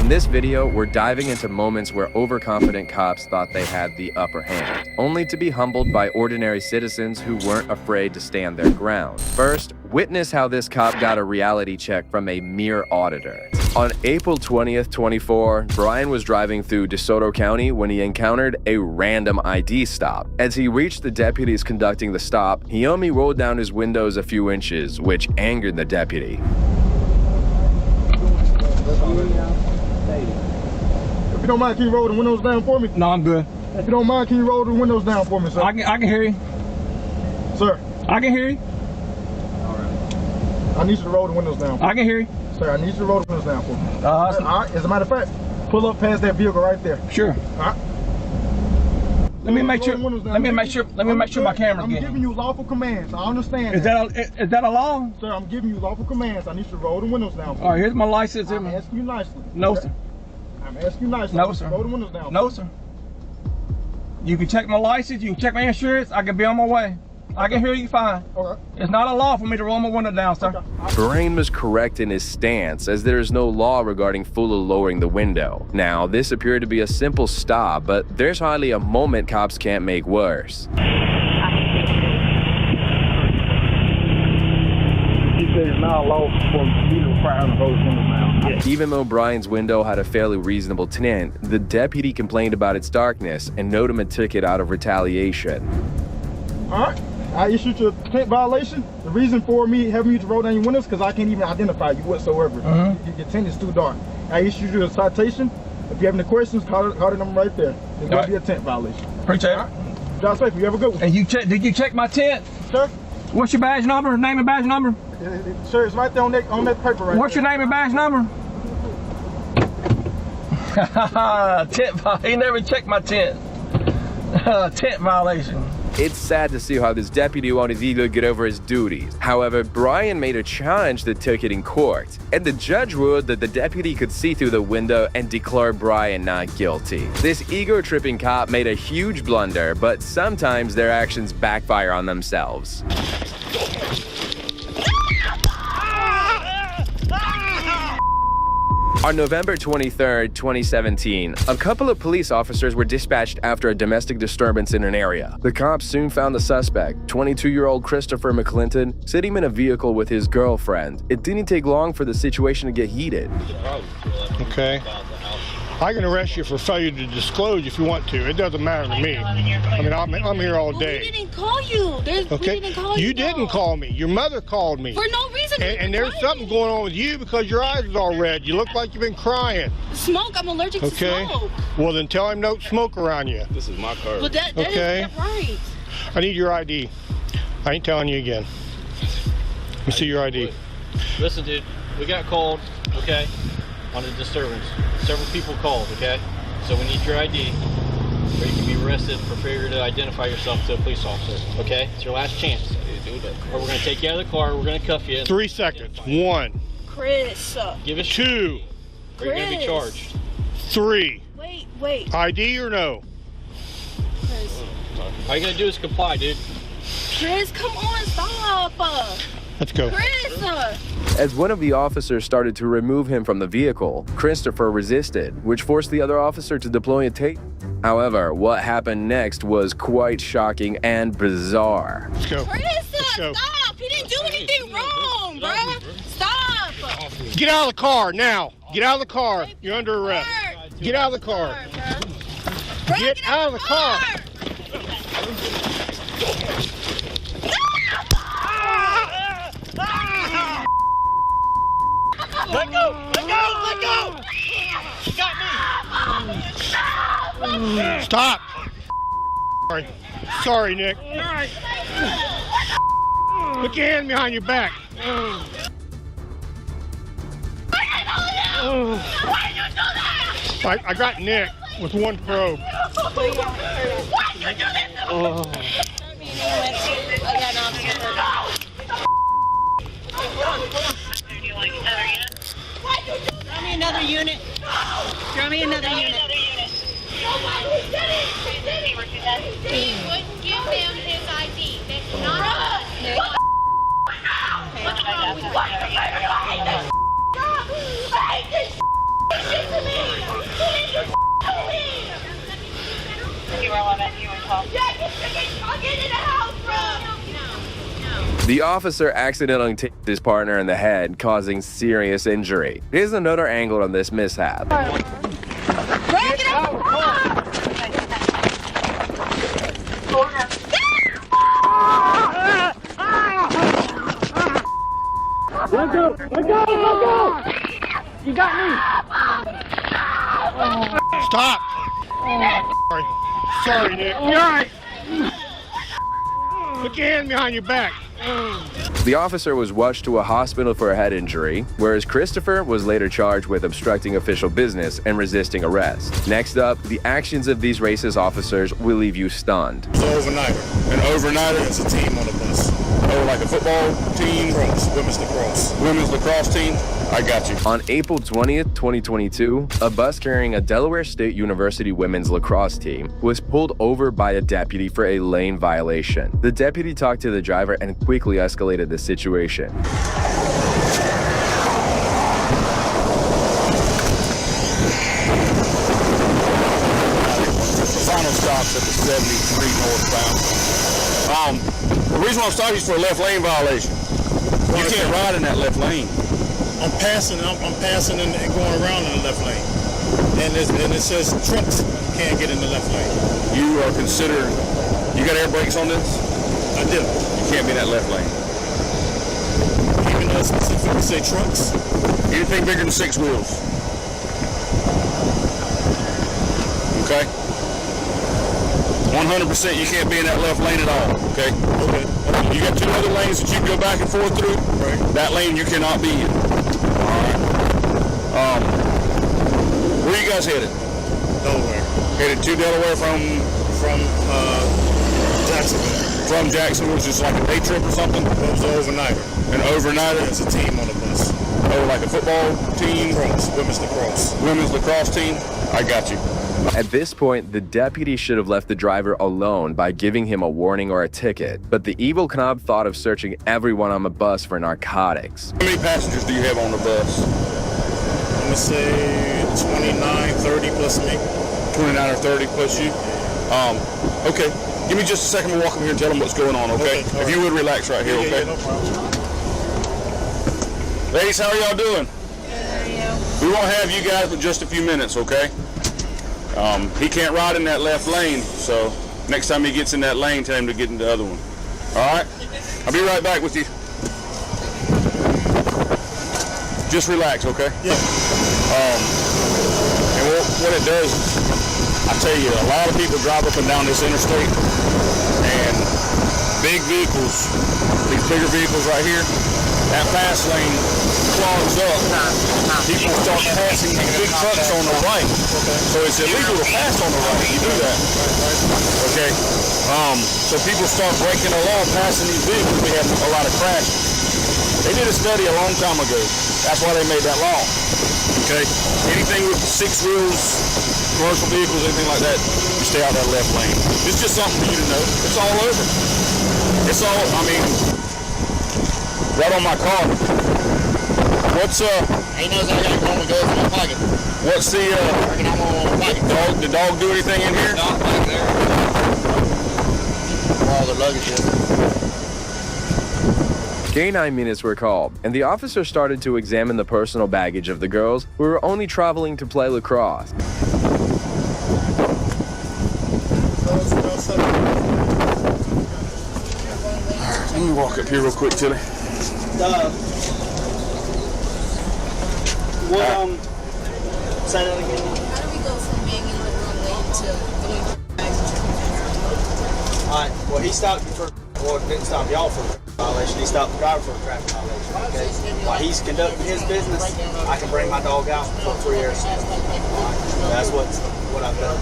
In this video, we're diving into moments where overconfident cops thought they had the upper hand, only to be humbled by ordinary citizens who weren't afraid to stand their ground. First, witness how this cop got a reality check from a mere auditor. On April 20th, 24, Brian was driving through Nassau County when he encountered a random ID stop. As he reached the deputies conducting the stop, he only rolled down his windows a few inches, which angered the deputy. If you don't mind, can you roll the windows down for me? No, I'm good. If you don't mind, can you roll the windows down for me, sir? I can hear you. Sir. I can hear you. I need you to roll the windows down. I can hear you. Sir, I need you to roll the windows down for me. All right, as a matter of fact, pull up past that vehicle right there. Sure. All right. Let me make sure my camera's I'm giving you lawful commands. I understand. Is that a law? Sir, I'm giving you lawful commands. I need you to roll the windows down. All right, here's my license. I'm asking you nicely. No, sir. I'm asking you nicely. No, sir. Roll the windows down. No, sir. You can check my license. You can check my insurance. I can be on my way. I can hear you fine. Okay. It's not a law for me to roll my window down, sir. Okay. Brian was correct in his stance, as there is no law regarding fully lowering the window. Now, this appeared to be a simple stop, but there's hardly a moment cops can't make worse. It's not lawful for me to require him to roll his windows down. Yes. Even though Brian's window had a fairly reasonable tint, the deputy complained about its darkness and wrote him a ticket out of retaliation. All right. I issued you a tint violation. The reason for me having you to roll down your windows because I can't even identify you whatsoever. Your tint is too dark. I issued you a citation. If you have any questions, call the number right there. It's going to be a tint violation. Appreciate it. Right. Drive safe. You have a good one. And did you check my tent? Sir? What's your badge number? Name and badge number? Sir, it's right there on that paper right What's there. your name and badge number? He never checked my tent. Tent violation. It's sad to see how this deputy wanted Vito to get over his duties. However, Brian made a challenge the ticket in court, and the judge ruled that the deputy could see through the window and declared Brian not guilty. This ego-tripping cop made a huge blunder, but sometimes their actions backfire on themselves. On November 23, 2017, a couple of police officers were dispatched after a domestic disturbance in an area. The cops soon found the suspect, 22-year-old Christopher McClinton, sitting in a vehicle with his girlfriend. It didn't take long for the situation to get heated. Okay. I can arrest you for failure to disclose if you want to. It doesn't matter to me. I mean, I'm here all day. We didn't call you. We didn't call you. You didn't call me. Your mother called me. For no reason. And there's something going on with you because your eyes are all red. You look like you've been crying. Smoke. I'm allergic to smoke. Well, then tell him don't smoke around you. This is my car. But that is right. I need your ID. I ain't telling you again. Let me see your ID. Listen, dude. We got called, okay, on a disturbance. Several people called, okay? So we need your ID, or you can be arrested for failure to identify yourself to a police officer, okay? It's your last chance. Or we're gonna take you out of the car, we're gonna cuff you. 3 seconds. 1. Chris. Give us 2. Or you're gonna be charged. 3. Wait. ID or no? Chris. All you gotta do is comply, dude. Chris, come on, stop. Let's go. Chris. As one of the officers started to remove him from the vehicle, Christopher resisted, which forced the other officer to deploy a tape. However, what happened next was quite shocking and bizarre. Let's go. Chris, go. stop. He didn't do anything wrong, bro. Stop. Get out of the car now. Get out of the car. You're under arrest. Get out of the car. Get out of the car. Let go! Let go! Let go! You got me! Stop! Sorry, Nick. Put your hand behind your back. Why did you do that? I got Nick with 1 probe. Why did you do this to me? Throw me another unit. Throw me another unit. He wouldn't give them his ID. That's not What's wrong with you? Get in the house, bro. The officer accidentally tapped his partner in the head, causing serious injury. Here's another angle on this mishap. Let go! You got me! Stop! Sorry, Nick. You're right. Put your hand behind your back. The officer was rushed to a hospital for a head injury, whereas Christopher was later charged with obstructing official business and resisting arrest. Next up, the actions of these racist officers will leave you stunned. It's an overnighter. An overnighter is a team on the bus. Oh, like a football team? Women's lacrosse. Women's lacrosse team? I got you. On April 20th, 2022, a bus carrying a Delaware State University women's lacrosse team was pulled over by a deputy for a lane violation. The deputy talked to the driver and quickly escalated the situation. The final stop's at the 73 northbound. The reason why I'm stopping is for a left lane violation. You can't ride in that left lane. I'm passing and going around in the left lane. And it says trucks can't get in the left lane. You are considered, you got air brakes on this? I do. You can't be in that left lane. Even though it specifically say trucks? Anything bigger than 6 wheels. Okay? 100% you can't be in that left lane at all, okay? Okay. You got 2 other lanes that you can go back and forth through. Right. That lane you cannot be in. Alright. Where are you guys headed? Delaware. Headed to Delaware from Jacksonville. From Jacksonville, just like a day trip or something? It was an overnighter. An overnighter? It's a team on the bus. Oh, like a football team? Women's lacrosse. Women's lacrosse team? I got you. At this point, the deputy should have left the driver alone by giving him a warning or a ticket, but the evil knob thought of searching everyone on the bus for narcotics. How many passengers do you have on the bus? I'm going to say 29, 30 plus me. 29 or 30 plus you? Okay. Give me just a second to walk over here and tell them what's going on, okay? Okay, If you would relax right here, okay? Yeah, no problem. Ladies, how are y'all doing? Good, how are you? We won't have you guys but just a few minutes, okay? He can't ride in that left lane, so next time he gets in that lane, tell him to get in the other one. All right? I'll be right back with you. Just relax, okay? Yeah. And what it does, I tell you, a lot of people drive up and down this interstate, and big vehicles, these bigger vehicles right here, that fast lane clogs up. People start passing these big trucks on the right. So it's illegal to pass on the right if you do that. Okay? So people start breaking the law, passing these vehicles. We have a lot of crashes. They did a study a long time ago. That's why they made that law. Okay? Anything with 6 wheels, commercial vehicles, anything like that, you stay out of that left lane. It's just something for you to know. It's all over. It's all, I mean, right on my car. What's He knows I got one to go in my pocket. what's the Reckon I'm on my pocket. dog? Did dog do anything in here? Not back there. All the luggage is. K-9 minutes were called, and the officer started to examine the personal baggage of the girls who were only traveling to play lacrosse. Let me walk up here real quick, Tilly. Say that again. How do we go from being in the wrong lane to going bags and traffic? Alright, well he stopped you for, well didn't stop y'all for a violation, he stopped the driver for a traffic violation, okay? While he's conducting his business, I can bring my dog out for free air sniff. That's what I've done.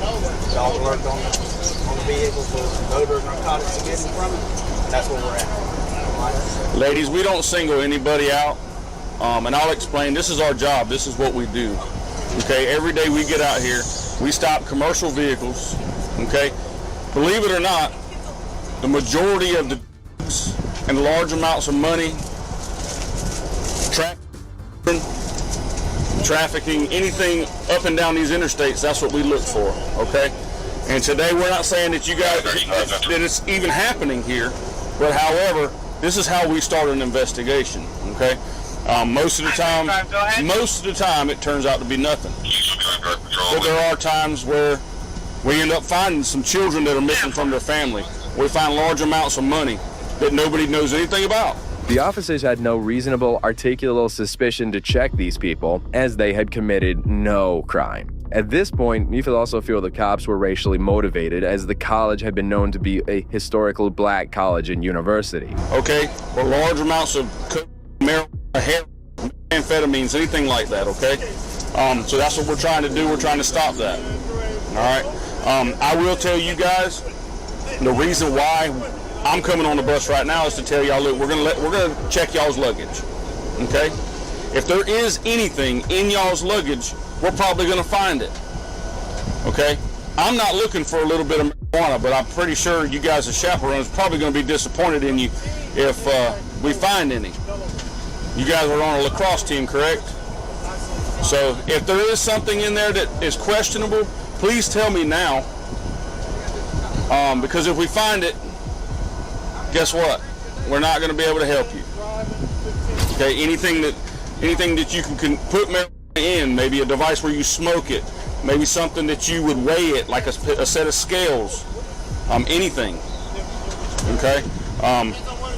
Dog alert on the vehicle for odor narcotics emitting from it. That's where we're at. Alright? Ladies, we don't single anybody out, and I'll explain. This is our job. This is what we do. Okay, every day we get out here, we stop commercial vehicles. Okay, believe it or not, the majority of the and large amounts of money, trafficking, anything up and down these interstates, that's what we look for. Okay, And today we're not saying that you guys, that it's even happening here, but however, this is how we start an investigation, okay? Most of the time it turns out to be nothing. But there are times where we end up finding some children that are missing from their family. We find large amounts of money that nobody knows anything about. The officers had no reasonable, articulable suspicion to check these people, as they had committed no crime. At this point, you could also feel the cops were racially motivated, as the college had been known to be a historical black college and university. Okay, or large amounts of marijuana, heroin, amphetamines, anything like that, okay? So that's what we're trying to do. We're trying to stop that, all right? I will tell you guys, the reason why I'm coming on the bus right now is to tell y'all, look, we're gonna check y'all's luggage, okay? If there is anything in y'all's luggage, we're probably gonna find it, okay? I'm not looking for a little bit of marijuana, but I'm pretty sure you guys as chaperones are probably gonna be disappointed in you if we find any. You guys are on a lacrosse team, correct? So if there is something in there that is questionable, please tell me now, because if we find it, guess what? We're not going to be able to help you. Okay, anything that you can put marijuana in, maybe a device where you smoke it, maybe something that you would weigh it, like a set of scales, anything. Okay.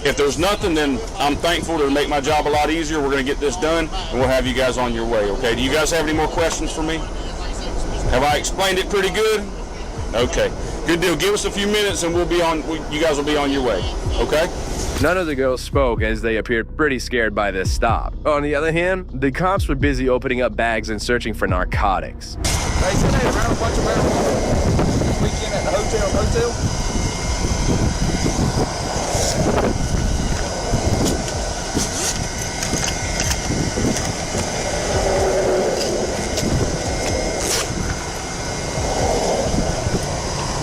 If there's nothing, then I'm thankful to make my job a lot easier. We're going to get this done, and we'll have you guys on your way. Okay. Do you guys have any more questions for me? Have I explained it pretty good? Okay. Good deal. Give us a few minutes and you guys will be on your way, okay? None of the girls spoke, as they appeared pretty scared by this stop. On the other hand, the cops were busy opening up bags and searching for narcotics. Hey, so they around a bunch of marijuana weekend at the hotel?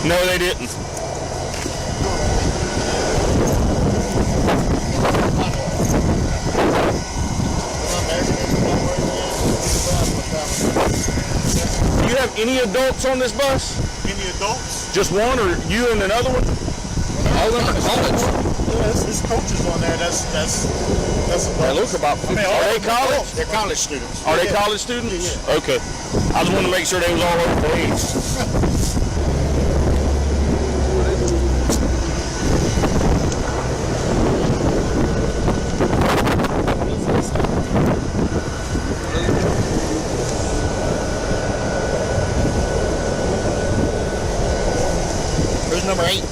No, they didn't. Do you have any adults on this bus? Any adults? Just one, or you and another one? All of them are college. Yeah, there's coaches on there. That's They look about 50. Are they college? They're college students. Are they college students? Yeah. Okay. I just wanted to make sure they was all over the age. Where's number 8?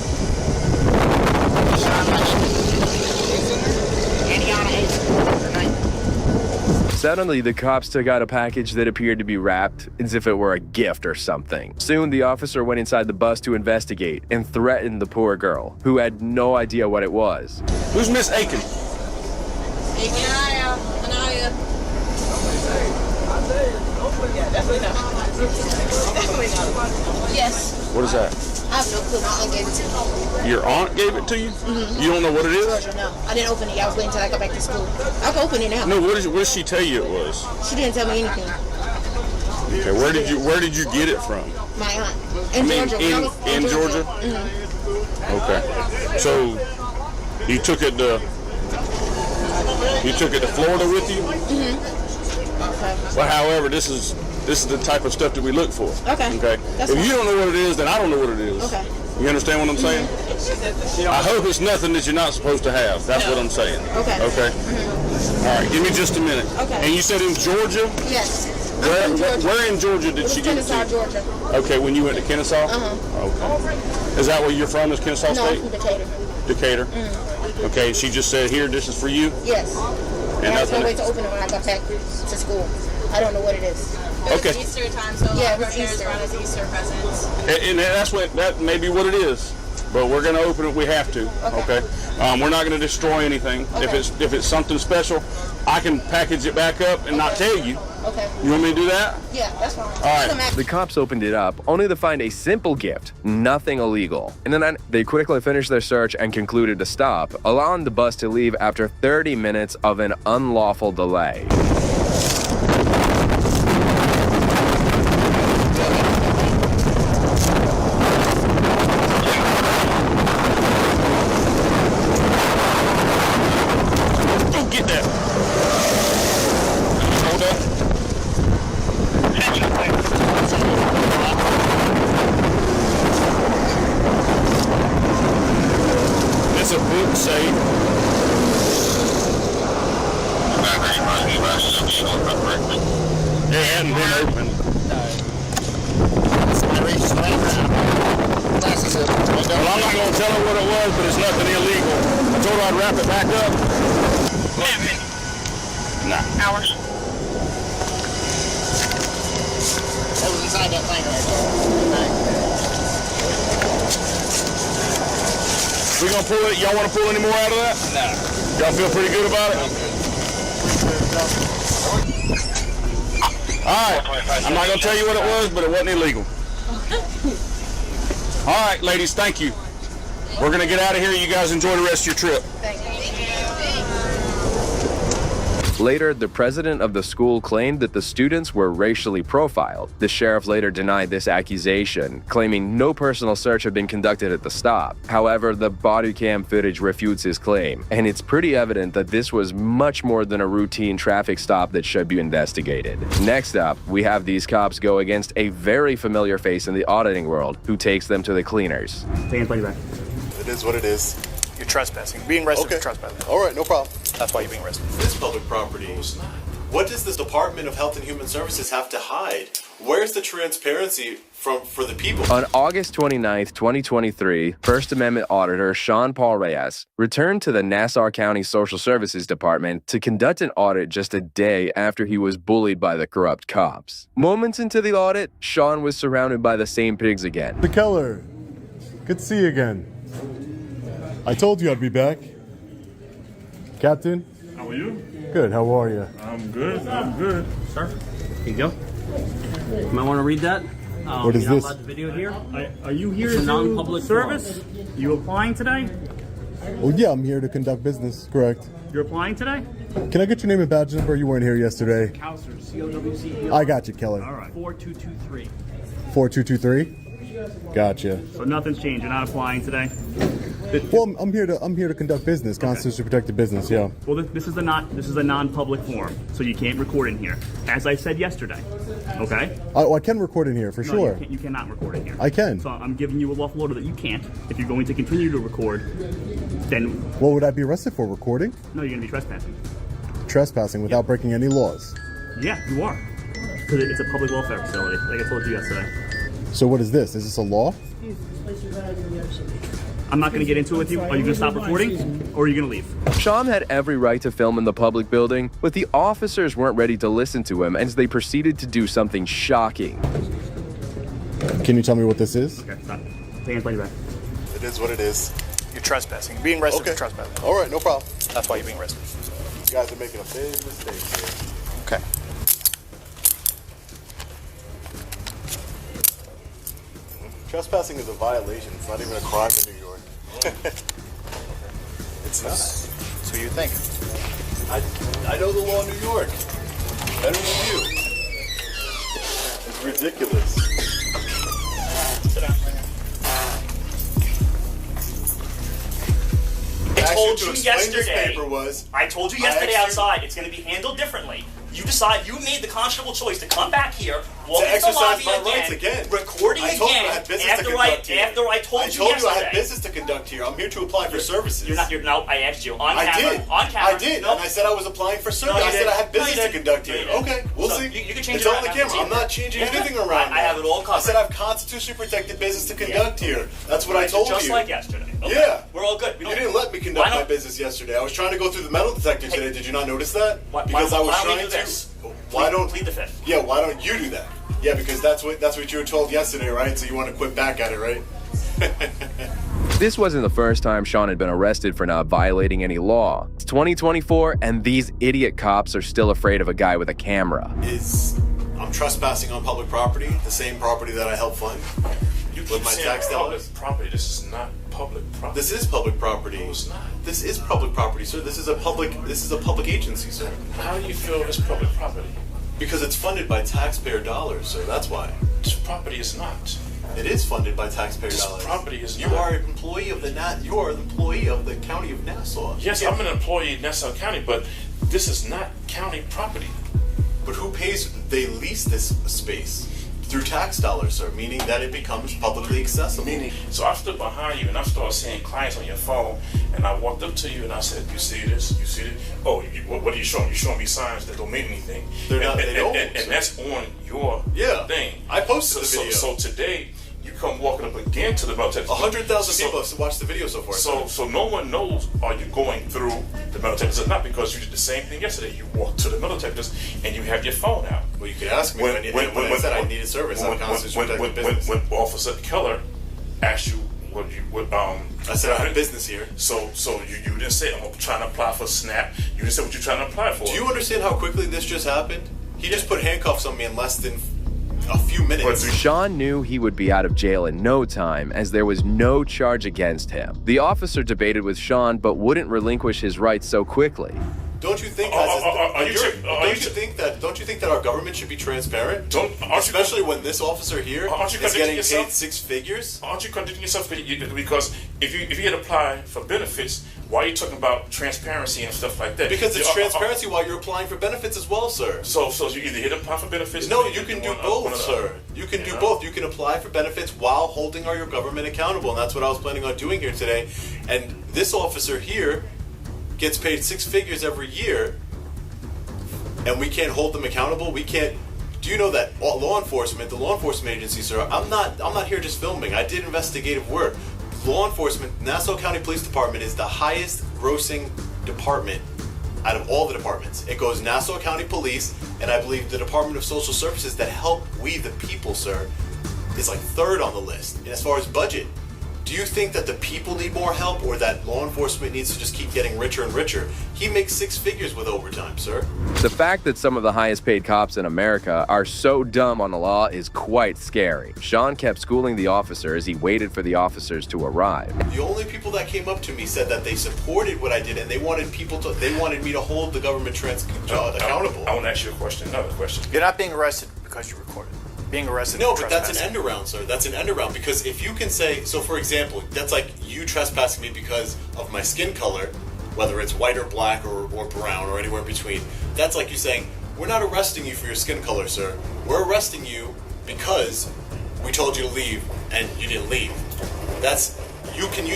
Suddenly, the cops took out a package that appeared to be wrapped as if it were a gift or something. Soon, the officer went inside the bus to investigate and threatened the poor girl, who had no idea what it was. Who's Miss Aiken? Anaya. Yes. What is that? I have no clue. My aunt gave it to me. Your aunt gave it to you? Mm-hmm. You don't know what it is? Georgia, no. I didn't open it. I was waiting until I got back to school. I can open it now. No, what did she tell you it was? She didn't tell me anything. Okay, where did you get it from? My aunt. In Georgia. In Georgia? Mm-hmm. Okay. So you took it to Florida with you? Mm-hmm. Okay. Well, however, this is the type of stuff that we look for. Okay. Okay. That's if fine. you don't know what it is, then I don't know what it is. Okay. You understand what I'm saying? I hope it's nothing that you're not supposed to have. That's what I'm saying. Okay. Okay. Mm-hmm. All right. Give me just a minute. Okay. And you said in Georgia? Yes. Where in Georgia did she give it to you? Kennesaw, Georgia. Okay. When you went to Kennesaw? Uh-huh. Okay. Is that where you're from? Is Kennesaw No, I'm State? from Decatur. Decatur. Mm-hmm. Okay. She just said, "Here, this is for you." Yes. And I was nothing. going to wait to open it when I got back to school. I don't know what it is. Okay. It's Easter time, so Yeah, a lot of our it's parents Easter. brought us Easter presents. And that may be what it is, but we're going to open it. We have to. Okay. We're not going to destroy anything. Okay. If it's something special, I can package it back up and not tell you. Okay. You want me to do that? Yeah, that's fine. All right. The cops opened it up, only to find a simple gift, nothing illegal. And then they quickly finished their search and concluded to stop, allowing the bus to leave after 30 minutes of an unlawful delay. was, but it's nothing illegal. I told her I'd wrap it back up. Nah. Hours. That was inside that thing right We gonna pull it? Y'all want to pull any more out of that? Nah. Y'all feel pretty good about it? All right. I'm not gonna tell you what it was, but it wasn't illegal. All right, ladies. Thank you. We're gonna get out of here. You guys enjoy the rest of your trip. Later, the president of the school claimed that the students were racially profiled. The sheriff later denied this accusation, claiming no personal search had been conducted at the stop. However, the body cam footage refutes his claim, and it's pretty evident that this was much more than a routine traffic stop that should be investigated. Next up, we have these cops go against a very familiar face in the auditing world who takes them to the cleaners. It is what it is. You're trespassing. Being arrested Okay. for trespassing. All right, no problem. That's why you're being arrested. This public property. What does the Department of Health and Human Services have to hide? Where's the transparency for the people? On August 29, 2023, First Amendment Auditor Sean Paul Reyes returned to the Nassau County Social Services Department to conduct an audit just a day after he was bullied by the corrupt cops. Moments into the audit, Sean was surrounded by the same pigs again. The Keller, good to see you again. I told you I'd be back. Captain? How are you? Good, how are you? I'm good, Sir, here you go. You might want to read that. What is you're not this? allowed to video here. Are you here It's a to non-public service? forum. You applying today? Well, yeah, I'm here to conduct business, correct. You're applying today? Can I get your name and badge number? You weren't here yesterday. Cowser, C-O-W-C-E-R. I got you, Keller. All right. 4223. 4223? Gotcha. So nothing's changed. You're not applying today? Well, I'm here to conduct business, constitutionally protected business, yeah. Well, this is a non-public forum, so you can't record in here, as I said yesterday. Okay? I can record in here, for No, sure. You cannot record in here. I can. So I'm giving you a lawful order that you can't. If you're going to continue to record, then What would I be arrested for? Recording? no, you're going to be trespassing. Trespassing without breaking any laws. Yeah, you are. Because it's a public welfare facility, like I told you yesterday. So what is this? Is this a law? I'm not going to get into it with you. Are you going to stop recording, or are you going to leave? Sean had every right to film in the public building, but the officers weren't ready to listen to him as they proceeded to do something shocking. Can you tell me what this is? Okay, stop. Hands behind your back. It is what it is. You're trespassing. Being arrested Okay. for trespassing. All right, no problem. That's why you're being arrested. You guys are making a big mistake here. Okay. Trespassing is a violation. It's not even a crime in New York. It's not. So you think? I know the law in New York better than you. It's ridiculous. Sit down. I told to you explain this yesterday. paper was, I told you yesterday outside. It's going to be handled differently. You made the constable choice to come back here, walk to into the exercise lobby my rights again. recording I told you I again. had business to After conduct here. after I told I you told you I yesterday. had business to conduct here. I'm here to apply for services. You're no. I asked you on I camera. did. On camera. I did, No. and I said I was applying for service. No, you I said didn't. I had No, you business to didn't. conduct No, here. you didn't. Okay, we'll So see. you can change it's it on around. the I can camera. see I'm it. not changing Yeah. anything around I have it all I covered. said I have constitutionally protected business to conduct here. That's what I told Just you. like yesterday. Okay. Yeah. We're all good. You didn't let me conduct my business yesterday. I was trying to go through the metal detector today. Did you not notice that? Because I was why don't we trying do this? Why don't plead the fifth? Yeah, why don't you do that? Yeah, because that's what you were told yesterday, right? So you want to quit back at it, right? This wasn't the first time Sean had been arrested for not violating any law. It's 2024, and these idiot cops are still afraid of a guy with a camera. I'm trespassing on public property, the same property that I help fund with my tax dollars. Property. This is not public property. This is public property. No, it's not. This is public property, sir. This is a public agency, sir. How do you feel it's public property? Because it's funded by taxpayer dollars, sir. That's why. This property is not. It is funded by taxpayer dollars. This property is You not. are an employee of you are an employee of the county of Nassau. Yes, I'm an employee of Nassau County, but this is not county property. But who pays? They lease this space through tax dollars, sir, meaning that it becomes publicly accessible. So I stood behind you and I started seeing clients on your phone, and I walked up to you and I said, "You see this? You see it? Oh, what are you showing? You're showing me signs that don't mean anything." They're not. They don't. And that's on your Yeah. thing. I posted the video. So today, you come walking up again to the metal detector. 100,000 people have watched the video so far. So no one knows are you going through the metal detectors or not, because you did the same thing yesterday. You walked to the metal detectors and you have your phone out. Well, you could ask me when I said I needed service. When Officer Keller asked you I said I had business here. So you didn't say I'm trying to apply for SNAP. You didn't say what you're trying to apply for. Do you understand how quickly this just happened? He just put handcuffs on me in less than a few minutes. Sean knew he would be out of jail in no time, as there was no charge against him. The officer debated with Sean, but wouldn't relinquish his rights so quickly. Don't you think? Don't you think that our government should be transparent? Especially when this officer here is getting paid 6 figures. Aren't you contradicting yourself? Because if you had applied for benefits, why are you talking about transparency and stuff like that? Because it's transparency while you're applying for benefits as well, sir. So you either hit apply for benefits. No, you can do both, sir. You can do both. You can apply for benefits while holding your government accountable, and that's what I was planning on doing here today. And this officer here gets paid 6 figures every year, and we can't hold them accountable. We can't. Do you know that the law enforcement agency, sir? I'm not here just filming. I did investigative work. Law enforcement, Nassau County Police Department is the highest grossing department out of all the departments. It goes Nassau County Police, and I believe the Department of Social Services that help we the people, sir, is like 3rd on the list. And as far as budget, do you think that the people need more help, or that law enforcement needs to just keep getting richer and richer? He makes 6 figures with overtime, sir. The fact that some of the highest paid cops in America are so dumb on the law is quite scary. Sean kept schooling the officer as he waited for the officers to arrive. The only people that came up to me said that they supported what I did, and they wanted me to hold the government accountable. I want to ask you another question. You're not being arrested because you recorded. Being arrested. No, but that's an end around, sir. That's an end around, because if you can say, so for example, that's like you trespassing me because of my skin color, whether it's white or black or brown or anywhere in between. That's like you saying, we're not arresting you for your skin color, sir. We're arresting you because we told you to leave and you didn't leave. You can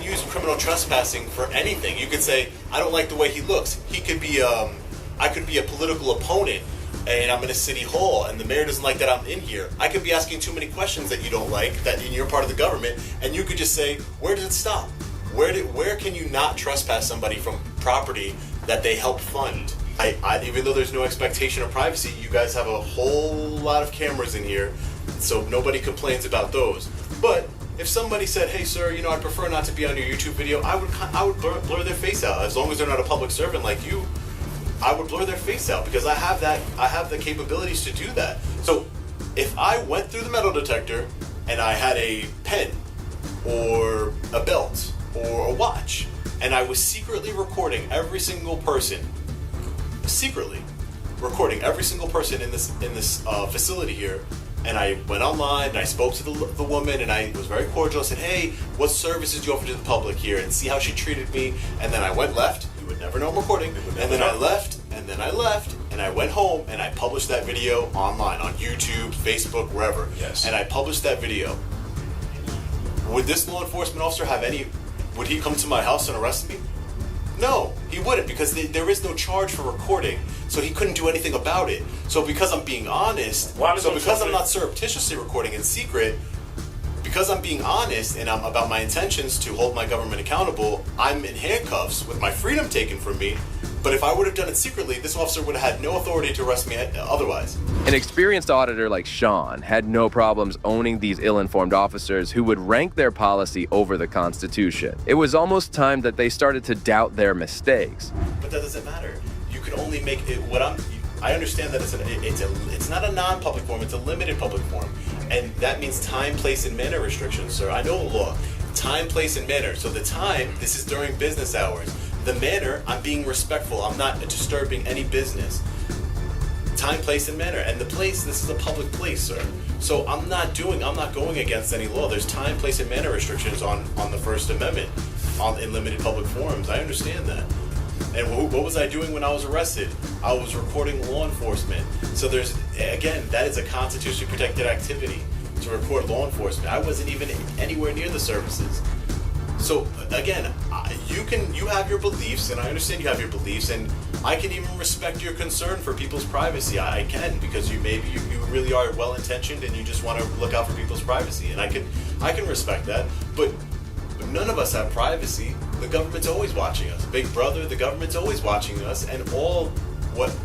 use criminal trespassing for anything. You could say, I don't like the way he looks. He could be I could be a political opponent, and I'm in a city hall, and the mayor doesn't like that I'm in here. I could be asking too many questions that you don't like, that you're part of the government, and you could just say, where does it stop? Where can you not trespass somebody from property that they help fund? Even though there's no expectation of privacy, you guys have a whole lot of cameras in here, so nobody complains about those. But if somebody said, hey sir, I prefer not to be on your YouTube video, I would blur their face out. As long as they're not a public servant like you, I would blur their face out, because I have the capabilities to do that. So if I went through the metal detector and I had a pen or a belt or a watch, and I was secretly recording every single person in this facility here, and I went online and I spoke to the woman, and I was very cordial. I said, hey, what services do you offer to the public here? And see how she treated me. And then I went left. You would never know I'm recording. And then I left, and I went home, and I published that video online on YouTube, Facebook, wherever. Yes. And I published that video. Would this law enforcement officer would he come to my house and arrest me? No, he wouldn't, because there is no charge for recording, so he couldn't do anything about it. So because I'm being honest, because I'm not surreptitiously recording in secret, because I'm being honest and I'm about my intentions to hold my government accountable, I'm in handcuffs with my freedom taken from me. But if I would have done it secretly, this officer would have had no authority to arrest me otherwise. An experienced auditor like Sean had no problems owning these ill-informed officers who would rank their policy over the Constitution. It was almost time that they started to doubt their mistakes. But that doesn't matter. You can only make it I understand that it's not a non-public forum, it's a limited public forum. And that means time, place, and manner restrictions, sir. I know the law. Time, place, and manner. So the time, this is during business hours. The manner, I'm being respectful. I'm not disturbing any business. Time, place, and manner. And the place, this is a public place, sir. So I'm not going against any law. There's time, place, and manner restrictions on the First Amendment in limited public forums. I understand that. And what was I doing when I was arrested? I was recording law enforcement. So that is a constitutionally protected activity, to record law enforcement. I wasn't even anywhere near the services. So again, you have your beliefs, and I understand you have your beliefs, and I can even respect your concern for people's privacy. I can, because you really are well intentioned and you just want to look out for people's privacy, and I can respect that. But none of us have privacy. The government's always watching us. Big Brother, the government's always watching us, and all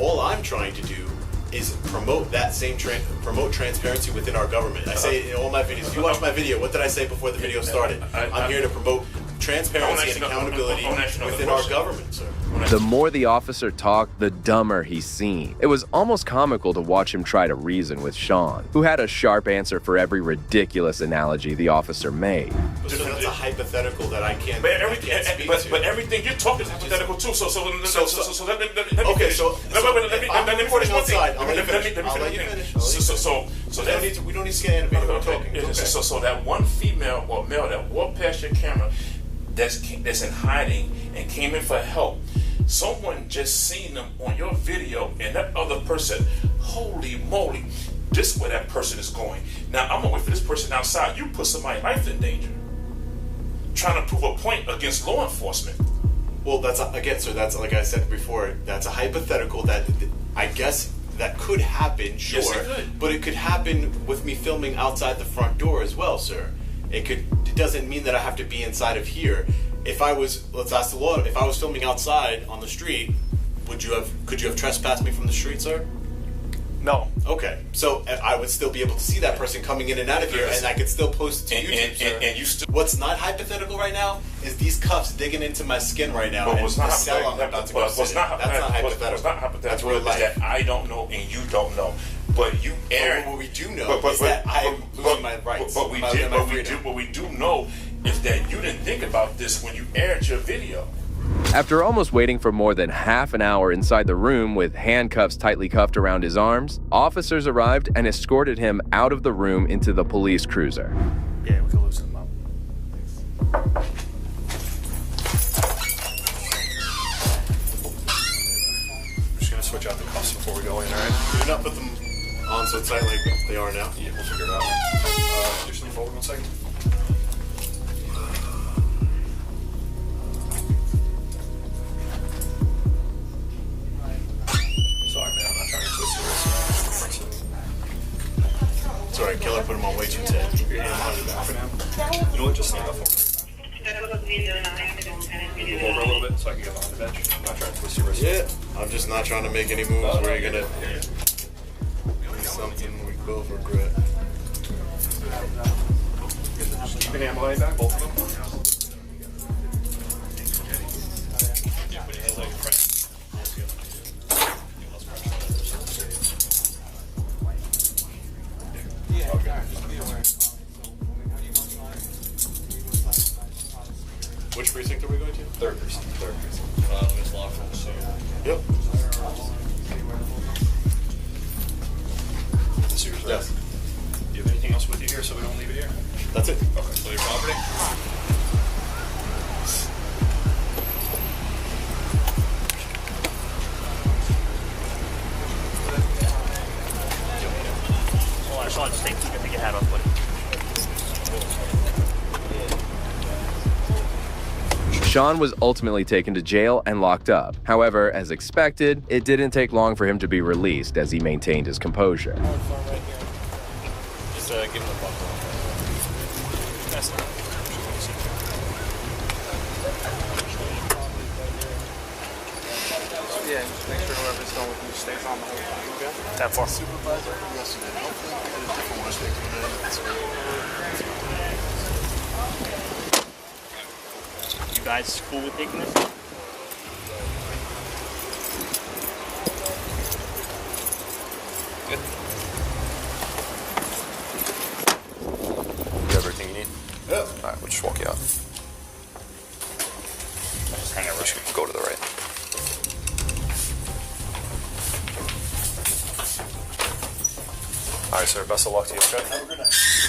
I'm trying to do is promote that same promote transparency within our government. I say in all my videos. If you watch my video, what did I say before the video started? I'm here to promote transparency and accountability within our government, sir. The more the officer talked, the dumber he seemed. It was almost comical to watch him try to reason with Sean, who had a sharp answer for every ridiculous analogy the officer made. So that's a hypothetical that I can't speak to. But everything you're talking is hypothetical too. So let me okay, finish. so let me finish one thing. I'll let you finish. So we don't need to get animated. We're talking. Okay. So that one female or male that walked past your camera that's in hiding and came in for help, someone just seen them on your video, and that other person, holy moly, this is where that person is going. Now I'm gonna wait for this person outside. You put somebody's life in danger trying to prove a point against law enforcement. Well, that's again, sir. That's like I said before. That's a hypothetical that I guess that could happen. Sure, yes, it could. But it could happen with me filming outside the front door as well, sir. It doesn't mean that I have to be inside of here. If I was, let's ask the law. If I was filming outside on the street, could you have trespassed me from the street, sir? No. Okay, so I would still be able to see that person coming in and out of here, and I could still post it to YouTube, sir. And you still. What's not hypothetical right now is these cuffs digging into my skin right now, But and what's the not cell I'm about to go sit in. That's not hypothetical. What's not hypothetical That's real is life. that I don't know and you don't know. But you air. What we do know is that I'm losing my rights. What we do know is that you didn't think about this when you aired your video. After almost waiting for more than half an hour inside the room with handcuffs tightly cuffed around his arms, officers arrived and escorted him out of the room into the police cruiser. Yeah, we can loosen them up. I'm just gonna switch out the cuffs before we go in, alright? Do not put them on so tight like they are now. Yeah, we'll figure it out. Just lean forward 1 second. Sorry, man, I'm not trying to twist your wrist. It's alright, Killer put them on way too tight. Keep your hand behind your back. For now. You know what, just stand up for me. Move over a little bit so I can get behind the bench. I'm not trying to twist your wrist. Yeah, I'm just not trying to make any moves where you're gonna do something we both regret. Just keep your hand behind your back, both of them. Yeah, put your hands like in front. Which precinct are we going to? Third precinct. It's Lawful, so. Yep. Seriously? Yes. Do you have anything else with you here so we don't leave it here? That's it. Okay. So your property? Hold on, Sean, just take your hat off, buddy. Sean was ultimately taken to jail and locked up. However, as expected, it didn't take long for him to be released as he maintained his composure. Just give him a buckle. That's not. Yeah, just make sure whoever's going with you stays on the whole time, okay? That far. Supervisor yesterday. Hopefully we get a different one today. You guys cool with taking this? Good. You have everything you need? Yep. Alright, we'll just walk you out. Just go to the right. All right, sir. Best of luck to you, okay?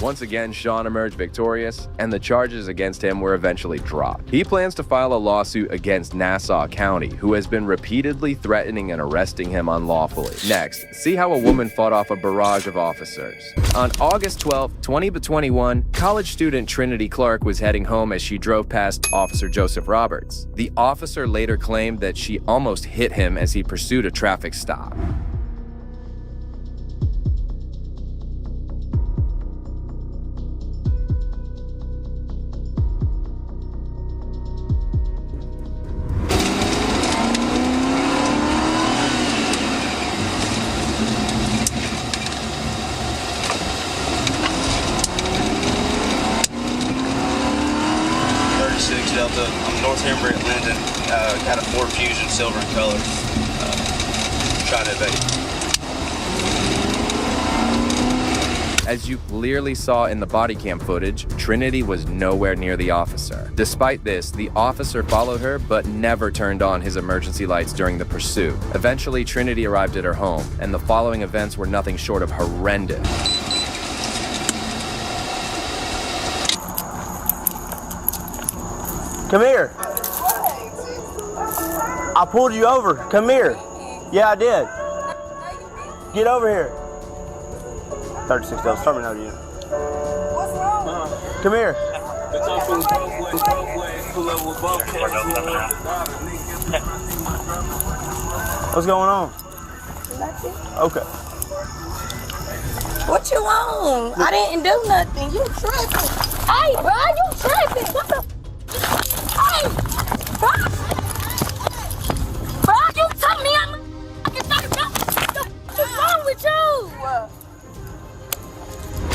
Once again, Sean emerged victorious, and the charges against him were eventually dropped. He plans to file a lawsuit against Nassau County, who has been repeatedly threatening and arresting him unlawfully. Next, see how a woman fought off a barrage of officers. On August 12, 2021, college student Trinity Clark was heading home as she drove past Officer Joseph Roberts. The officer later claimed that she almost hit him as he pursued a traffic stop. Delta. I'm North Hammer at Linden. Got a Ford Fusion, silver in color. Trying to evade. As you clearly saw in the body cam footage, Trinity was nowhere near the officer. Despite this, the officer followed her but never turned on his emergency lights during the pursuit. Eventually, Trinity arrived at her home, and the following events were nothing short of horrendous. Come here. I pulled you over. Come here. Yeah, I did. Get over here. 36 Delta. Start me another unit. What's wrong? Come here. What's going on? Nothing. Okay. What you want? I didn't do nothing. You tripping. Hey, bro, you tripping. What the? Hey, bro. Bro, you tell me I'm fucking 30. What's wrong with you?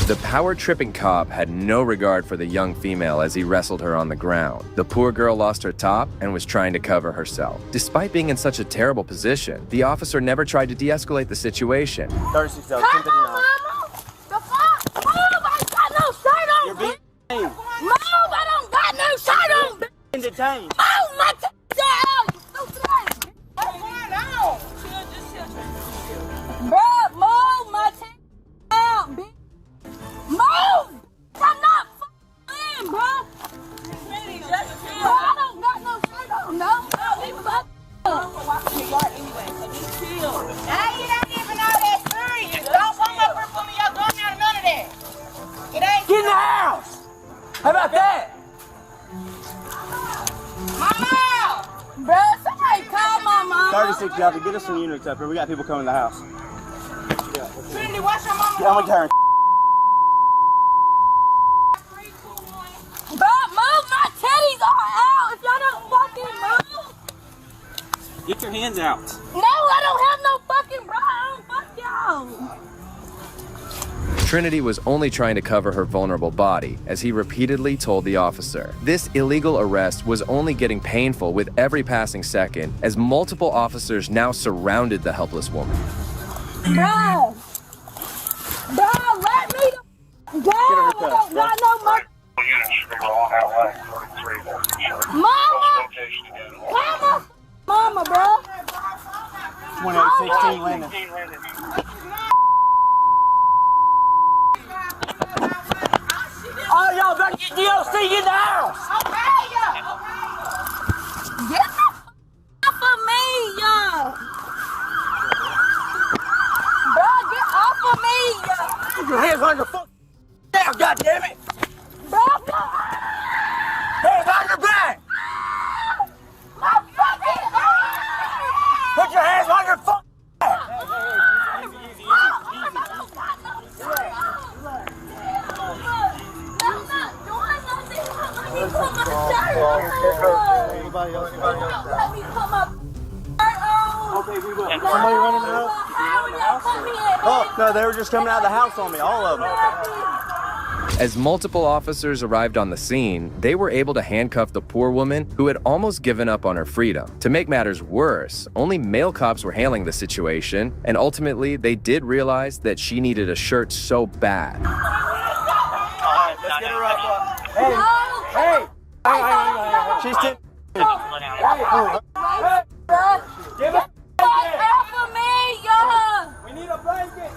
The power-tripping cop had no regard for the young female as he wrestled her on the ground. The poor girl lost her top and was trying to cover herself. Despite being in such a terrible position, the officer never tried to de-escalate the situation. 36 Delta. 1059. The fuck? Move, I ain't got no shirt on. You're being detained. Move, I don't got no shirt on. Detained. Move, my t***, out, you stupid ass. What's going on? Bruh, move my t*** out, bitch. Move! I'm not f***ing in, bruh. Bro, I don't got no shirt on, no. Leave us walking the yard anyway, so just chill. Now you ain't even all that serious. Don't come up here for me, y'all going out of none of that. It ain't Get in the house! How about that? Mama! Bruh, somebody call my mama. 36 Delta. Get us some units up here. We got people coming to the house. Trinity, what's your mama? Yeah, I'm with her. Bruh, move, my titties are out. If y'all don't fucking move. Get your hands out. No, I don't have no fucking bra on. Fuck y'all. Trinity was only trying to cover her vulnerable body, as he repeatedly told the officer. This illegal arrest was only getting painful with every passing second, as multiple officers now surrounded the helpless woman. Bruh. Bruh, let me go. I don't got no money. Mama! Mama, bro. 2816 Landon. Oh, y'all better get DLC in the house. Okay, y'all. Get the off of me, y'all. Bro, get off of me, y'all. Put your hands on your fucking down, goddammit. Bro, hands on your back. My fucking Put your hands on your fucking back. Okay, we will. Somebody running the house? Oh, no, they were just coming out of the house on me, all of them. As multiple officers arrived on the scene, they were able to handcuff the poor woman who had almost given up on her freedom. To make matters worse, only male cops were handling the situation, and ultimately they did realize that she needed a shirt so bad. Let's get her up. Hey! She's still. Give it off of me, y'all! We need a blanket.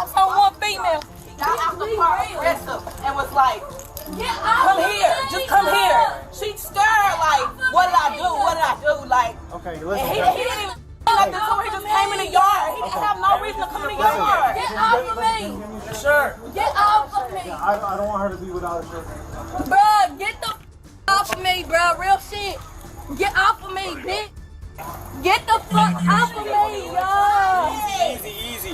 cops on one female. Got out the car aggressive and was like, come here, just come here. She scared, like, what did I do? What did I do? Like, okay, and he didn't even like this, so he just came in the yard. He didn't have no reason to come in the yard. Get off of me. Sure. Get off of me. I don't want her to be without a shirt. Bruh, get the off of me, bruh. Real shit. Get off of me, bitch. Get the fuck off of me, y'all. Easy.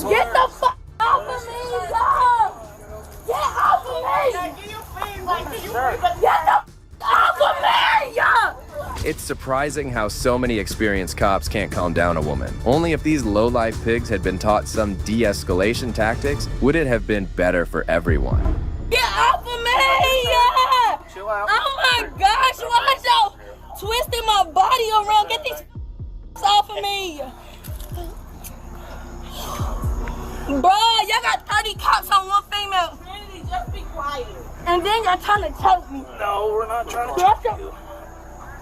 Get the fuck off of me, y'all. Get off of me. Get the off of me, y'all. It's surprising how so many experienced cops can't calm down a woman. Only if these low-life pigs had been taught some de-escalation tactics would it have been better for everyone. Get off of me! Yeah! Chill out. Oh my gosh, why y'all twisting my body around? Get these off of me! Bruh, y'all got 30 cops on one female. Trinity, just be quiet. And then y'all trying to choke me. No, we're not trying to choke you.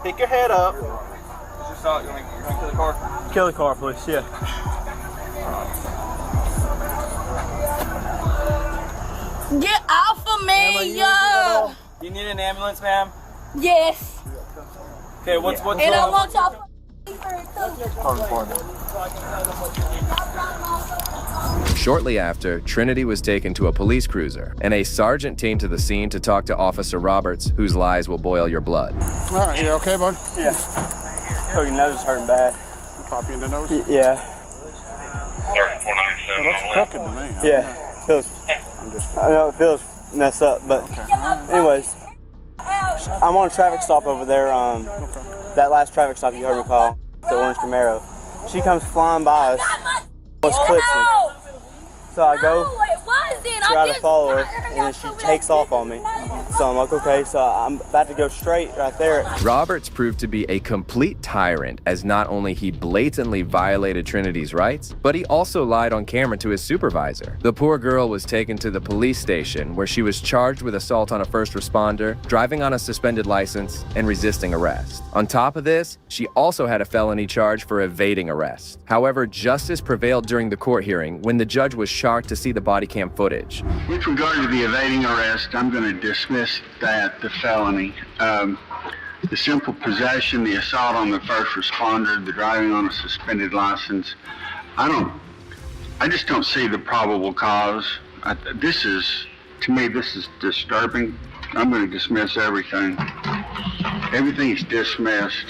Pick your head up. Just thought you want to kill the car? Kill the car, please. Yeah. Get off of me, yo! You need an ambulance, ma'am? Yes. Okay, what's And I wrong? want y'all Shortly after, Trinity was taken to a police cruiser, and a sergeant came to the scene to talk to Officer Roberts, whose lies will boil your blood. All right, you okay, bud? Yeah. Oh, your nose is hurting bad. Pop you in the nose? Yeah. Well, that's crooked to me. Yeah. I know it feels messed up, but anyways, I'm on a traffic stop over there. That last traffic stop you heard me call, the orange Camaro. She comes flying by us, almost clips me. So I go try to follow her, and then she takes off on me. So I'm like, okay, so I'm about to go straight right there. Roberts proved to be a complete tyrant, as not only he blatantly violated Trinity's rights, but he also lied on camera to his supervisor. The poor girl was taken to the police station, where she was charged with assault on a first responder, driving on a suspended license, and resisting arrest. On top of this, she also had a felony charge for evading arrest. However, justice prevailed during the court hearing when the judge was shocked to see the body cam footage. With regard to the evading arrest, I'm going to dismiss that, the felony. The simple possession, the assault on the first responder, the driving on a suspended license, I just don't see the probable cause. To me, this is disturbing. I'm going to dismiss everything. Everything is dismissed.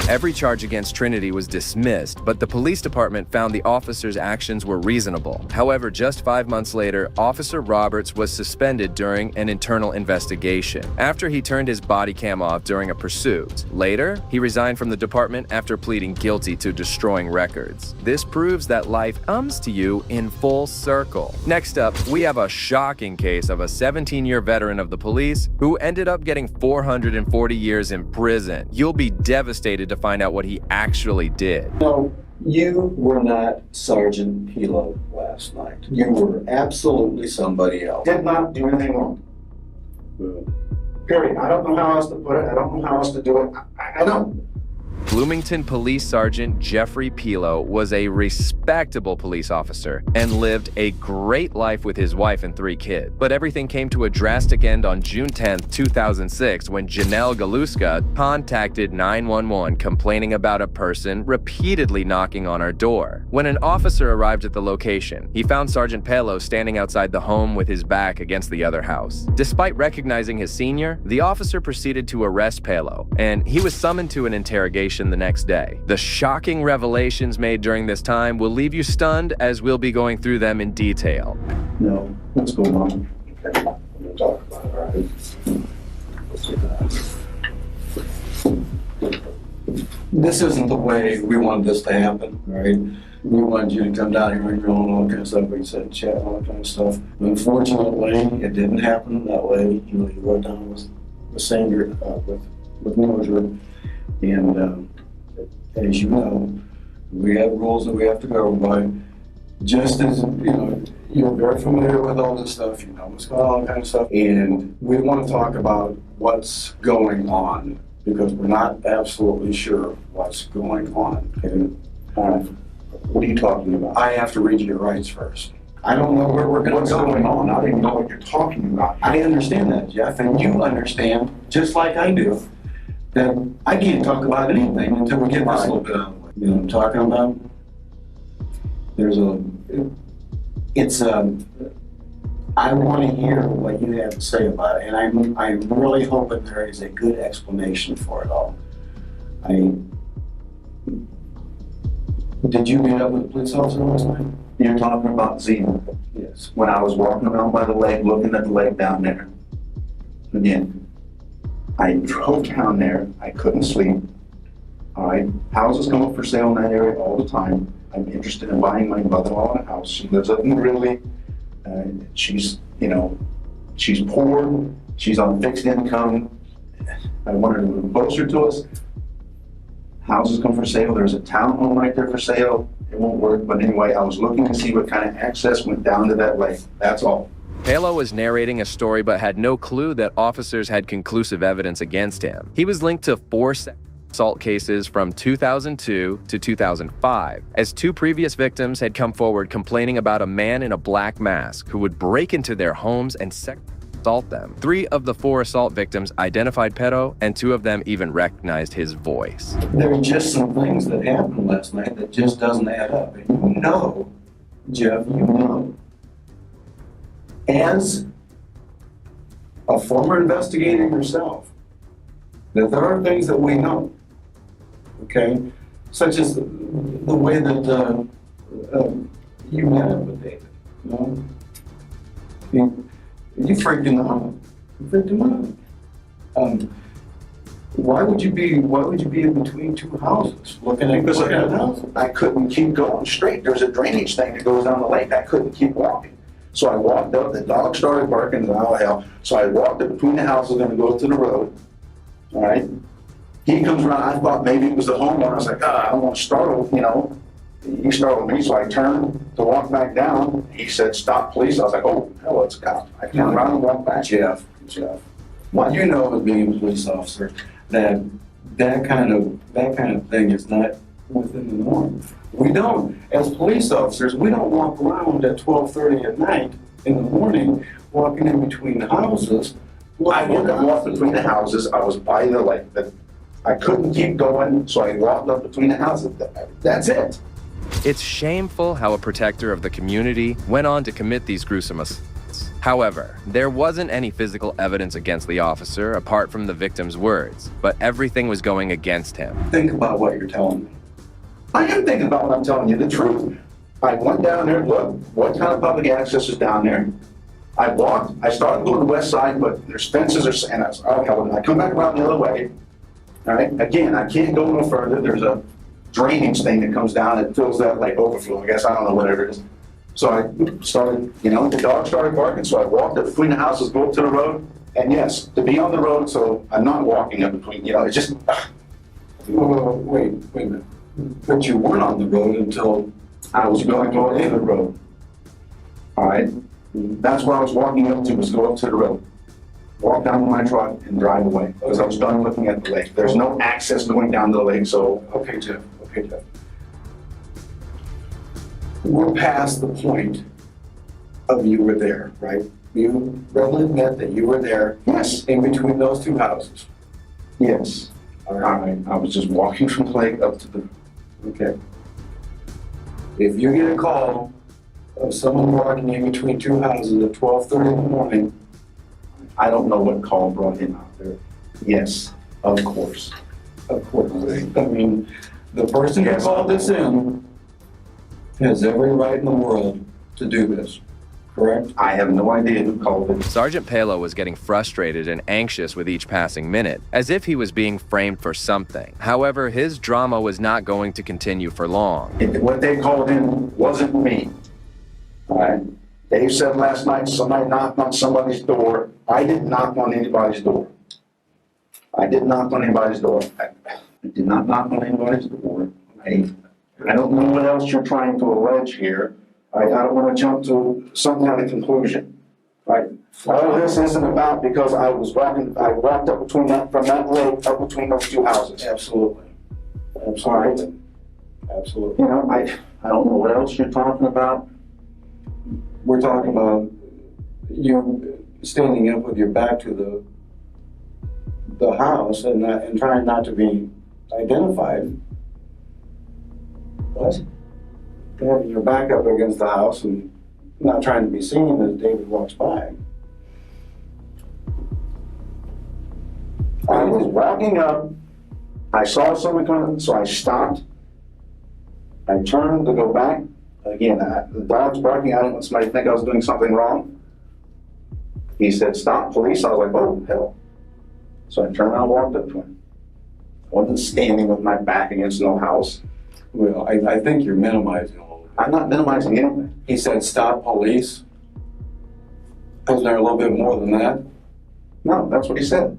Every charge against Trinity was dismissed, but the police department found the officer's actions were reasonable. However, just 5 months later, Officer Roberts was suspended during an internal investigation after he turned his body cam off during a pursuit. Later, he resigned from the department after pleading guilty to destroying records. This proves that life comes to you in full circle. Next up, we have a shocking case of a 17-year veteran of the police who ended up getting 440 years in prison. You'll be devastated to find out what he actually did. No, you were not Sergeant Pilo last night. You were absolutely somebody else. Did not do anything wrong. Period. I don't know how else to put it. I don't know how else to do it. I don't. Bloomington Police Sergeant Jeffrey Pilo was a respectable police officer and lived a great life with his wife and 3 kids. But everything came to a drastic end on June 10, 2006, when Janelle Galuska contacted 911 complaining about a person repeatedly knocking on her door. When an officer arrived at the location, he found Sergeant Pilo standing outside the home with his back against the other house. Despite recognizing his senior, the officer proceeded to arrest Pilo, and he was summoned to an interrogation the next day. The shocking revelations made during this time will leave you stunned, as we'll be going through them in detail. No, what's going on? Okay, I'm going to talk about it, all right? This isn't the way we wanted this to happen, right? We wanted you to come down here and all kind of stuff. We said chat, all that kind of stuff. Unfortunately, it didn't happen that way. You wrote down with Sandra, with Mildred. And as you know, we have rules that we have to go by. Just as, you're very familiar with all this stuff, you know what's going on, kind of stuff. And we want to talk about what's going on because we're not absolutely sure what's going on. Okay? What are you talking about? I have to read you your rights first. I don't know where we're going. What's going on? I don't even know what you're talking about. I understand that, Jeff, and you understand, just like I do, that I can't talk about anything until we get this a little bit out of the way. You know what I'm talking about? I want to hear what you have to say about it, and I'm really hoping there is a good explanation for it all. Did you meet up with the police officer last night? You're talking about Zena? Yes. When I was walking around by the lake, looking at the lake down there. Again, I drove down there. I couldn't sleep. All right. Houses come up for sale in that area all the time. I'm interested in buying my mother-in-law a house. She lives up in Ridley. She's, you know, she's poor. She's on fixed income. I wanted to move closer to us. Houses come for sale. There's a townhome right there for sale. It won't work, but anyway, I was looking to see what kind of access went down to that lake. That's all. Palo was narrating a story but had no clue that officers had conclusive evidence against him. He was linked to 4 assault cases from 2002 to 2005, as 2 previous victims had come forward complaining about a man in a black mask who would break into their homes and assault them. 3 of the 4 assault victims identified Pero, and 2 of them even recognized his voice. There are just some things that happened last night that just doesn't add up. And you know, Jeff, you know, as a former investigator yourself, that there are things that we know, okay? Such as the way that you met up with David, you know? You freaked him out. You freaked him out. Why would you be in between 2 houses looking at a house? I couldn't keep going straight. There's a drainage thing that goes down the lake. I couldn't keep walking. So I walked up, the dog started barking, and oh hell. So I walked up between the houses, gonna go to the road. All right. He comes around, I thought maybe it was the homeowner. I was like, I don't want to startle, you know. He startled me, so I turned to walk back down. He said, stop, please. I was like, oh, hell, it's a cop. I turned around and walked back. Jeff, what you know as being a police officer, that kind of thing is not within the norm. We don't, as police officers, we don't walk around at 12:30 at night in the morning, walking in between the houses. I wouldn't walk between the houses. I was by the lake. I couldn't keep going, so I walked up between the houses. That's it. It's shameful how a protector of the community went on to commit these gruesome assaults. However, there wasn't any physical evidence against the officer apart from the victim's words, but everything was going against him. Think about what you're telling me. I am thinking about what I'm telling you, the truth. I went down there, looked, what kind of public access is down there? I walked, I started going to the west side, but there's fences and I come back around the other way. All right, again, I can't go no further. There's a drainage thing that comes down that fills that like overflow, I guess, I don't know, whatever it is. So I started, you know, the dog started barking, so I walked up between the houses, go up to the road, and yes, to be on the road, so I'm not walking up between, you know, it's just... Wait a minute. But you weren't on the road until I was going to go in the road. All right, that's where I was walking up to, was go up to the road. Walk down to my truck and drive away, because I was done looking at the lake. There's no access going down to the lake, so... Okay, Jeff. We're past the point of you were there, right? You readily admit that you were there. Yes. In between those 2 houses. Yes. All right. I was just walking from the lake up to the... Okay. If you get a call of someone walking in between 2 houses at 12:30 in the morning, I don't know what call brought him out there. Yes, of course. Of course. I mean, the person who called this in has every right in the world to do this, correct? I have no idea who called it. Sergeant Palo was getting frustrated and anxious with each passing minute, as if he was being framed for something. However, his drama was not going to continue for long. What they called in wasn't me. All right? Dave said last night somebody knocked on somebody's door. I didn't knock on anybody's door. I did not knock on anybody's door. I don't know what else you're trying to allege here. I don't want to jump to some kind of conclusion. Right? All this isn't about because I walked up from that lake up between those 2 houses. Absolutely. Absolutely. You know, I don't know what else you're talking about. We're talking about you standing up with your back to the house and trying not to be identified. What? Having your back up against the house and not trying to be seen as David walks by. I was walking up, I saw someone coming, so I stopped. I turned to go back. Again, the dog's barking. I didn't want somebody to think I was doing something wrong. He said, "Stop, police." I was like, "Oh, hell." So I turned around and walked up to him. I wasn't standing with my back against no house. Well, I think you're minimizing all of it. I'm not minimizing anything. He said, "Stop, police." Wasn't there a little bit more than that? No, that's what he said.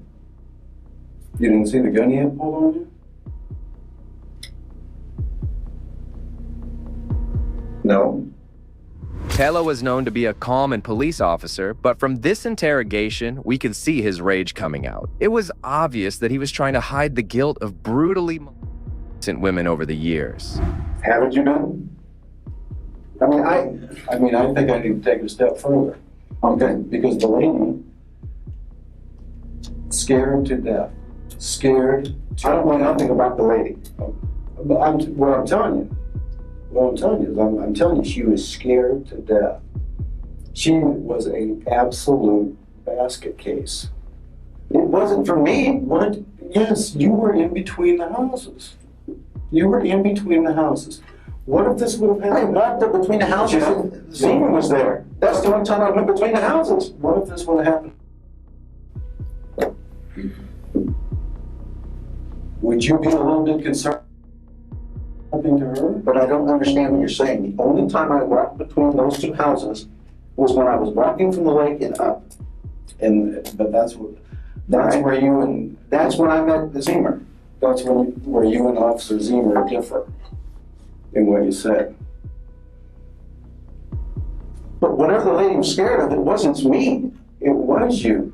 You didn't see the gun he had pulled on you? No. Tello was known to be a calm and police officer, but from this interrogation, we could see his rage coming out. It was obvious that he was trying to hide the guilt of brutally molesting women over the years. Haven't you done? I think I need to take it a step further. Okay, because the lady scared to death. Scared. I don't know nothing about the lady. But what I'm telling you, she was scared to death. She was an absolute basket case. It wasn't for me. What? Yes, you were in between the houses. You were in between the houses. What if this would have happened? I walked up between the houses and Zeman was there. That's the only time I went between the houses. What if this would have happened? Would you be a little bit concerned? Something to her? But I don't understand what you're saying. The only time I walked between those two houses was when I was walking from the lake and up. But that's where you and that's when I met the Zemer. That's where you and Officer Zemer differ in what you said. But whatever the lady was scared of, it wasn't me. It was you.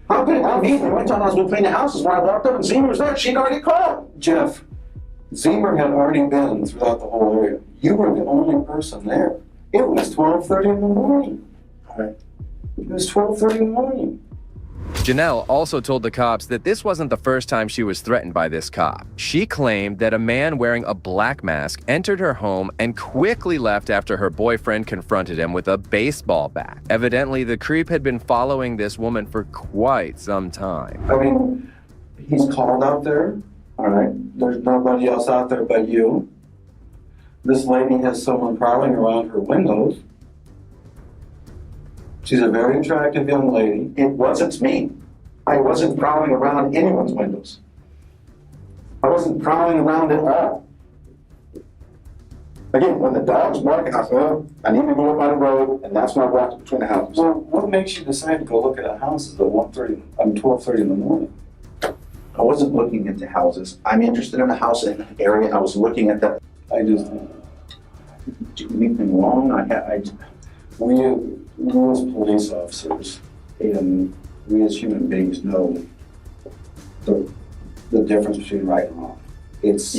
How could it be me? The only time I was between the houses when I walked up and Zemer was there, she'd already called. Jeff, Zemer had already been throughout the whole area. You were the only person there. It was 12:30 in the morning. All right. It was 12:30 in the morning. Janelle also told the cops that this wasn't the first time she was threatened by this cop. She claimed that a man wearing a black mask entered her home and quickly left after her boyfriend confronted him with a baseball bat. Evidently, the creep had been following this woman for quite some time. I mean, he's called out there. All right. There's nobody else out there but you. This lady has someone prowling around her windows. She's a very attractive young lady. It wasn't me. I wasn't prowling around anyone's windows. I wasn't prowling around at all. Again, when the dog's barking, I said, "Oh, I need to go up by the road," and that's when I walked between the houses. Well, what makes you decide to go look at a house at 12:30 in the morning? I wasn't looking into houses. I'm interested in a house in an area. I was looking at that. I just do anything wrong. We as police officers and we as human beings know the difference between right and wrong. It is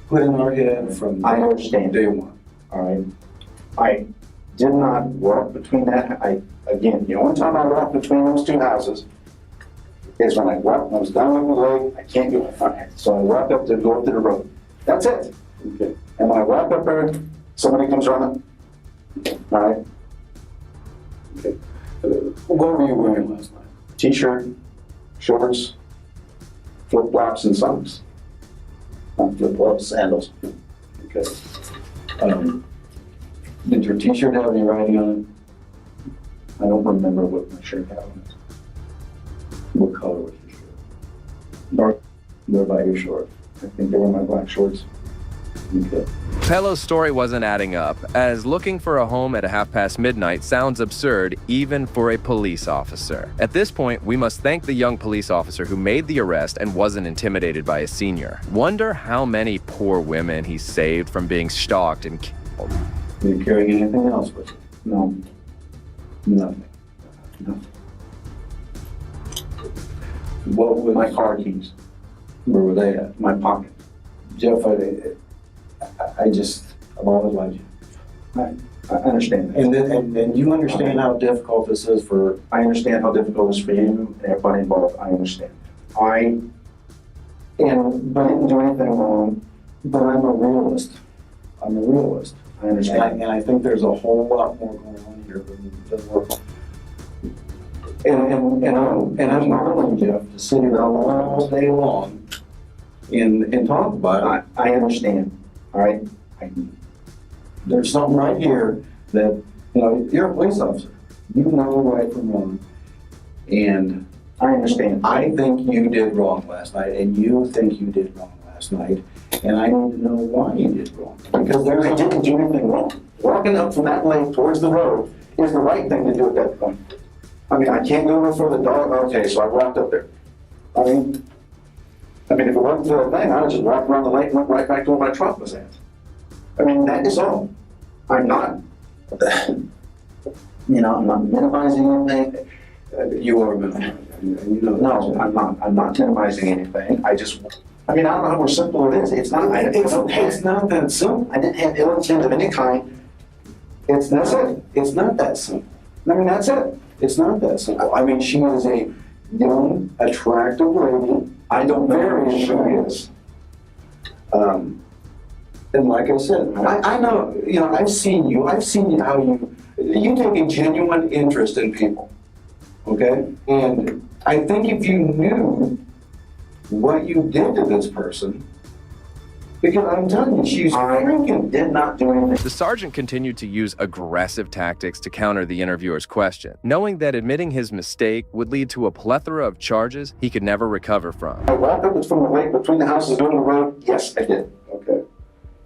put in our head from I understand. day one. All right. I did not walk between that. The only time I walked between those two houses is when I was down on the lake. I can't go. Okay. So I walked up to go up to the road. That's it. Okay. And when I walk up there, somebody comes running. All right. Okay. What were you wearing last night? T-shirt, shorts, flip-flops, and socks. Not flip-flops, sandals. Okay. Did your T-shirt have any writing on it? I don't remember what my shirt had on it. What color was your shirt? Dark. What about your shorts? I think they were my black shorts. Okay. Pello's story wasn't adding up, as looking for a home at midnight sounds absurd even for a police officer. At this point, we must thank the young police officer who made the arrest and wasn't intimidated by a senior. Wonder how many poor women he saved from being stalked and killed. Were you carrying anything else with you? No. Nothing. Nothing. What was my car keys? Where were they at? My pocket. Jeff, I've always liked you. I understand that. And you understand how difficult this is for, I understand how difficult it is for you and everybody involved. I understand. But I didn't do anything wrong, but I'm a realist. I understand. And I think there's a whole lot more going on here than we're. And I'm willing, Jeff, to sit here all day long and talk about it. I understand. All right. There's something right here that, you're a police officer. You know right from wrong. And I understand. I think you did wrong last night, and you think you did wrong last night. And I need to know why you did wrong. Because I didn't do anything wrong. Walking up from that lane towards the road is the right thing to do at that point. I mean, I can't go before the dog. Okay, so I walked up there. I mean, if it wasn't for that thing, I would just walk around the lake and went right back to where my truck was at. I mean, that is all. I'm not, I'm not minimizing anything. You are minimizing. No, I'm not minimizing anything. I don't know how much simple it is. It's not that simple. I didn't have ill intent of any kind. That's it. It's not that simple. I mean, that's it. It's not that simple. I mean, she is a young, attractive lady. I don't know who she is. And like I said, I know, I've seen you how you take a genuine interest in people, okay? And I think if you knew what you did to this person, because I'm telling you, she's freaking did not do anything. The sergeant continued to use aggressive tactics to counter the interviewer's question, knowing that admitting his mistake would lead to a plethora of charges he could never recover from. I walked up from the lake between the houses on the road. Yes, I did. Okay.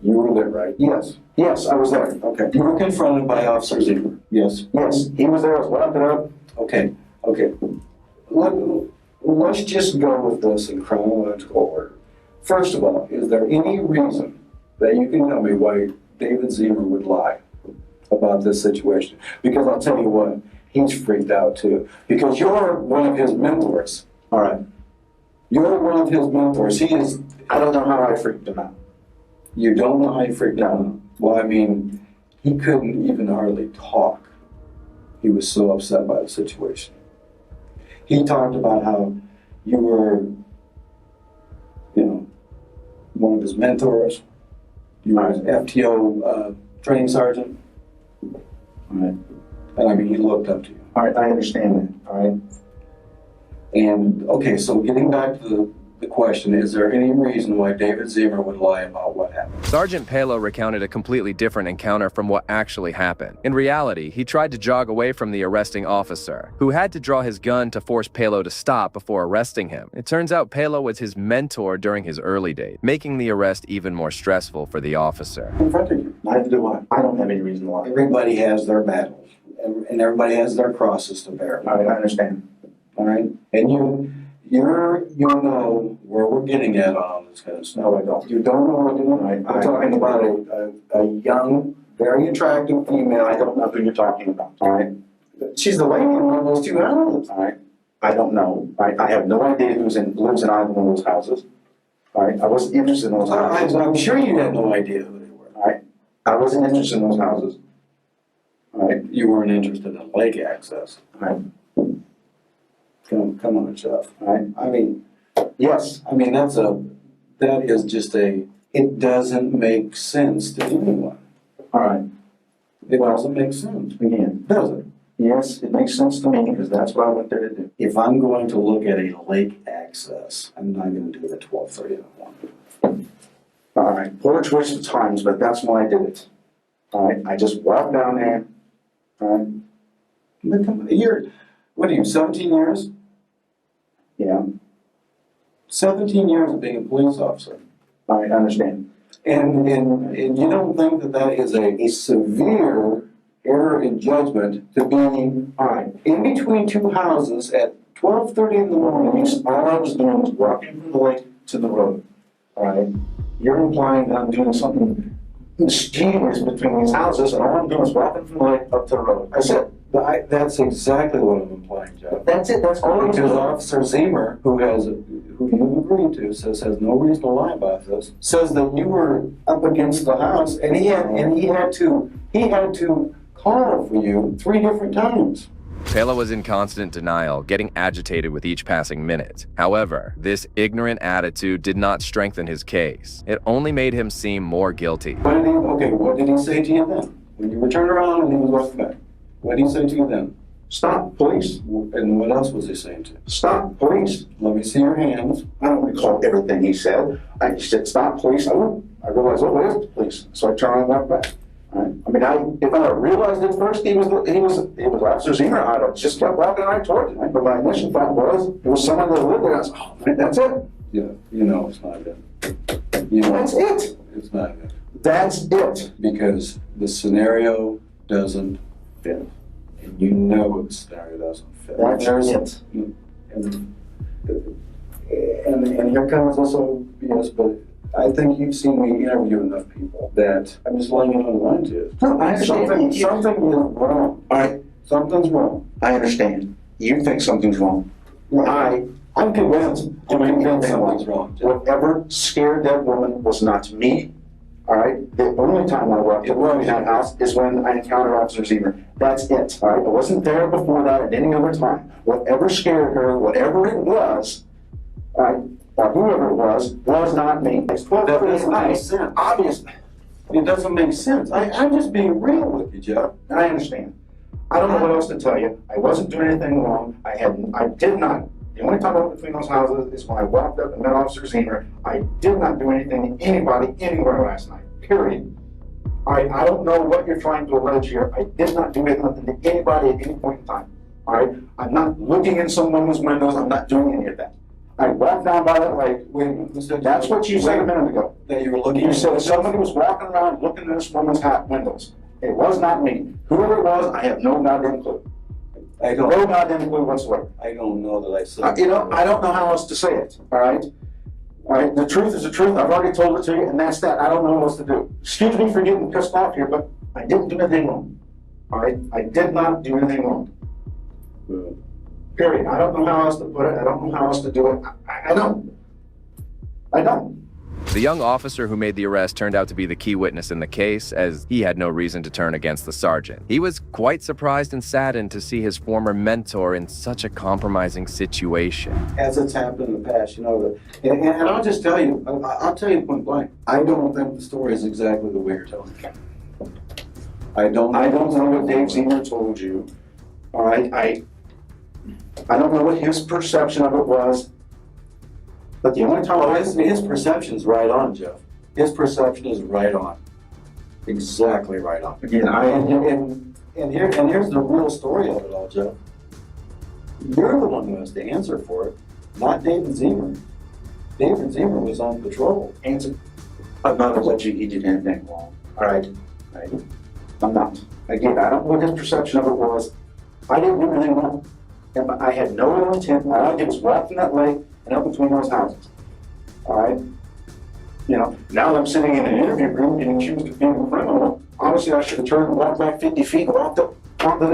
You were there, right? Yes. Yes, I was there. Okay. You were confronted by Officer Zieber. Yes. Yes, he was there. I was walking up. Okay. Okay. Let's just go with this in chronological order. First of all, is there any reason that you can tell me why David Zieber would lie about this situation? Because I'll tell you what, he's freaked out too. Because you're one of his mentors. All right. You're one of his mentors. I don't know how I freaked him out. You don't know how he freaked out? Well, I mean, he couldn't even hardly talk. He was so upset by the situation. He talked about how you were, one of his mentors. You were his FTO training sergeant. All right. And I mean, he looked up to you. All right, I understand that. All right. And, okay, so getting back to the question, is there any reason why David Zieber would lie about what happened? Sergeant Palo recounted a completely different encounter from what actually happened. In reality, he tried to jog away from the arresting officer, who had to draw his gun to force Palo to stop before arresting him. It turns out Palo was his mentor during his early days, making the arrest even more stressful for the officer. Confronted you. Neither do I. I don't have any reason to lie. Everybody has their battles, and everybody has their crosses to bear. All right, I understand. All right? And you know where we're getting at on this kind of stuff. No, I don't. You don't know what we're doing, right? I'm talking about a young, very attractive female. I don't know who you're talking about, all right? She's the lady in one of those two houses, all right? I don't know. I have no idea who lives in either one of those houses, all right? I wasn't interested in those houses. I'm sure you had no idea who they were, all right? I wasn't interested in those houses, all right? You weren't interested in lake access, all right? Come on, Jeff. Right? I mean, yes. I mean, that is just it doesn't make sense to anyone. All right. It doesn't make sense. Again, does it? Yes, it makes sense to me because that's what I went there to do. If I'm going to look at a lake access, I'm not going to do it at 12:30. All right. Poor choice of times, but that's why I did it. All right. I just walked down there. All right. What are you, 17 years? Yeah. 17 years of being a police officer. I understand. And you don't think that is a severe error in judgment to be, all right, in between two houses at 12:30 in the morning, all I was doing was walking from the lake to the road. All right? You're implying that I'm doing something mischievous between these houses, and all I'm doing is walking from the lake up to the road. I said, that's exactly what I'm implying, Jeff. That's it. That's all. Because Officer Zieber, who you agreed to, has no reason to lie about this, says that you were up against the house, and he had to He had to call for you 3 different times. Pela was in constant denial, getting agitated with each passing minute. However, this ignorant attitude did not strengthen his case. It only made him seem more guilty. What did he say to you then? When you were turned around and he was walking back, what did he say to you then? Stop, police. And what else was he saying to you? Stop, police. Let me see your hands. I don't recall everything he said. I said, stop, police. I realized, oh, where's the police? So I turned around and walked back. Right. I mean, if I realized at first he was Officer Zimmer, I'd have just kept walking right towards him. But my initial thought was, it was someone that lived there. I was, oh, man, that's it. Yeah, you know it's not it. You know, that's it. It's not it. That's it. Because the scenario doesn't fit. And you know the scenario doesn't fit. That's it. And here comes also BS, but I think you've seen me interview enough people that I'm just laying it on the line to you. No, I understand. Something is wrong. All right, something's wrong. I understand. You think something's wrong. I'm convinced. Something's wrong. Whatever scared that woman was not me. All right. The only time I walked in that house is when I encountered Officer Zimmer. That's it. All right. I wasn't there before that at any other time. Whatever scared her, whatever it was, all right, or whoever it was not me. That doesn't make sense. Obviously, it doesn't make sense. I'm just being real with you, Jeff. And I understand. I don't know what else to tell you. I wasn't doing anything wrong. I did not. The only time I went between those houses is when I walked up and met Officer Zimmer. I did not do anything to anybody anywhere last night. Period. I don't know what you're trying to allege here. I did not do anything to anybody at any point in time. All right. I'm not looking in someone's windows. I'm not doing any of that. I walked down by that lake. That's what you said a minute ago. That you were looking. You said somebody was walking around looking in this woman's windows. It was not me. Whoever it was, I have no goddamn clue. No goddamn clue whatsoever. I don't know that I said. I don't know how else to say it. All right. All right. The truth is the truth. I've already told it to you, and that's that. I don't know what else to do. Excuse me for getting pissed off here, but I didn't do anything wrong. All right. I did not do anything wrong. Period. I don't know how else to put it. I don't know how else to do it. I don't. The young officer who made the arrest turned out to be the key witness in the case, as he had no reason to turn against the sergeant. He was quite surprised and saddened to see his former mentor in such a compromising situation. As it's happened in the past, you know, and I'll just tell you, I'll tell you point blank, I don't think the story is exactly the way you're telling it. I don't know what Dave Zimmer told you. All right, I don't know what his perception of it was. But the only time his perception is right on, Jeff. His perception is right on. Exactly right on. Again, here's the real story of it all, Jeff. You're the one who has to answer for it, not David Zimmer. David Zimmer was on patrol. I'm not going to let you did anything wrong. All right? I'm not. Again, I don't know what his perception of it was. I didn't do anything wrong. And I had no ill intent. All I did was walk in that lake and up between those houses. All right? You know, now I'm sitting in an interview room getting accused of being a criminal. Obviously, I should have turned and walked back 50 feet and walked up onto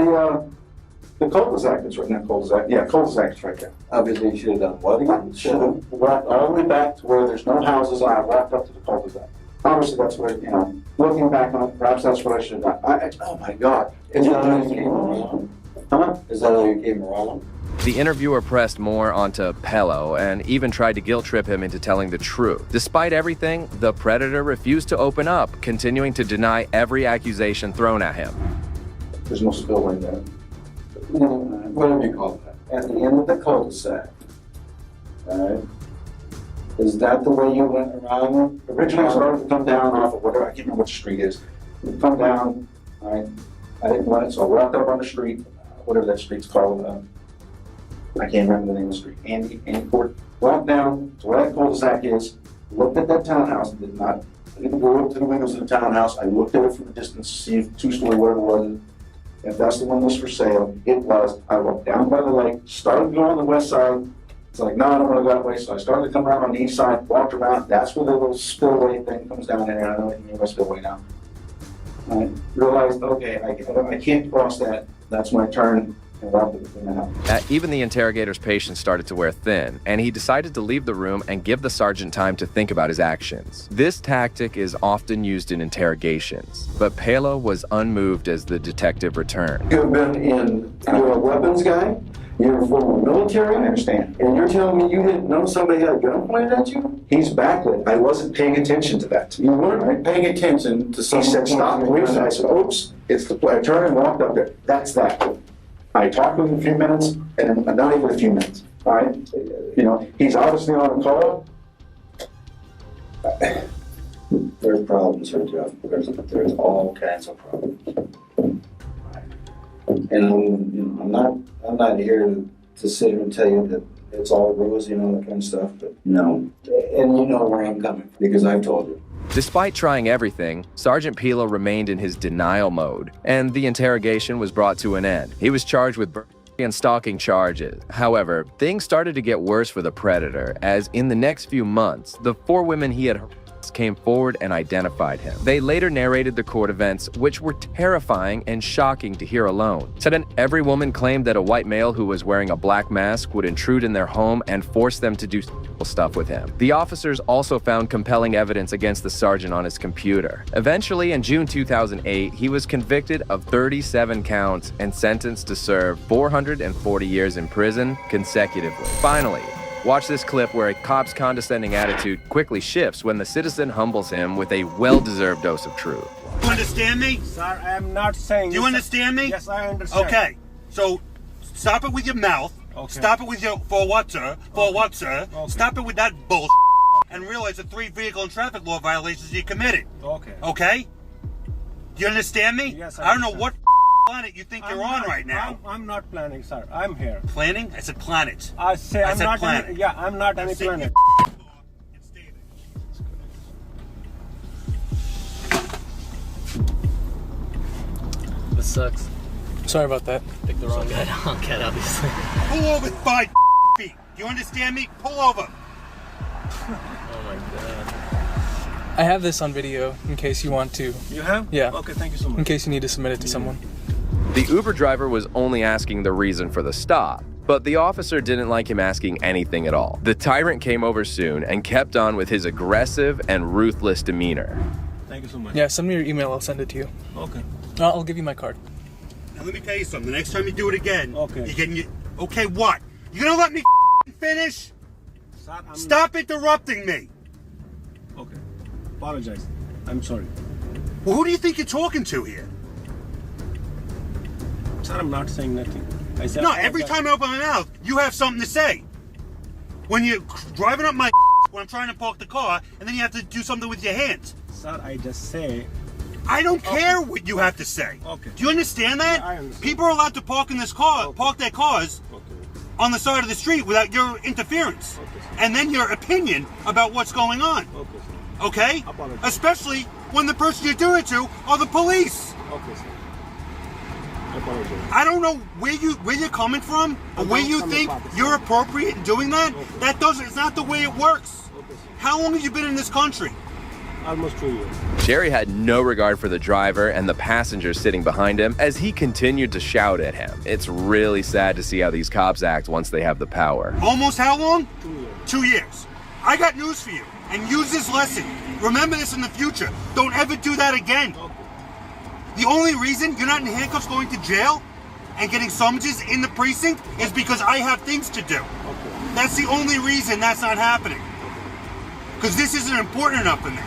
the cul-de-sac that's right now. Cul-de-sac. Yeah, cul-de-sac is right there. Obviously, you should have done what again? Should have walked all the way back to where there's no houses and I walked up to the cul-de-sac. Obviously, that's what, you know, looking back on it, perhaps that's what I should have done. Oh my God. Is that how you came around? Huh? Is that how you came around? The interviewer pressed more onto Pello and even tried to guilt trip him into telling the truth. Despite everything, the predator refused to open up, continuing to deny every accusation thrown at him. There's no spillway there. Whatever you call that. At the end of the cul-de-sac. All right. Is that the way you went around? Originally, I started to come down off of whatever, I can't remember which street is. You come down, all right. I didn't want it, so I walked up on the street, whatever that street's called. I can't remember the name of the street. Andy Court. Walked down to where that cul-de-sac is, looked at that townhouse, I didn't go up to the windows of the townhouse. I looked at it from a distance to see if two-story, whatever it was. If that's the one that was for sale, it was. I walked down by the lake, started to go on the west side. It's like, no, I don't want to go that way. So I started to come around on the east side, walked around. That's where the little spillway thing comes down there. I know what you mean by spillway now. I realized, okay, I can't cross that. That's when I turned Even the interrogator's patience started to wear thin, and he decided to leave the room and give the sergeant time to think about his actions. This tactic is often used in interrogations, but Pelo was unmoved as the detective returned. You're a weapons guy, you're a former military, I understand, and you're telling me you didn't know somebody had a gun pointed at you? He's backlit. I wasn't paying attention to that. You weren't paying attention to someone. He said, stop, please. I said, oops, it's the play. I turned and walked up there. That's that. I talked with him a few minutes, and not even a few minutes, all right? You know, he's obviously on a call. There's problems here, Jeff. There's all kinds of problems. And I'm not here to sit here and tell you that it's all rosy and all that kind of stuff, but no. And you know where I'm coming from, because I've told you. Despite trying everything, Sergeant Pelo remained in his denial mode, and the interrogation was brought to an end. He was charged with burglary and stalking charges. However, things started to get worse for the predator, as in the next few months, the 4 women he had harassed came forward and identified him. They later narrated the court events, which were terrifying and shocking to hear alone. Suddenly, every woman claimed that a white male who was wearing a black mask would intrude in their home and force them to do stuff with him. The officers also found compelling evidence against the sergeant on his computer. Eventually, in June 2008, he was convicted of 37 counts and sentenced to serve 440 years in prison consecutively. Finally, watch this clip where a cop's condescending attitude quickly shifts when the citizen humbles him with a well-deserved dose of truth. You understand me? Sir, I am not saying... Do you understand me? Yes, I understand. Okay, so stop it with your mouth. Okay. Stop it with your, for what, sir? For what, sir? Okay. Stop it with that bullshit and realize the 3 vehicle and traffic law violations you committed. Okay. Okay? Do you understand me? Yes, I don't know what planet you think you're on right now. I'm not planning, sir. I'm here. Planning? I said planet. I said I'm not planet. Yeah, I'm not any planet. This sucks. Sorry about that. Picked the wrong guy to honk at, obviously. Pull over 5 feet. Do you understand me? Pull over. Oh my god. I have this on video in case you want to. You have? Yeah. Okay, thank you so much. In case you need to submit it to someone. The Uber driver was only asking the reason for the stop, but the officer didn't like him asking anything at all. The tyrant came over soon and kept on with his aggressive and ruthless demeanor. Thank you so much. Yeah, send me your email. I'll send it to you. Okay. I'll give you my card. Now let me tell you something. The next time you do it again, okay. You're getting your... Okay, what? You gonna let me finish? Sir, Stop interrupting me. Okay. Apologize. I'm sorry. Well, who do you think you're talking to here? Sir, I'm not saying nothing. I said no, every time I open my mouth, you have something to say. When you're driving up my when I'm trying to park the car, and then you have to do something with your hands. Sir, I just say... I don't care what you have to say. Okay. Do you understand that? Yeah, I understand. People are allowed to park in this car, park their cars on the side of the street without your interference. And then your opinion about what's going on. Okay? Especially when the person you're doing it to are the police. Okay, sir. I don't know where you're coming from or where you think you're appropriate in doing that. That doesn't, it's not the way it works. How long have you been in this country? Almost 2 years. Jerry had no regard for the driver and the passengers sitting behind him as he continued to shout at him. It's really sad to see how these cops act once they have the power. Almost how long? 2 years. 2 years. I got news for you, and use this lesson. Remember this in the future. Don't ever do that again. The only reason you're not in handcuffs going to jail and getting summonses in the precinct is because I have things to do. That's the only reason that's not happening. Because this isn't important enough for me.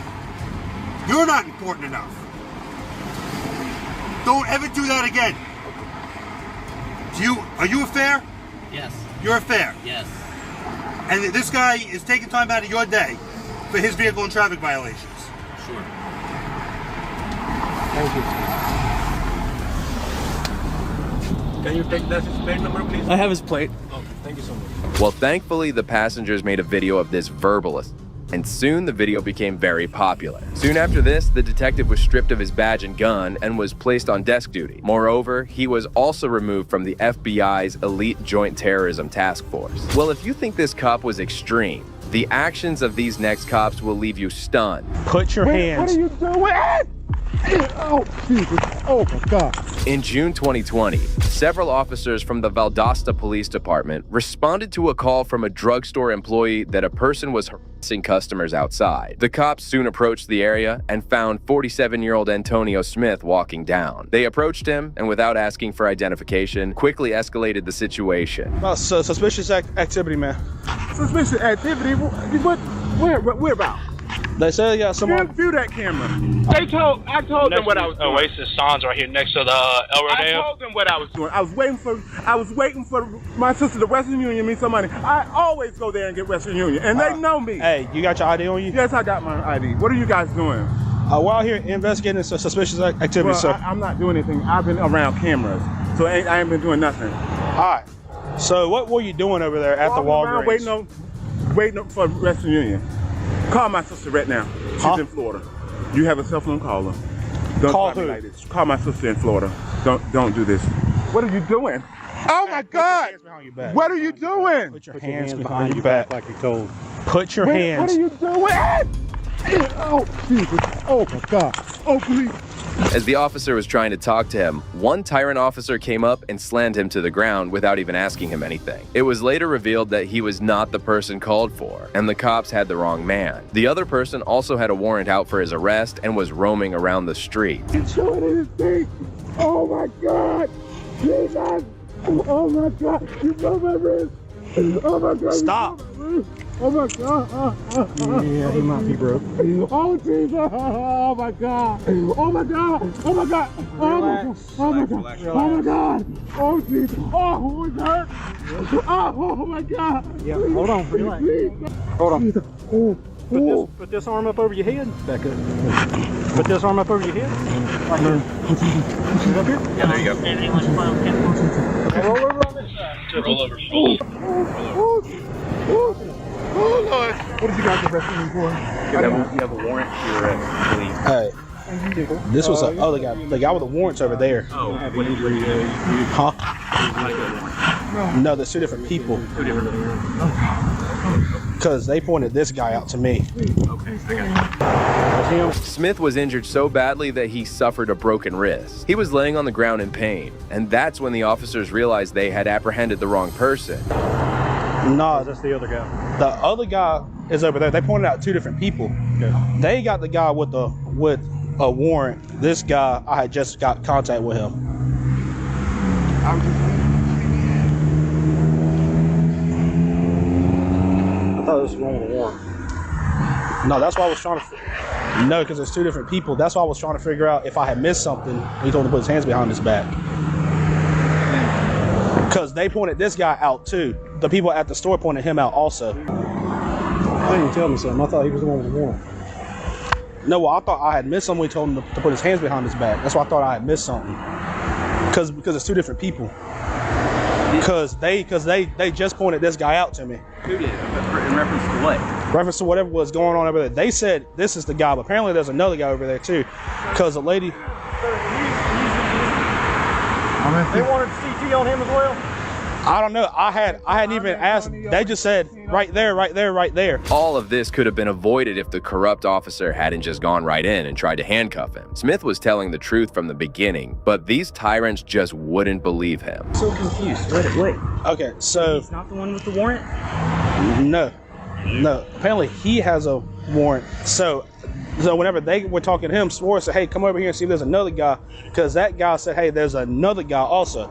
You're not important enough. Don't ever do that again. Are you a fare? Yes. You're a fare? Yes. And this guy is taking time out of your day for his vehicle and traffic violations. Sure. Thank you. Can you take that plate number, please? I have his plate. Okay, thank you so much. Well, thankfully, the passengers made a video of this verbalist, and soon the video became very popular. Soon after this, the detective was stripped of his badge and gun and was placed on desk duty. Moreover, he was also removed from the FBI's Elite Joint Terrorism Task Force. Well, if you think this cop was extreme, the actions of these next cops will leave you stunned. Put your hands. What are you doing? Oh, Jesus. Oh, my God. In June 2020, several officers from the Valdosta Police Department responded to a call from a drugstore employee that a person was harassing customers outside. The cops soon approached the area and found 47-year-old Antonio Smith walking down. They approached him and, without asking for identification, quickly escalated the situation. Suspicious activity, man. Suspicious activity? What? Where about? They said they got someone. View that camera. I told them what I was doing. Oasis Signs right here next to the El Rodeo. I told them what I was doing. I was waiting for my sister to Western Union me some money. I always go there and get Western Union, and they know me. Hey, you got your ID on you? Yes, I got my ID. What are you guys doing? We're out here investigating suspicious activity, well, sir. I'm not doing anything. I've been around cameras, so I ain't been doing nothing. All right. So what were you doing over there at the Walgreens? Waiting for Western Union. Call my sister right now. She's in Florida. You have a cell phone? Call her. Don't call who? Like this. Call my sister in Florida. Don't do this. What are you doing? Oh my God! What are you doing? Put your hands behind your back like you told. Put your hands. What are you doing? Oh, Jesus. Oh my God. Oh, please. As the officer was trying to talk to him, one tyrant officer came up and slammed him to the ground without even asking him anything. It was later revealed that he was not the person called for, and the cops had the wrong man. The other person also had a warrant out for his arrest and was roaming around the street. Show it in his face. Oh my God. Jesus. Oh my God. You broke my wrist. Oh my God. Stop. Oh my God. Yeah, he might be broke. Oh Jesus. Oh my God. Oh my God. Oh my God. Oh my God. Oh my God. Oh my God. Oh Jesus. Oh, it hurt. Oh my God. Yeah, hold on. Relax. Hold on. Put this arm up over your head. Back up. Put this arm up over your head. Right here. Up here? Yeah, there you go. Okay, roll over on this side. Roll over. Oh Lord. What did you guys arrest me for? You have a warrant for your arrest, please. Hey. This was the other guy. The guy with the warrants over there. Oh, what did you do? Huh? No, there's two different people. Two different. Because they pointed this guy out to me. Okay, I got him. Smith was injured so badly that he suffered a broken wrist. He was laying on the ground in pain, and that's when the officers realized they had apprehended the wrong person. No, that's the other guy. The other guy is over there. They pointed out two different people. Okay. They got the guy with a warrant. This guy, I had just got contact with him. I thought this was one with a warrant. No, that's why I was trying to. No, because there's two different people. That's why I was trying to figure out if I had missed something. He told him to put his hands behind his back. Because they pointed this guy out too. The people at the store pointed him out also. Why didn't you tell me something? I thought he was the one with the warrant. No, well, I thought I had missed something. He told him to put his hands behind his back. That's why I thought I had missed something. Because it's two different people. Because they just pointed this guy out to me. Who did? In reference to what? Reference to whatever was going on over there. They said this is the guy, but apparently there's another guy over there too. Because the lady. They wanted CT on him as well? I don't know. I hadn't even asked. They just said right there, right there, right there. All of this could have been avoided if the corrupt officer hadn't just gone right in and tried to handcuff him. Smith was telling the truth from the beginning, but these tyrants just wouldn't believe him. So confused. Wait. Okay, so he's not the one with the warrant? No. Apparently he has a warrant. So whenever they were talking to him, swore said, "Hey, come over here and see if there's another guy," because that guy said, "Hey, there's another guy also."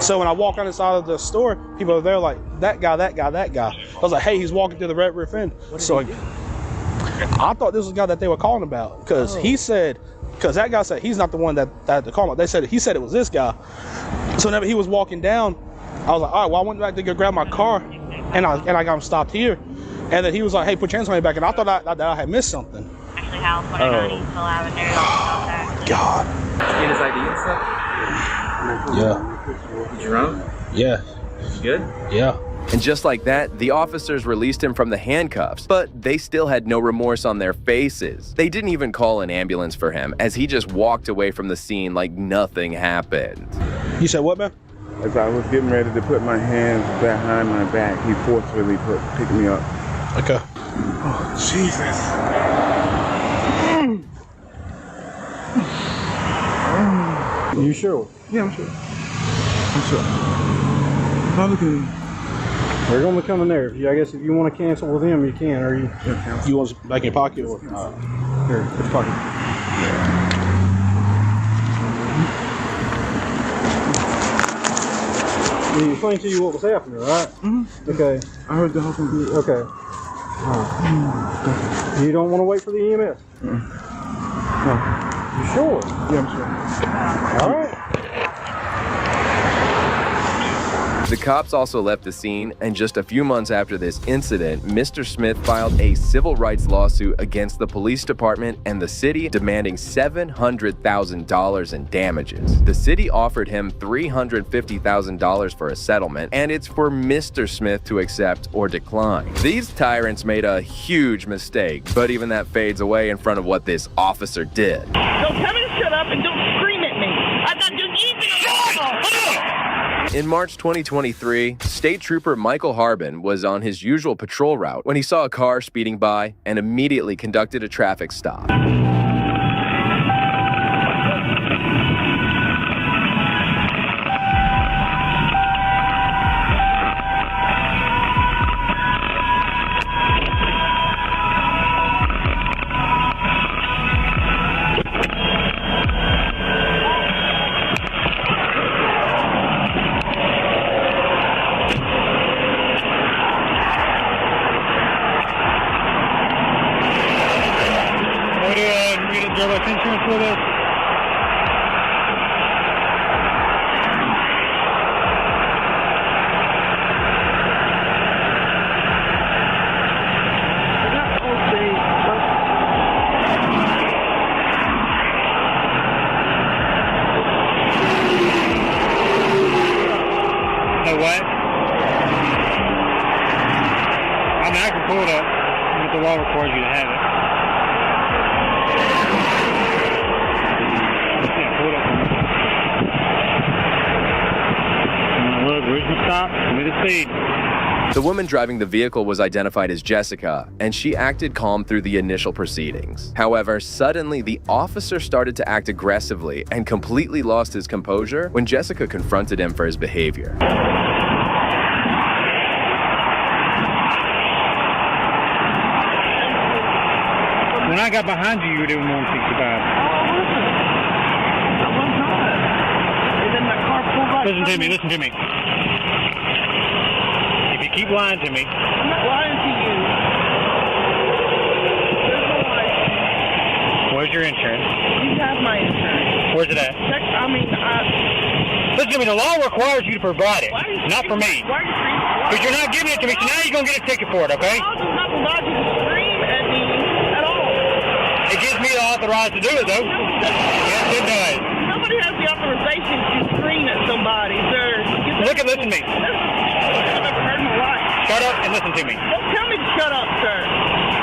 So when I walk on the side of the store, people are there like, "That guy." I was like, "Hey, he's walking through the red roof in." So I thought this was the guy that they were calling about because he said, because that guy said he's not the one that they're calling about. He said it was this guy. So whenever he was walking down, I was like, all right, well, I went back to go grab my car, and I got him stopped here, and then he was like, "Hey, put your hands on me back," and I thought that I had missed something. House, God. Get his ID and stuff? Yeah. Did you run? Yeah. You good? Yeah. And just like that, the officers released him from the handcuffs, but they still had no remorse on their faces. They didn't even call an ambulance for him, as he just walked away from the scene like nothing happened. You said what, man? As I was getting ready to put my hands behind my back, he forcefully picked me up. Okay. Oh, Jesus. You sure? Yeah, I'm sure. I'm sure. Probably can. They're going to come in there. I guess if you want to cancel with them, you can. Or you want it back in your pocket? Or here, put your pocket. He explained to you what was happening, right? Mm-hmm. Okay. I heard the whole thing. Okay. You don't want to wait for the EMS? No. You sure? Yeah, I'm sure. All right. The cops also left the scene, and just a few months after this incident, Mr. Smith filed a civil rights lawsuit against the police department and the city, demanding $700,000 in damages. The city offered him $350,000 for a settlement, and it's for Mr. Smith to accept or decline. These tyrants made a huge mistake, but even that fades away in front of what this officer did. Don't tell me to shut up and don't scream at me. I'm not doing anything. In March 2023, State Trooper Michael Harbin was on his usual patrol route when he saw a car speeding by and immediately conducted a traffic stop. Insurance with us. No what? I mean, I can pull it up, but the law requires you to have it. The woman driving the vehicle was identified as Jessica, and she acted calm through the initial proceedings. However, suddenly the officer started to act aggressively and completely lost his composure when Jessica confronted him for his behavior. When I got behind you, you were doing 165. Listen to me, listen to me. If you keep lying to me. I'm not lying to you. There's no license. Where's your insurance? You have my insurance. Where's it at? Listen to me, the law requires you to provide it, not for me. Why are you screaming? But you're not giving it to me, so now you're going to get a ticket for it, okay? The law does not allow you to scream at me at all. It gives me the authorization to do it, though. Yes, it does. Nobody has the authorization to scream at somebody, sir. Listen to me. I've never heard in my life. Shut up and listen to me. Don't tell me to shut up, sir.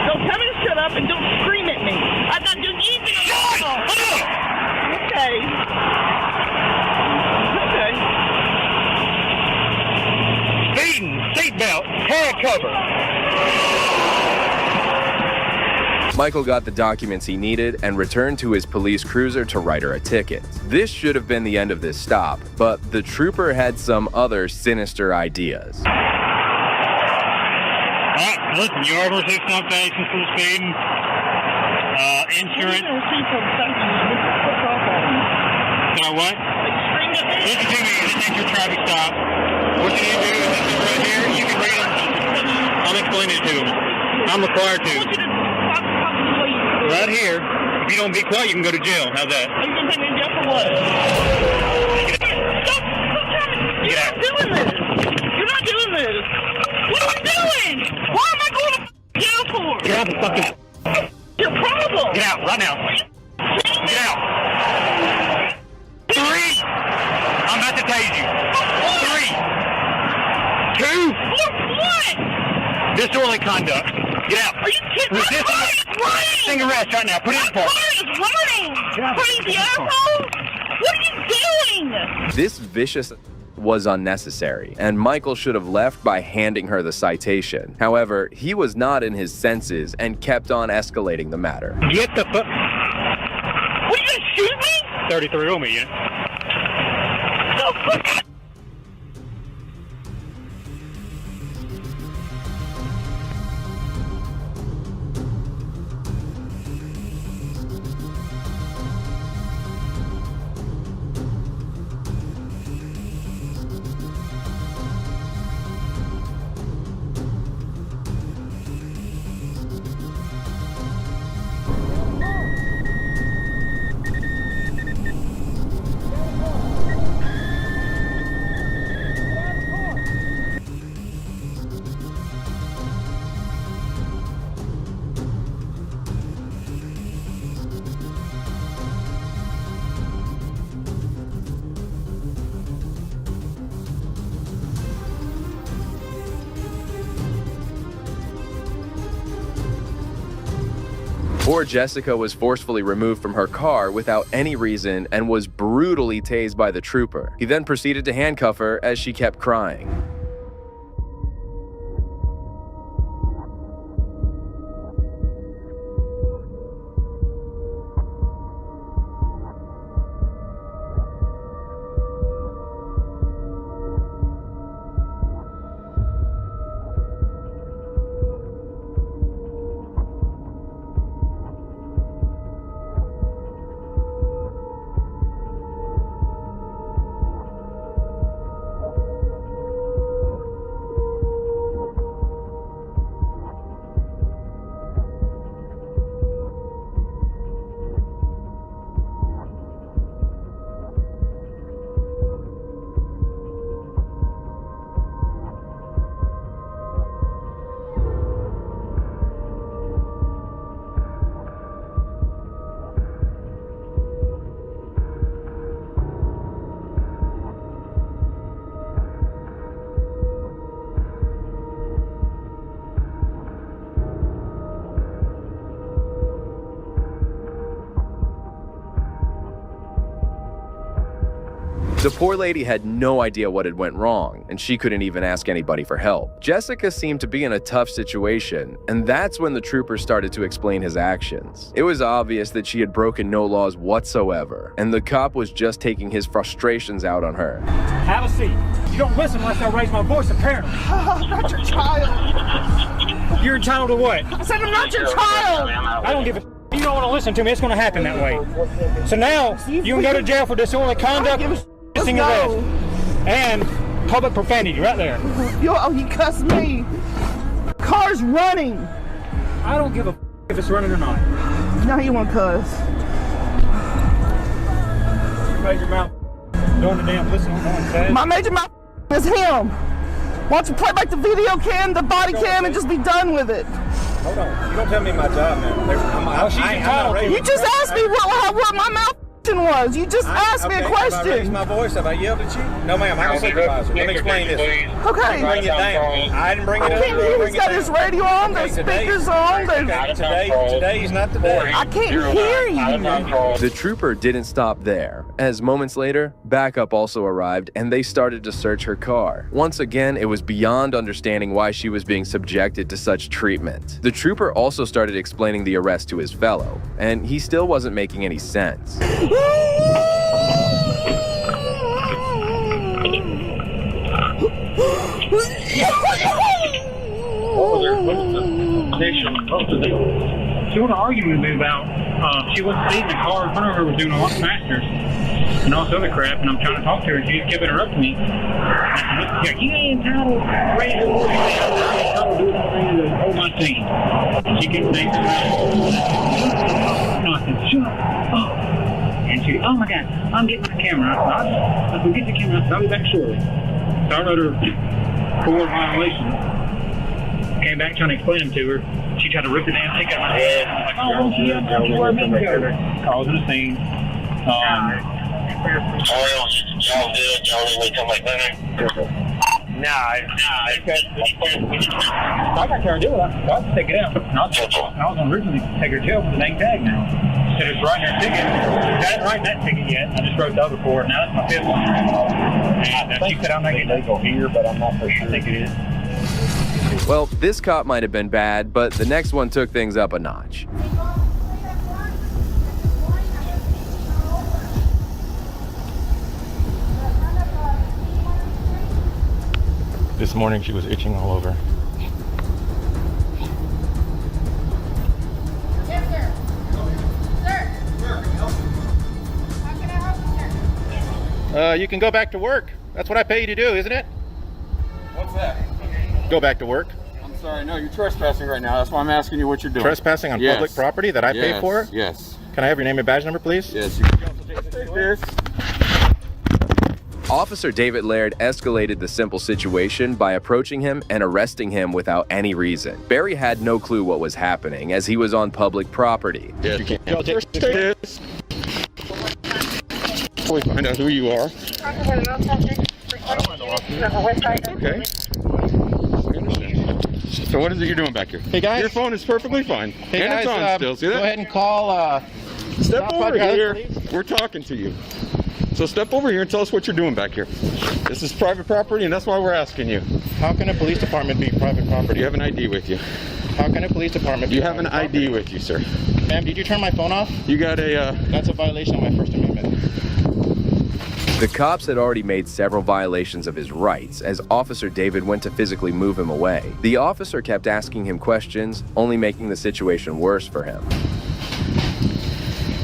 Don't tell me to shut up and don't scream at me. I'm not doing anything. Shut up! Okay. Okay. Speeding, seatbelt, hair cover. Michael got the documents he needed and returned to his police cruiser to write her a ticket. This should have been the end of this stop, but the trooper had some other sinister ideas. Alright, listen, you are received some violations for speeding, insurance. What? Listen to me, this is your traffic stop. What you need to do is this right here, you can read them. I'm explaining it to them. I'm required to. Right here. If you don't be quiet, you can go to jail. How's that? Are you going to take me to jail for what? You're not doing this. You're not doing this. What are we doing? Why am I going to jail for? Get out the fucking... Your problem. Get out, right now. Get out. 3. I'm about to tase you. 3. 2. What? Disorderly conduct. Get out. Are you kidding me? Resisting arrest right now. Put it in the park. My car is running. Crazy asshole. What are you doing? This vicious was unnecessary, and Michael should have left by handing her the citation. However, he was not in his senses and kept on escalating the matter. Get the fuck. What, are you gonna shoot me? 33 on me, yeah. Poor Jessica was forcefully removed from her car without any reason and was brutally tased by the trooper. He then proceeded to handcuff her as she kept crying. The poor lady had no idea what had went wrong, and she couldn't even ask anybody for help. Jessica seemed to be in a tough situation, and that's when the trooper started to explain his actions. It was obvious that she had broken no laws whatsoever, and the cop was just taking his frustrations out on her. Have a seat. You don't listen unless I raise my voice, apparently. I'm not your child. You're entitled to what? I said I'm not your child. I don't give a you don't want to listen to me, it's going to happen that way. So now, you can go to jail for disorderly conduct, resisting arrest, and public profanity right there. Oh, he cussed me. Car's running. I don't give a if it's running or not. Now you want to cuss. Major mouth doing the damn listen on one side. My major mouth is him. Why don't you play back the video cam, the body cam, and just be done with it? Hold on. You don't tell me my job now. You just asked me what my mouth was. You just asked me a question. Have I raised my voice? Have I yelled at you? No, ma'am. I'm a supervisor. Let me explain this. Okay. I didn't bring it down. I didn't bring it up. He's got his radio on, the speakers on. Today's not the day. I can't hear you. The trooper didn't stop there, as moments later, backup also arrived and they started to search her car. Once again, it was beyond understanding why she was being subjected to such treatment. The trooper also started explaining the arrest to his fellow, and he still wasn't making any sense. She wanted to argue with me about she wasn't seeing the car in front of her was doing a lot faster and all this other crap, and I'm trying to talk to her and she just kept interrupting me. Yeah, you ain't entitled to raise your voice. You ain't entitled to do anything to hold my team. She kept saying no, I said, shut up. And she, oh my God, I'm getting my camera. I said, get the camera. I'll be back shortly. So I wrote her 4 violations. Came back trying to explain them to her. She tried to rip the damn ticket out of my head. I'm like, oh, don't you wear me together. Causing a scene. Y'all good? Y'all really come like that? Nah, I got her to do it. I'll just take it out. I was going to originally take her to jail with a name tag now. Instead of writing her ticket. I didn't write that ticket yet. I just wrote the other for it. Now that's my 5th one. And she said I'm not getting legal here, but I'm not for sure. I think it is. Well, this cop might have been bad, but the next one took things up a notch. This morning she was itching all over. Yes, sir. Sir. How can I help you, sir? You can go back to work. That's what I pay you to do, isn't it? What's that? Go back to work. I'm sorry, no, you're trespassing right now. That's why I'm asking you what you're doing. Trespassing on public property that I pay for? Yes. Can I have your name and badge number, please? Yes. You can take this. Officer David Laird escalated the simple situation by approaching him and arresting him without any reason. Barry had no clue what was happening as he was on public property. Yes. You can't take this. Please find out who you are. Okay. So what is it you're doing back here? Hey guys. Your phone is perfectly fine. Hey and guys, it's on still. See that? go ahead and call. Step over here. Please. We're talking to you. So step over here and tell us what you're doing back here. This is private property, and that's why we're asking you. How can a police department be private property? You have an ID with you. How can a police department be You have an private ID property? with you, sir. Ma'am, did you turn my phone off? You got a, That's a violation of my First Amendment. The cops had already made several violations of his rights as Officer David went to physically move him away. The officer kept asking him questions, only making the situation worse for him.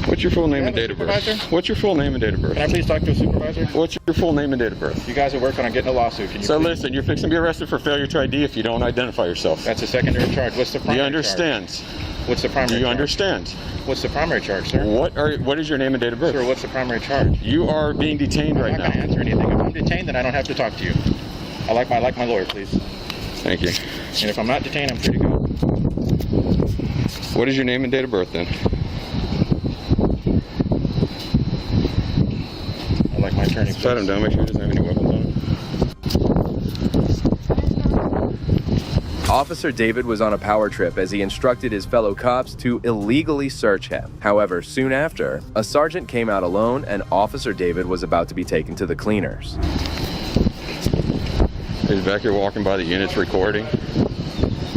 What's your full name and a date of birth? supervisor? What's your full name and date of birth? Can I please talk to a supervisor? What's your full name and date of birth? You guys are working on getting a lawsuit. Can you So please- listen, you're fixing to be arrested for failure to ID if you don't identify yourself. That's a secondary charge. What's the Do primary you understand? charge? What's the primary Do you charge? understand? What's the primary charge, sir? What is your name and date of birth? Sir, what's the primary charge? You are being detained I'm right not now. going to answer anything. If I'm detained, then I don't have to talk to you. I like my lawyer, please. Thank you. And if I'm not detained, I'm free to go. What is your name and date of birth then? I like my attorney. Pat him down, make sure he doesn't have any weapons on him. Officer David was on a power trip as he instructed his fellow cops to illegally search him. However, soon after, a sergeant came out alone and Officer David was about to be taken to the cleaners. He's back here walking by the units recording.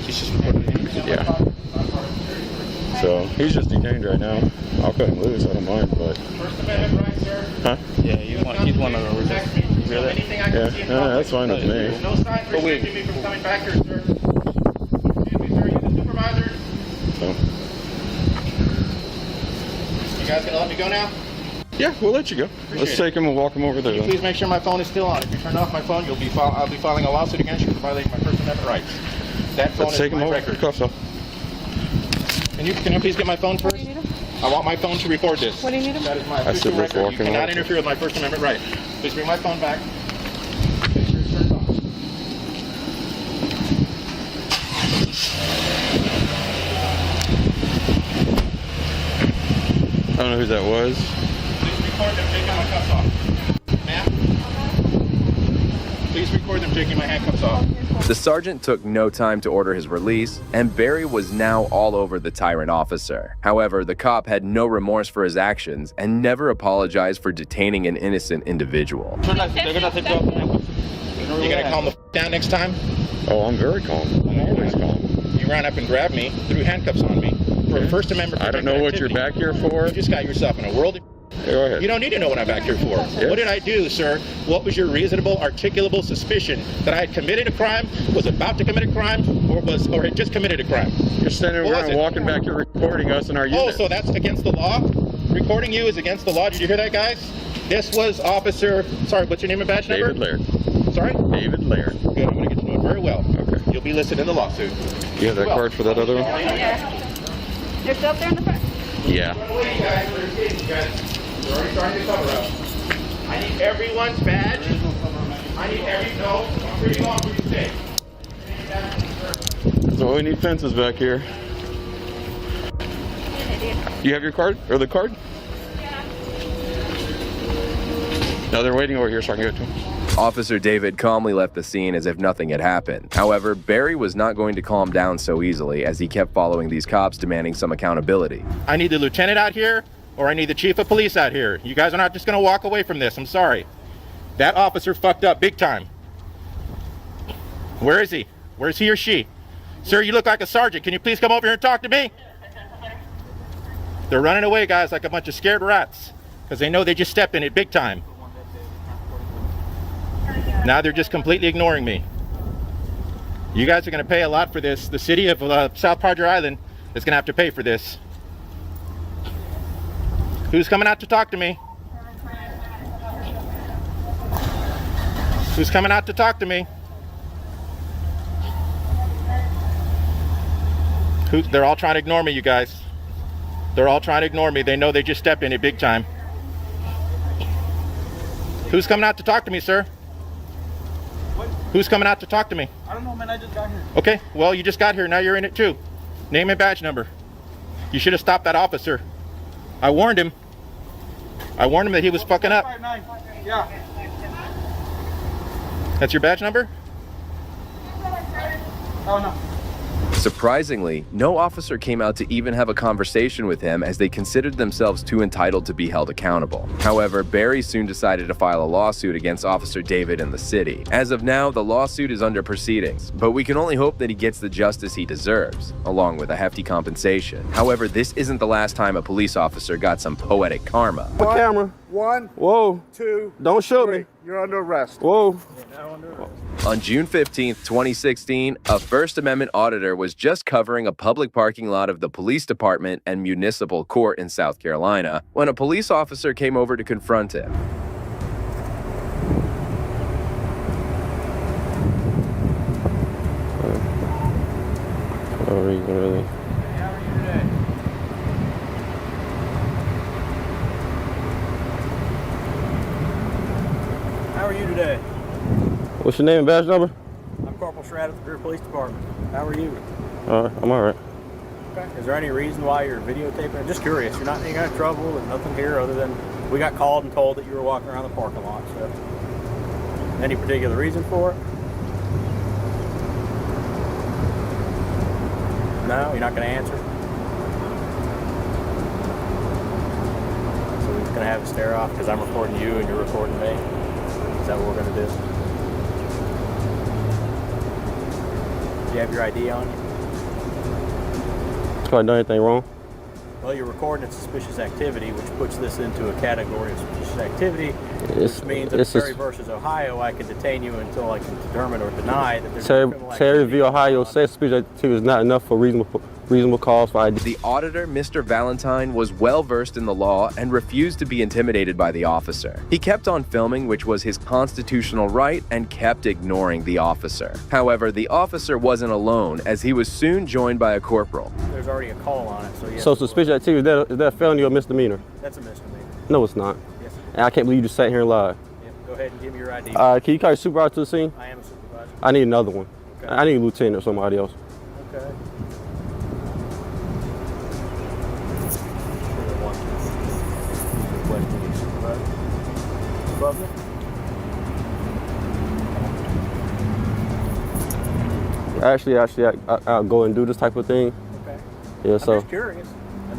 He's just recording. Yeah. So he's just detained right now. I'll cut him loose, I don't mind, but. First Amendment right, sir? Huh? Yeah, he's one of the original. Really? Yeah, that's fine with me. No signs restricting me from coming back here, sir. Excuse me, sir. You the supervisor? So. You guys gonna let me go now? Yeah, we'll let you go. Let's take him and walk him over there. Can you Then. please make sure my phone is still on? If you turn off my phone, I'll be filing a lawsuit against you for violating my First Amendment rights. That phone Let's is take him my over. record. Cuffs off. Can you please get my phone first? I want my phone to record this. What do you need? That is my I said official let's record. walk You him cannot over. interfere with my First Amendment right. Please bring my phone back. I don't know who that was. Please record them taking my cuffs off. Ma'am? Please record them taking my handcuffs off. The sergeant took no time to order his release, and Barry was now all over the tyrant officer. However, the cop had no remorse for his actions and never apologized for detaining an innocent individual. You gonna calm the down next time? Oh, I'm very calm. I'm always calm. You ran up and grabbed me, threw handcuffs on me for a First Amendment. I don't know what you're back here for. You just got yourself in a world of. Go ahead. You don't need to know what I'm back here for. Yes. What did I do, sir? What was your reasonable, articulable suspicion that I had committed a crime, was about to commit a crime, or had just committed a crime? You're standing What was around it? walking back here recording us in our Oh, unit. so that's against the law? Recording you is against the law. Did you hear that, guys? This was Officer. Sorry, what's your name and badge number? David Laird. Sorry? David Laird. Good. I'm going to get to know it very well. Okay. You'll be listed in the lawsuit. You have that card for that other one? Yeah. They're still up there in the front. Yeah. They're already starting to cover up. I need everyone's badge. I need no. I'm pretty long for you to stay. So we need fences back here. You have your card? Or the card? No, they're waiting over here so I can go to them. Officer David calmly left the scene as if nothing had happened. However, Barry was not going to calm down so easily as he kept following these cops demanding some accountability. I need the lieutenant out here, or I need the chief of police out here. You guys are not just going to walk away from this. I'm sorry. That officer fucked up big time. Where is he? Where's he or she? Sir, you look like a sergeant. Can you please come over here and talk to me? They're running away, guys, like a bunch of scared rats because they know they just stepped in it big time. Now they're just completely ignoring me. You guys are going to pay a lot for this. The city of South Padre Island is going to have to pay for this. Who's coming out to talk to me? Who's coming out to talk to me? They're all trying to ignore me, you guys. They're all trying to ignore me. They know they just stepped in it big time. Who's coming out to talk to me, sir? What? Who's coming out to talk to me? I don't know, man. I just got here. Okay, well, you just got here. Now you're in it too. Name and badge number. You should have stopped that officer. I warned him. I warned him that he was fucking up. 59. Yeah. That's your badge number? Oh, no. Surprisingly, no officer came out to even have a conversation with him as they considered themselves too entitled to be held accountable. However, Barry soon decided to file a lawsuit against Officer David in the city. As of now, the lawsuit is under proceedings, but we can only hope that he gets the justice he deserves, along with a hefty compensation. However, this isn't the last time a police officer got some poetic karma. My camera. 1, Whoa. 2, don't shoot 3. me. You're under arrest. Whoa. On June 15th, 2016, a First Amendment auditor was just covering a public parking lot of the police department and municipal court in South Carolina when a police officer came over to confront him. No reason, really. How are you today? What's your name and badge number? I'm Corporal Shradd at the Greer Police Department. How are you? I'm all right. Okay. Is there any reason why you're videotaping? I'm just curious. You're not in any kind of trouble. There's nothing here other than we got called and told that you were walking around the parking lot. So, any particular reason for it? No, you're not going to answer. So we're just going to have a stare off because I'm recording you and you're recording me. Is that what we're going to do? Do you have your ID on you? Have I done anything wrong? Well, you're recording a suspicious activity, which puts this into a category of suspicious activity, which means that Terry versus Ohio, I can detain you until I can determine or deny that there's no criminal activity. Terry v. Ohio says suspicious activity is not enough for reasonable cause for ID. The auditor, Mr. Valentine, was well versed in the law and refused to be intimidated by the officer. He kept on filming, which was his constitutional right, and kept ignoring the officer. However, the officer wasn't alone, as he was soon joined by a corporal. There's already a call on it, so yes. So suspicious activity, is that a felony or misdemeanor? That's a misdemeanor. No, it's not. Yes, sir. And I can't believe you just sat here and lied. Yep. Go ahead and give me your ID. Can you call your supervisor to the scene? I am a supervisor. I need another one. Okay. I need a lieutenant or somebody else. Okay. Above me? Actually, I'll go and do this type of thing. Okay. Yeah, so. I'm just curious.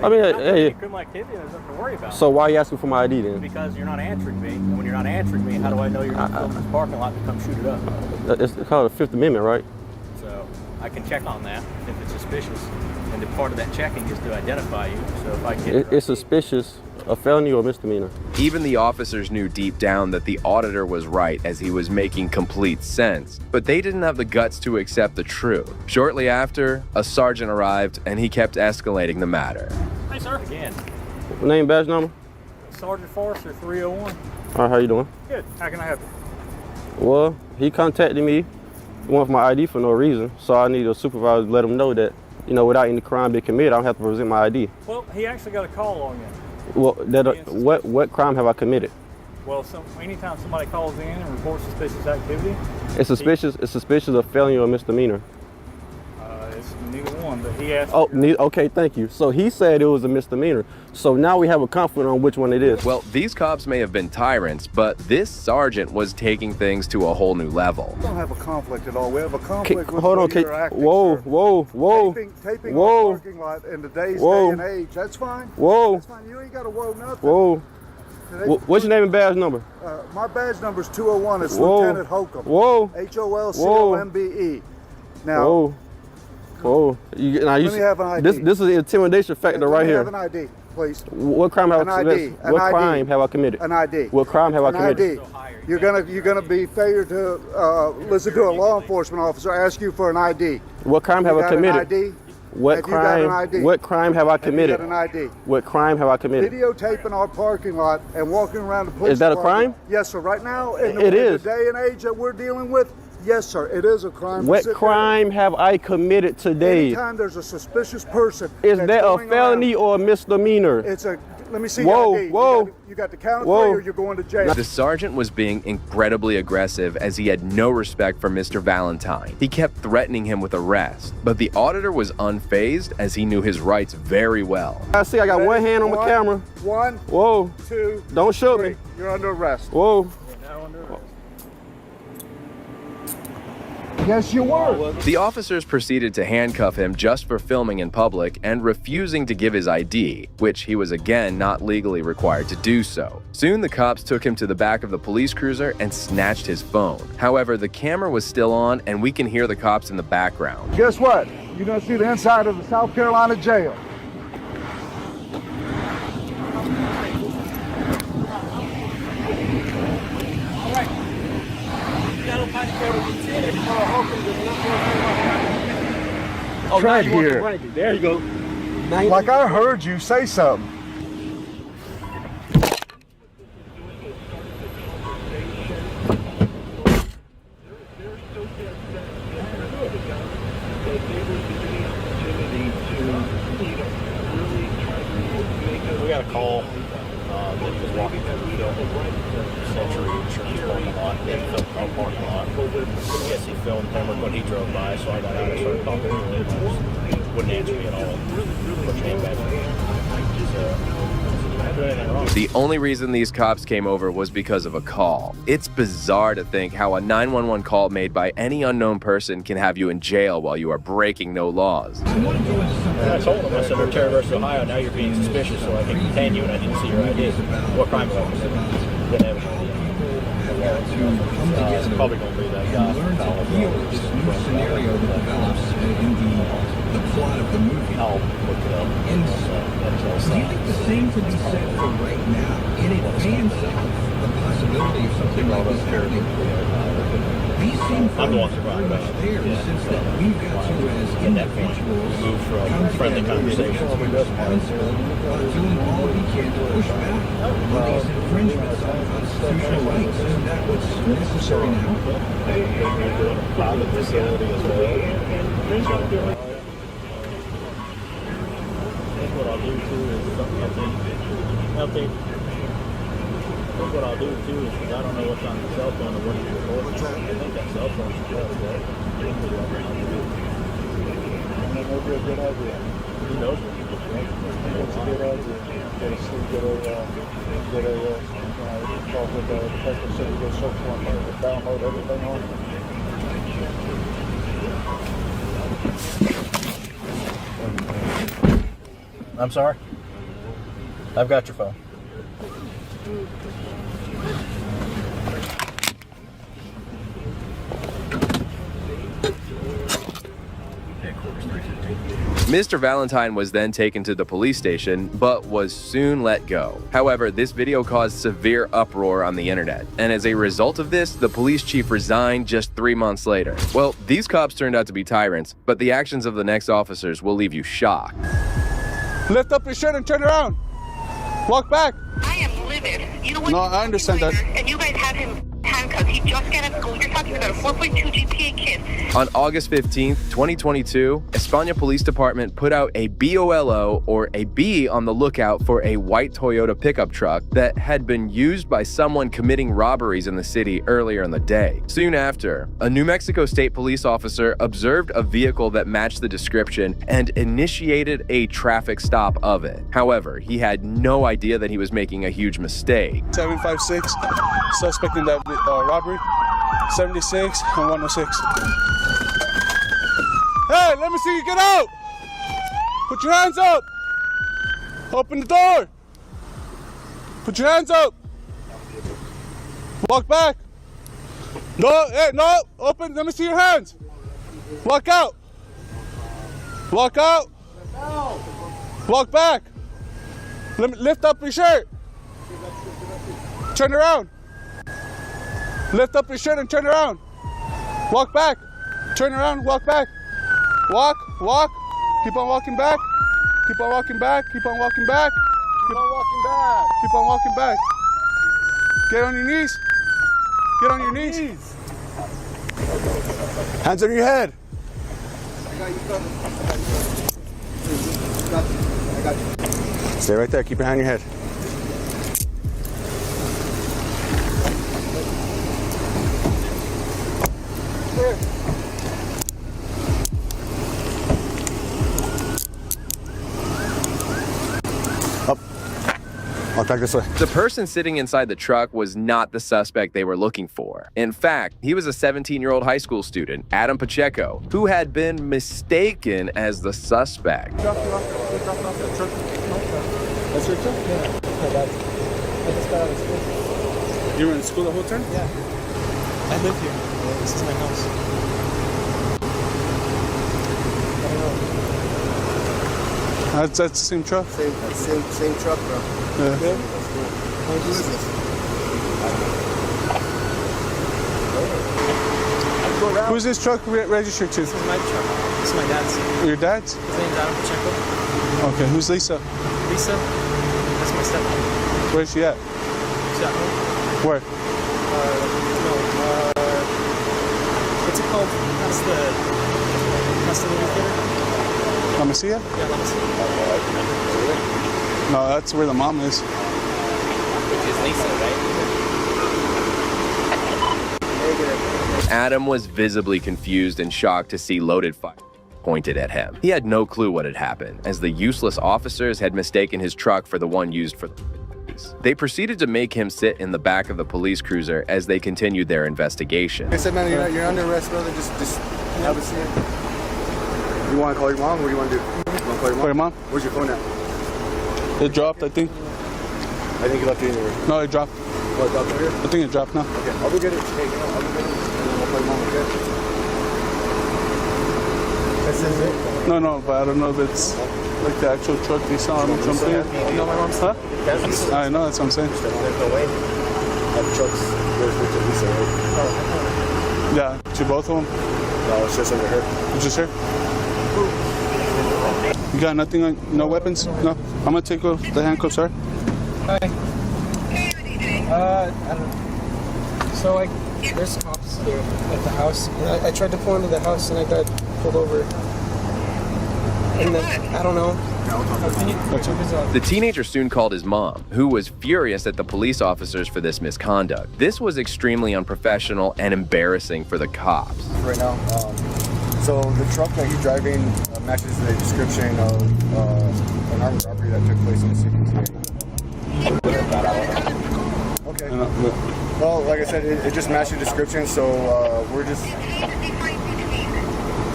I mean, hey. Criminal activity, there's nothing to worry about. So why are you asking for my ID then? Because you're not answering me. And when you're not answering me, how do I know you're not filming this parking lot to come shoot it up? It's called the Fifth Amendment, right? So I can check on that if it's suspicious. And the part of that checking is to identify you. So if I get it's suspicious, a felony or misdemeanor. Even the officers knew deep down that the auditor was right, as he was making complete sense. But they didn't have the guts to accept the truth. Shortly after, a sergeant arrived and he kept escalating the matter. Hi, sir. Again. Name, badge number? Sergeant Forrester, 301. All right, how you doing? Good. How can I help you? Well, he contacted me, wanted my ID for no reason, so I need a supervisor to let him know that, you know, without any crime being committed, I don't have to present my ID. Well, he actually got a call on you. Well, what crime have I committed? Well, anytime somebody calls in and reports suspicious activity, It's suspicious of felony or misdemeanor. it's neither one. But he asked. Oh, okay, thank you. So he said it was a misdemeanor. So now we have a conflict on which one it is. Well, these cops may have been tyrants, but this sergeant was taking things to a whole new level. We don't have a conflict at all. We have a conflict with hold on, you're acting, whoa, sir. whoa. Taping whoa. our parking lot in today's Whoa. day and age, that's fine. Whoa. That's fine. You ain't got to whoa nothing. Whoa. What's your name and badge number? My badge number is 201. It's Whoa. Lieutenant Holcomb. Whoa. Holcombe. Now, whoa. let me have an ID. This is the intimidation factor right here. Let me have an ID, please. What crime have I committed? What crime have I committed? An ID. What crime have I committed? An ID. You're gonna be failure to listen to a law enforcement officer ask you for an ID. What crime have I committed? An ID? What crime have I committed? Have you got an ID? What crime have I committed? Videotaping our parking lot and walking around the police Is that a department. crime? Yes, sir. Right now, in It the is. day and age that we're dealing with, yes, sir. It is a crime. What crime have I committed today? Anytime there's a suspicious person. Is that's that a going felony or a misdemeanor? It's a. Let me see Whoa, your ID. whoa. You got the count of Whoa. three, or you're going to jail. The sergeant was being incredibly aggressive, as he had no respect for Mr. Valentine. He kept threatening him with arrest, but the auditor was unfazed, as he knew his rights very well. I see I got one hand on my camera. One. Whoa. Two. Don't shoot three. me. You're under arrest. Whoa. You're now under arrest. Yes, you were. The officers proceeded to handcuff him just for filming in public and refusing to give his ID, which he was again not legally required to do so. Soon the cops took him to the back of the police cruiser and snatched his phone. However, the camera was still on and we can hear the cops in the background. Guess what? You're gonna see the inside of the South Carolina jail. Oh, Right now you want here. the blanket. There you go. Like I heard you say something. We got a call that he was walking through the Century Insurance parking lot. They filmed our parking lot. I guess he filmed him when he drove by, so I got out and started talking to him. He wouldn't answer me at all. Pushed me back. The only reason these cops came over was because of a call. It's bizarre to think how a 911 call made by any unknown person can have you in jail while you are breaking no laws. And I told him, I said, we're Terror versus Ohio, now you're being suspicious, so I can detain you, and I didn't see your ID. What crime was it? Didn't have an ID. It's probably going to be that guy. This new scenario that develops in the plot of the movie. I'll look it up. Do you think the same could be said for right now in advance of the possibility of something like this happening? These seem very much there since that we've got to, as individuals, move from friendly conversations responsible doing all we can to push back on these infringements on constitutional rights. Isn't that what's necessary now? Private facility as well. What I'll do too is what I'll do too is, because I don't know what's on the cell phone or what you're recording. I think that cell phone should go away. That would be a good idea. Who knows what you just read? It's a good idea. Get a talk with the detective, so you go search one thing and download everything on it. I'm sorry? I've got your phone. Mr. Valentine was then taken to the police station, but was soon let go. However, this video caused severe uproar on the internet, and as a result of this, the police chief resigned just 3 months later. Well, these cops turned out to be tyrants, but the actions of the next officers will leave you shocked. Lift up your shirt and turn around. Walk back. I am livid. You know what? No, I understand that. And you guys have him handcuffed. He just got out of school. You're talking about a 4.2 GPA kid. On August 15th, 2022, España Police Department put out a BOLO, or a B, on the lookout for a white Toyota pickup truck that had been used by someone committing robberies in the city earlier in the day. Soon after, a New Mexico State police officer observed a vehicle that matched the description and initiated a traffic stop of it. However, he had no idea that he was making a huge mistake. 756, suspect in that robbery. 76 and 106. Hey, let me see you get out! Put your hands up! Open the door! Put your hands up! Walk back! No, hey, no! Open, let me see your hands! Walk out! Walk out! Walk back! Let me lift up your shirt! Turn around! Lift up your shirt and turn around. Walk back. Turn around, walk back. Walk, walk. Keep on walking back. Keep on walking back. Keep on walking back. Keep on walking back. Keep on walking back. Get on your knees. Get on your knees. Hands on your head. I got you. Stay right there. Keep your hand on your head. Up. I'll back this way. The person sitting inside the truck was not the suspect they were looking for. In fact, he was a 17-year-old high school student, Adam Pacheco, who had been mistaken as the suspect. That's your truck? Yeah. I just got out of school. You were in school the whole time? Yeah. I live here. Yeah, this is my house. That's the same truck? Same truck, bro. Yeah. Who is this? Who's this truck registered to? This is my truck. This is my dad's. Your dad's? His name's Adam Pacheco. Okay, who's Lisa? Lisa? That's my stepmom. Where's she at? She's at home. Where? What's it called? That's the movie theater. La Mesilla? Yeah, La Mesilla. No, that's where the mom is. Which is Lisa, right? Adam was visibly confused and shocked to see loaded fire pointed at him. He had no clue what had happened, as the useless officers had mistaken his truck for the one used for the police. They proceeded to make him sit in the back of the police cruiser as they continued their investigation. I said, man, you're under arrest, brother. Just have a seat. You want to call your mom? What do you want to do? You want to call your mom? Where's your phone at? It dropped, I think. I think you left it anywhere. No, it dropped. Oh, it dropped over here? I think it dropped now. Okay, I'll go get it. Hey, I'll go get it. And then we'll call your mom, okay? This is it? No, but I don't know if it's like the actual truck they saw him jump in. You know my mom's? Huh? I know, that's what I'm saying. There's no way. That truck's registered to Lisa, right? Yeah, to both of them? No, it's just under her. It's just her? You got nothing on, no weapons? No? I'm gonna take off the handcuffs, sir. Hi. I don't know. So, like, there's cops here at the house. And I tried to pull into the house and I got pulled over. And then, I don't know. The teenager soon called his mom, who was furious at the police officers for this misconduct. This was extremely unprofessional and embarrassing for the cops. Right now, so the truck that he's driving matches the description of an armed robbery that took place in the city. Okay. Well, like I said, it just matched the description, so we're just.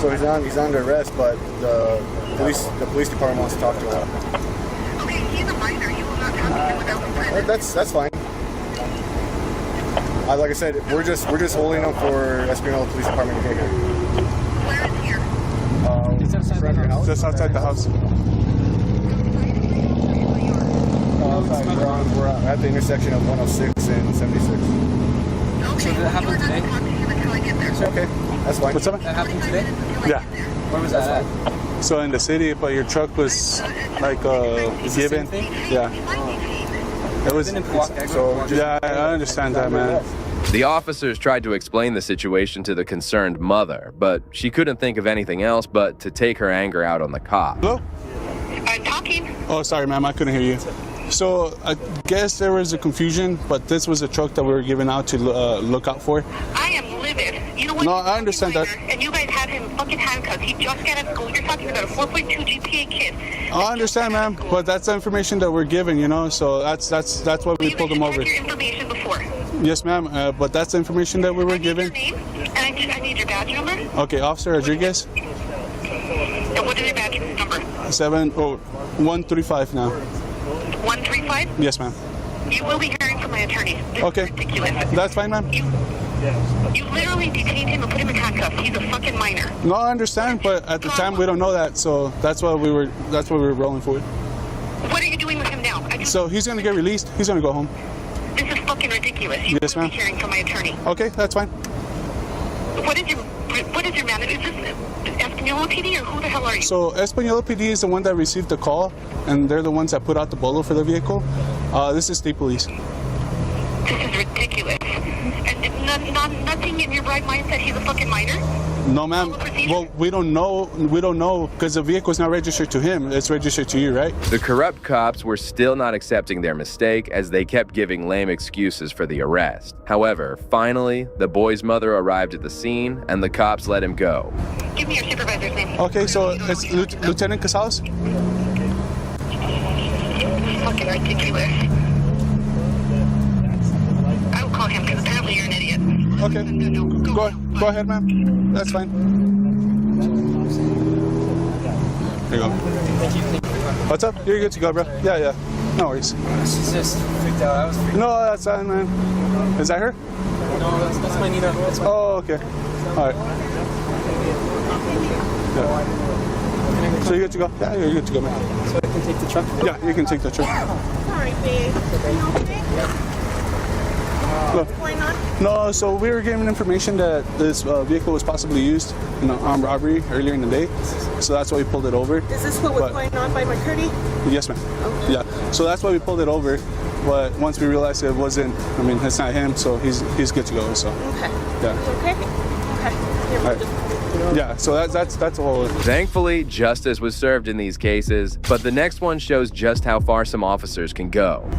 So he's under arrest, but the police department wants to talk to him. Okay, he's a minor. You will not talk to him without consent. That's fine. Like I said, we're just holding him for Espanola Police Department to get here. Where is here? Just outside the house. We're at the intersection of 106 and 76. Okay, So did it happen today? Until I get there. Okay, that's fine. What's up? That happened today? Yeah. Where was that at? So in the city, but your truck was like given. Yeah. It was. Yeah, I understand that, man. The officers tried to explain the situation to the concerned mother, but she couldn't think of anything else but to take her anger out on the cop. Hello? I'm talking. Oh, sorry, ma'am, I couldn't hear you. So I guess there was a confusion, but this was a truck that we were giving out to look out for. I am livid. You know what? No, I understand that. And you guys had him fucking handcuffed. He just got out of school. You're talking about a 4.2 GPA kid. I understand, ma'am, but that's the information that we're given, you know. So that's why we pulled him over. Your information before. Yes, ma'am, but that's the information that we were given. Name, and I need your badge number. Okay, Officer Rodriguez. And what is your badge number? 135 now. 135? Yes, ma'am. You will be hearing from my attorney. This Okay, is ridiculous. that's fine, ma'am. You literally detained him and put him in handcuffs. He's a fucking minor. No, I understand, but at the time we don't know that, so that's what we were rolling for. What are you doing with him now? So he's gonna get released. He's gonna go home. This is fucking ridiculous. You Yes, will ma'am. be hearing from my attorney. Okay, that's fine. What is your man? Is this Espanola PD or who the hell are you? So Espanola PD is the one that received the call, and they're the ones that put out the bolo for the vehicle. This is state police. This is ridiculous. And nothing in your right mind said he's a fucking minor? No, ma'am. Well, we don't know because the vehicle's not registered to him. It's registered to you, right? The corrupt cops were still not accepting their mistake as they kept giving lame excuses for the arrest. However, finally, the boy's mother arrived at the scene and the cops let him go. Give me your supervisor's name. Okay, so it's Lieutenant Casales? Fucking ridiculous. Okay. Go ahead, ma'am. That's fine. There you go. What's up? You're good to go, bro. Yeah. No worries. She's just freaked out. I was freaked out. No, that's fine, man. Is that her? No, that's my Nina. That's my... Oh, okay. All right. Yeah. So you're good to go? Yeah, you're good to go, man. So I can take the truck? Yeah, you can take the truck. Sorry, babe. What's going on? No, so we were given information that this vehicle was possibly used in an armed robbery earlier in the day. So that's why we pulled it over. Is this what was going on by McCurdy? Yes, ma'am. Okay. Yeah. So that's why we pulled it over. But once we realized it wasn't, I mean, it's not him, so he's good to go. So. Okay. Yeah. Okay. All right. Yeah, so that's a whole... Thankfully, justice was served in these cases, but the next one shows just how far some officers can go.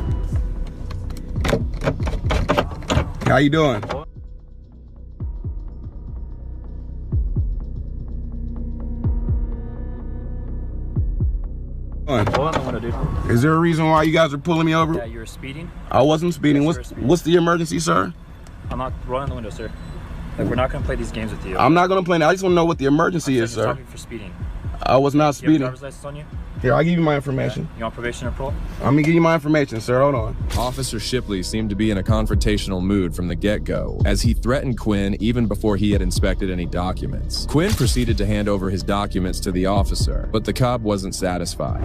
How you doing? Is there a reason why you guys are pulling me over? Yeah, you were speeding. I wasn't speeding. Yes, What's the emergency, sir? I'm not rolling the window, sir. Like, we're not gonna play these games with you. I'm not gonna play now. I just want to know what the emergency is, You're sir. stopping for speeding. I was not You have a speeding. driver's license on you? Here, I'll give you my information. You on probation or parole? I'm gonna give you my information, sir. Hold on. Officer Shipley seemed to be in a confrontational mood from the get-go, as he threatened Quinn even before he had inspected any documents. Quinn proceeded to hand over his documents to the officer, but the cop wasn't satisfied.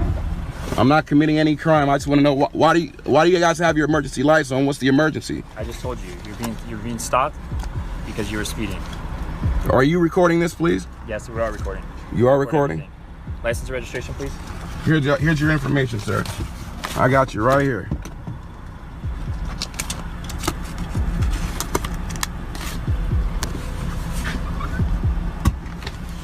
I'm not committing any crime. I just want to know why do you guys have your emergency lights on? What's the emergency? I just told you, you're being stopped because you were speeding. Are you recording this, please? Yes, we are recording. You are recording? License and registration, please. Here's your information, sir. I got you right here.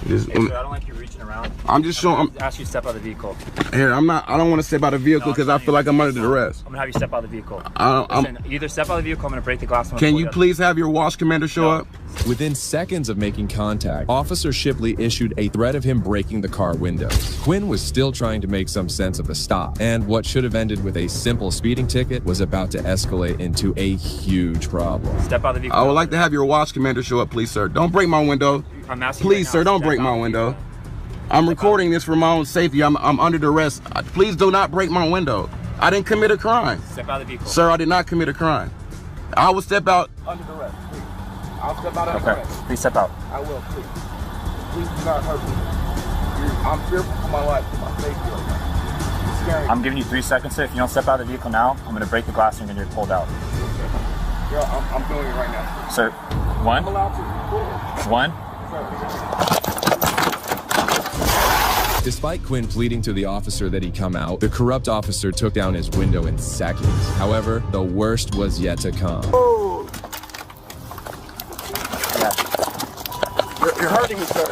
Hey, sir, I don't like you reaching around. I'm just showing. Ask you to step out of the vehicle. Here, I don't want to step out of the vehicle because I feel like I'm under arrest. I'm gonna have you step out of the vehicle. Listen, you either step out of the vehicle, I'm gonna break the glass. Can you please have your watch commander show up? Within seconds of making contact, Officer Shipley issued a threat of him breaking the car windows. Quinn was still trying to make some sense of the stop, and what should have ended with a simple speeding ticket was about to escalate into a huge problem. Step out of the vehicle. I would like to have your watch commander show up, please, sir. Don't break my window. I'm asking please, sir, don't break my window. I'm recording this for my own safety. I'm under duress. Please do not break my window. I didn't commit a crime. Step out of the vehicle. Sir, I did not commit a crime. I will step out. Under duress, please. I'll step out under duress. Please step out. I will, please. Please do not hurt me. I'm fearful for my life, for my safety right now. It's scary. I'm giving you 3 seconds, sir. If you don't step out of the vehicle now, I'm gonna break the glass and you're gonna get pulled out. Girl, I'm doing it right now. Sir, one. I'm allowed to. One. Despite Quinn pleading to the officer that he come out, the corrupt officer took down his window in seconds. However, the worst was yet to come. Oh. You're hurting me, sir.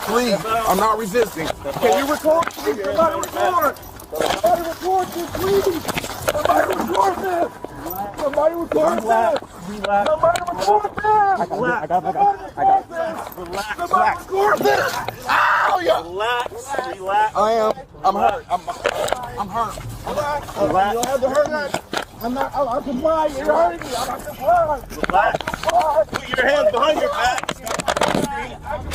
Please, I'm not resisting. Can you record? Please, somebody record. Somebody record this, please. Somebody record this. Somebody record this. Somebody record this. Somebody record this. Ow, yeah. Relax. I'm hurt. I'm hurt. Relax. You don't have to hurt me. I'm compliant. You're hurting me. I'm not compliant. Relax. Put your hands behind your back.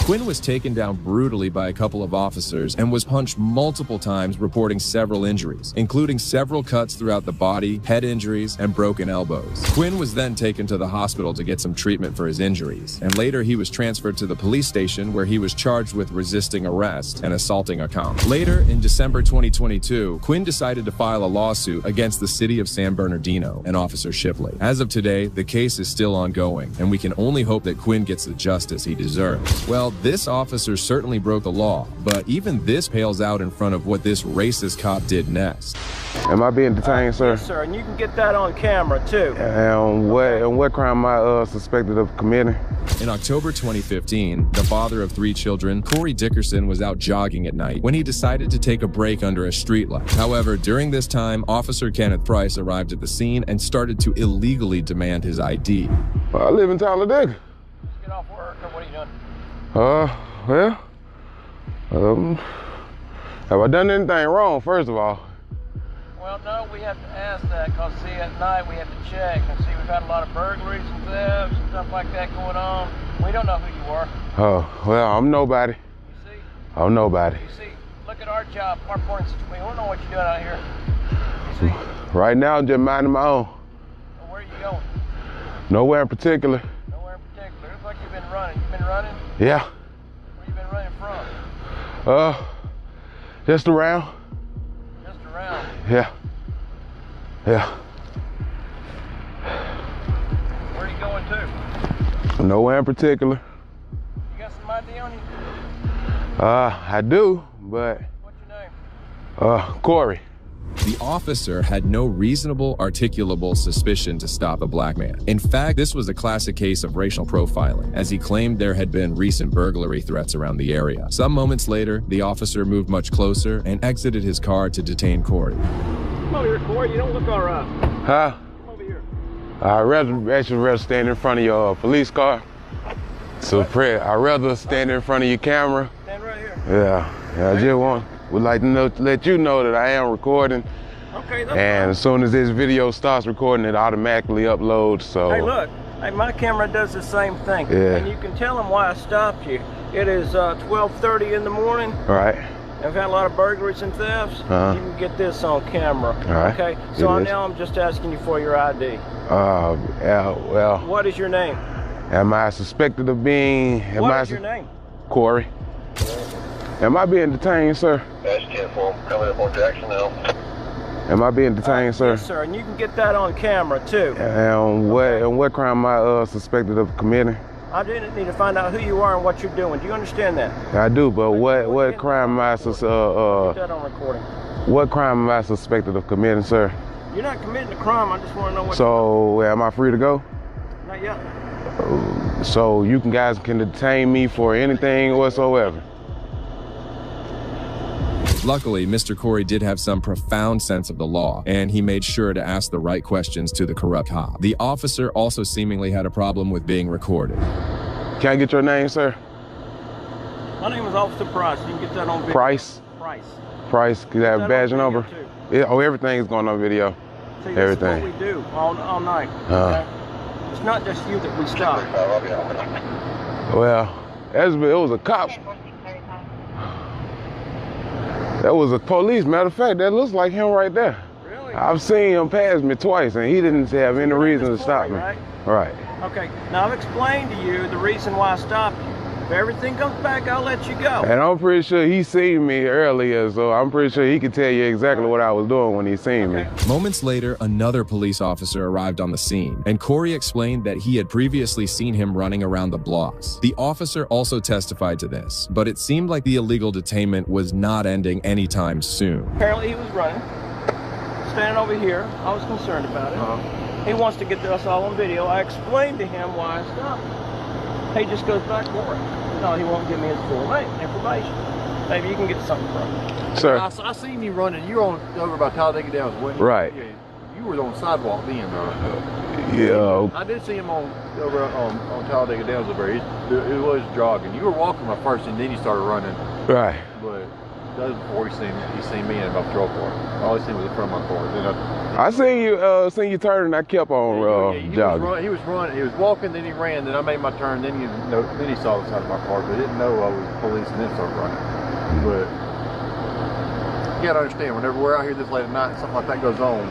Quinn was taken down brutally by a couple of officers and was punched multiple times, reporting several injuries, including several cuts throughout the body, head injuries, and broken elbows. Quinn was then taken to the hospital to get some treatment for his injuries, and later he was transferred to the police station where he was charged with resisting arrest and assaulting a cop. Later, in December 2022, Quinn decided to file a lawsuit against the city of San Bernardino and Officer Shipley. As of today, the case is still ongoing, and we can only hope that Quinn gets the justice he deserves. Well, this officer certainly broke the law, but even this pales out in front of what this racist cop did next. Am I being detained, sir? Yes, sir, and you can get that on camera, too. And what crime am I suspected of committing? In October 2015, the father of 3 children, Corey Dickerson, was out jogging at night when he decided to take a break under a streetlight. However, during this time, Officer Kenneth Price arrived at the scene and started to illegally demand his ID. I live in Talladega. Just get off work, or what are you doing? Have I done anything wrong, first of all? Well, no, we have to ask that because, see, at night we have to check and see we've had a lot of burglaries and thefts and stuff like that going on. We don't know who you are. Oh, well, I'm nobody. You see? I'm nobody. You see, look at our job, our point situation. We don't know what you're doing out here. You see? Right now, I'm just minding my own. Well, where are you going? Nowhere in particular. Nowhere in particular. Looks like you've been running. You've been running? Yeah. Where you been running from? Just around. Just around? Yeah. Yeah. Where are you going to? Nowhere in particular. You got some ID on you? I do, but. What's your name? Corey. The officer had no reasonable, articulable suspicion to stop the black man. In fact, this was a classic case of racial profiling, as he claimed there had been recent burglary threats around the area. Some moments later, the officer moved much closer and exited his car to detain Corey. Come over here, Corey. You don't look all right. Huh? Come over here. I'd actually rather stand in front of your police car. So, I'd rather stand in front of your camera. Stand right here. Yeah, I just would like to let you know that I am recording. Okay, that's and fine. As soon as this video starts recording, it automatically uploads, so. Hey, look. Hey, my camera does the same thing. Yeah. And you can tell them why I stopped you. It is 12:30 in the morning. All right. I've had a lot of burglaries and thefts. You can get this on camera. All right. Okay. So now I'm just asking you for your ID. Yeah, well. What is your name? Am I suspected of being? What is your name? Corey. Am I being detained, sir? That's 10 form coming up on Jackson now. Am I being detained, sir? Yes, sir. And you can get that on camera too. And what crime am I suspected of committing? I didn't need to find out who you are and what you're doing. Do you understand that? I do, but what crime am I Get that on recording. What crime am I suspected of committing, sir? You're not committing a crime. I just want to know what. So am I free to go? Not yet. So you guys can detain me for anything whatsoever. Luckily, Mr. Corey did have some profound sense of the law, and he made sure to ask the right questions to the corrupt cop. The officer also seemingly had a problem with being recorded. Can I get your name, sir? My name is Officer Price. You can get that on video. Price? Price. Can you have a badge number? Everything is going on video. See, everything. That's what we do all night. Okay? It's not just you that we stop. Well, it was a cop. That was a police. Matter of fact, that looks like him right there. Really? I've seen him pass me twice, and he didn't have any reason to stop me. Right. Okay. Now, I've explained to you the reason why I stopped you. If everything comes back, I'll let you go. And I'm pretty sure he seen me earlier, so I'm pretty sure he could tell you exactly what I was doing when he seen me. Moments later, another police officer arrived on the scene, and Corey explained that he had previously seen him running around the blocks. The officer also testified to this, but it seemed like the illegal detainment was not ending anytime soon. Apparently he was running, standing over here. I was concerned about it. He wants to get us all on video. I explained to him why I stopped him. He just goes back for it. No, he won't give me his full name, information. Maybe you can get something from him. Sir. I seen you running. You were over by Talladega Downs, wasn't you? Right. Yeah, you were on the sidewalk then, though. Yeah. I did see him over on Talladega Downs over there. He was jogging. You were walking my first, and then you started running. Right. But that was before he seen me in my patrol car. All he seen was the front of my car. Then I seen you turn, and I kept on jogging. He was running. He was walking, then he ran. Then I made my turn. Then he saw the side of my car, but didn't know I was police, and then started running. But you gotta understand, whenever we're out here this late at night, and something like that goes on,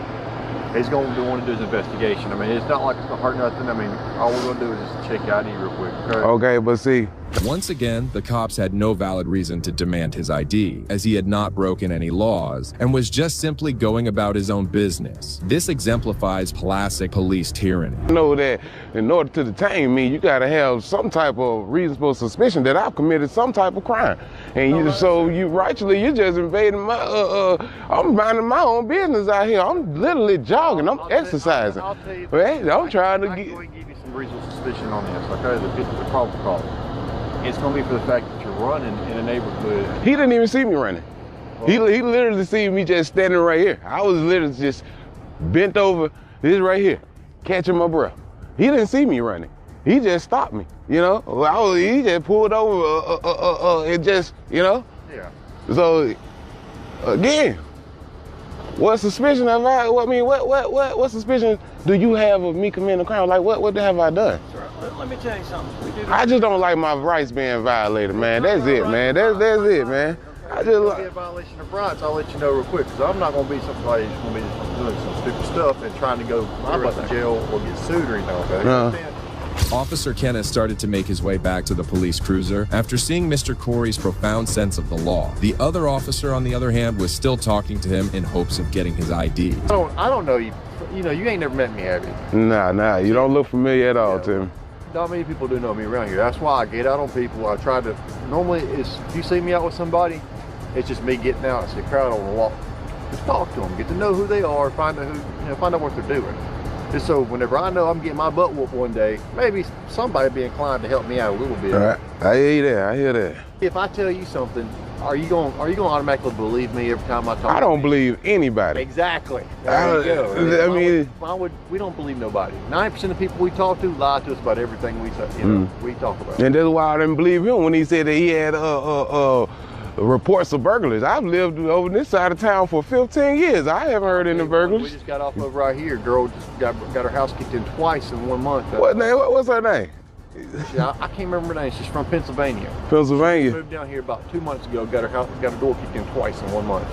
he's going to want to do his investigation. I mean, it's not like it's gonna hurt nothing. I mean, all we're gonna do is just check ID real quick. Okay, but see. Once again, the cops had no valid reason to demand his ID, as he had not broken any laws and was just simply going about his own business. This exemplifies classic police tyranny. I know that in order to detain me, you gotta have some type of reasonable suspicion that I've committed some type of crime. And you're just invading my, I'm minding my own business out here. I'm literally jogging, I'm exercising. I'll tell you, I'm trying to give you some reasonable suspicion on this, okay? The problem call. It's going to be for the fact that you're running in a neighborhood. He didn't even see me running. He literally seen me just standing right here. I was literally just bent over, this right here, catching my breath. He didn't see me running. He just stopped me, you know? He just pulled over and just, you know? Yeah. So, again, What suspicion have I? What suspicion do you have of me committing a crime? Like what have I done? Sir, let me tell you something. I just don't like my rights being violated, man. That's it, man. That's it, man. I just If be a violation of rights, I'll let you know real quick, because I'm not going to be somebody who's going to be doing some stupid stuff and trying to go to jail or get sued or anything. Okay? Understand? Officer Kenneth started to make his way back to the police cruiser after seeing Mr. Corey's profound sense of the law. The other officer, on the other hand, was still talking to him in hopes of getting his ID. I don't know you. You know, you ain't never met me, have you? Nah. You don't look familiar at all, Tim. Not many people do know me around here. That's why I get out on people. I try to. Normally, if you see me out with somebody, it's just me getting out and see a crowd on the walk. Just talk to them, get to know who they are, find out find out what they're doing. Just so whenever I know I'm getting my butt whooped one day, maybe somebody be inclined to help me out a little bit. All right. I hear that. If I tell you something, are you going to automatically believe me every time I talk? I don't believe anybody. Exactly. There you go. I mean, we don't believe nobody. 90% of people we talk to lie to us about everything we talk about. And that's why I didn't believe him when he said that he had reports of burglaries. I've lived over this side of town for 15 years. I haven't heard any burglars. We just got off of right here. Girl just got her house kicked in twice in 1 month. What's her name? I can't remember her name. She's from Pennsylvania. Pennsylvania. She moved down here about 2 months ago. Got her door kicked in twice in 1 month.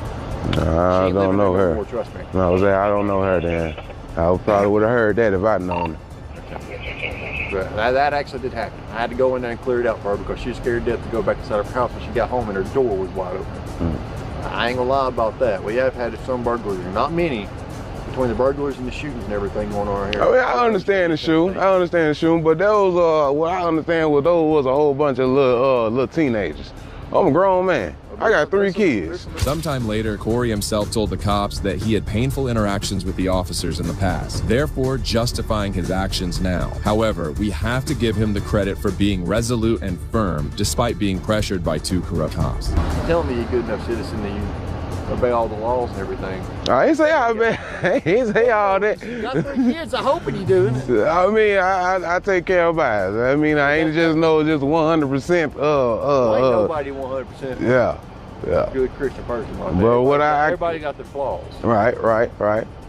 I don't know her. Anymore, trust me. No, I don't know her then. I probably would have heard that if I'd known her. But that actually did happen. I had to go in there and clear it out for her because she was scared to death to go back inside her house when she got home and her door was wide open. I ain't gonna lie about that. We have had some burglaries, not many, between the burglars and the shootings and everything going on here. I mean, I understand the shooting, but those what I understand was those was a whole bunch of little teenagers. I'm a grown man. I got 3 kids. Sometime later, Corey himself told the cops that he had painful interactions with the officers in the past, therefore justifying his actions now. However, we have to give him the credit for being resolute and firm despite being pressured by 2 corrupt cops. Tell me you're a good enough citizen that you obey all the laws and everything. I ain't say I ain't say all that. You got 3 kids, I hope you do. I mean, I take care of mine. I mean, I ain't just 100%. Ain't nobody 100%. Yeah. Good Christian person. Bro, everybody got their flaws. Right.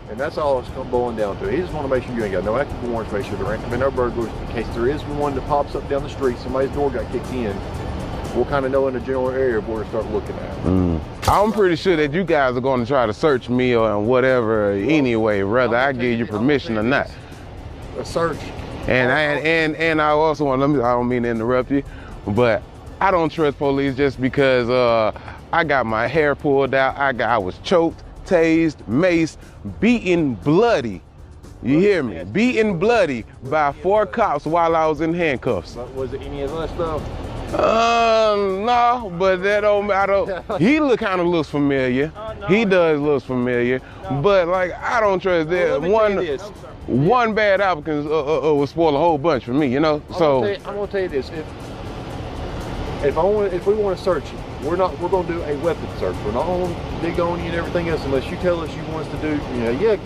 And that's all it's boiling down to. He just want to make sure you ain't got no active warrants, make sure there ain't been no burglars. In case there is one that pops up down the street, somebody's door got kicked in, we'll kind of know in the general area where to start looking at. I'm pretty sure that you guys are going to try to search me or whatever anyway, whether I give you permission or not. A search. And I also want, I don't mean to interrupt you, but I don't trust police just because I got my hair pulled out, I was choked, tased, maced, beaten bloody. You hear me? Beaten bloody by 4 cops while I was in handcuffs. Was it any of us though? No, but that don't matter. He kind of looks familiar. He does look familiar, but like I don't trust that. One bad applicant will spoil a whole bunch for me, you know. I'm gonna tell you this: if we want to search you, we're gonna do a weapon search. We're not gonna dig on you and everything else unless you tell us you want us to do.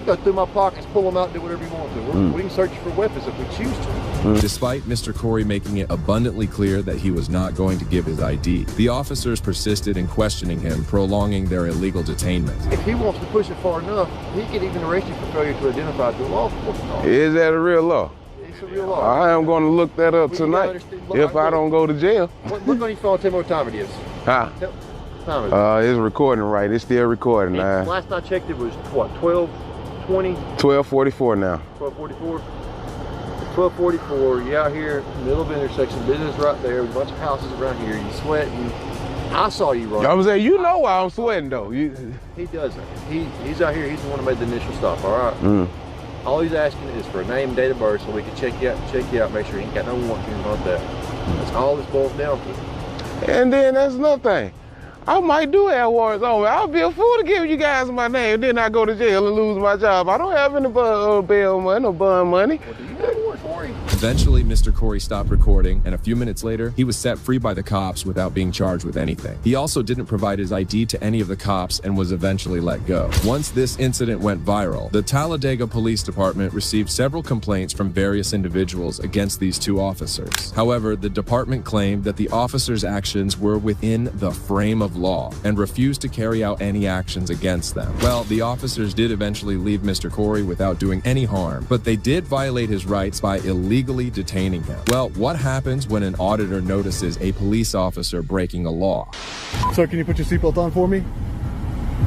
Go through my pockets, pull them out, do whatever you want to. We can search you for weapons if we choose to. Despite Mr. Corey making it abundantly clear that he was not going to give his ID, the officers persisted in questioning him, prolonging their illegal detainment. If he wants to push it far enough, he could even arrest you for failure to identify to a law enforcement officer. Is that a real law? It's a real law. I am going to look that up tonight if I don't go to jail. Look on your phone, tell me what time it is. Huh? What time is it? It's recording right. It's still recording now. Last I checked, it was what, 12:20? 12:44 now. 12:44. 12:44. You out here in the middle of the intersection, business right there, with a bunch of houses around here. You sweating. I saw you running. I was saying, you know why I'm sweating though. He doesn't. He's out here. He's the one who made the initial stop. All right. All he's asking is for a name, date of birth, so we can check you out, make sure he ain't got no warrants or anything like that. That's all this boils down to. And then that's another thing. I might do have warrants on me. I'll be a fool to give you guys my name, then I go to jail and lose my job. I don't have any bail money, no bond money. Well, do you have warrants for him? Eventually, Mr. Corey stopped recording, and a few minutes later, he was set free by the cops without being charged with anything. He also didn't provide his ID to any of the cops and was eventually let go. Once this incident went viral, the Talladega Police Department received several complaints from various individuals against these two officers. However, the department claimed that the officers' actions were within the frame of law and refused to carry out any actions against them. Well, the officers did eventually leave Mr. Corey without doing any harm, but they did violate his rights by illegally detaining him. Well, what happens when an auditor notices a police officer breaking a law? Sir, can you put your seatbelt on for me? You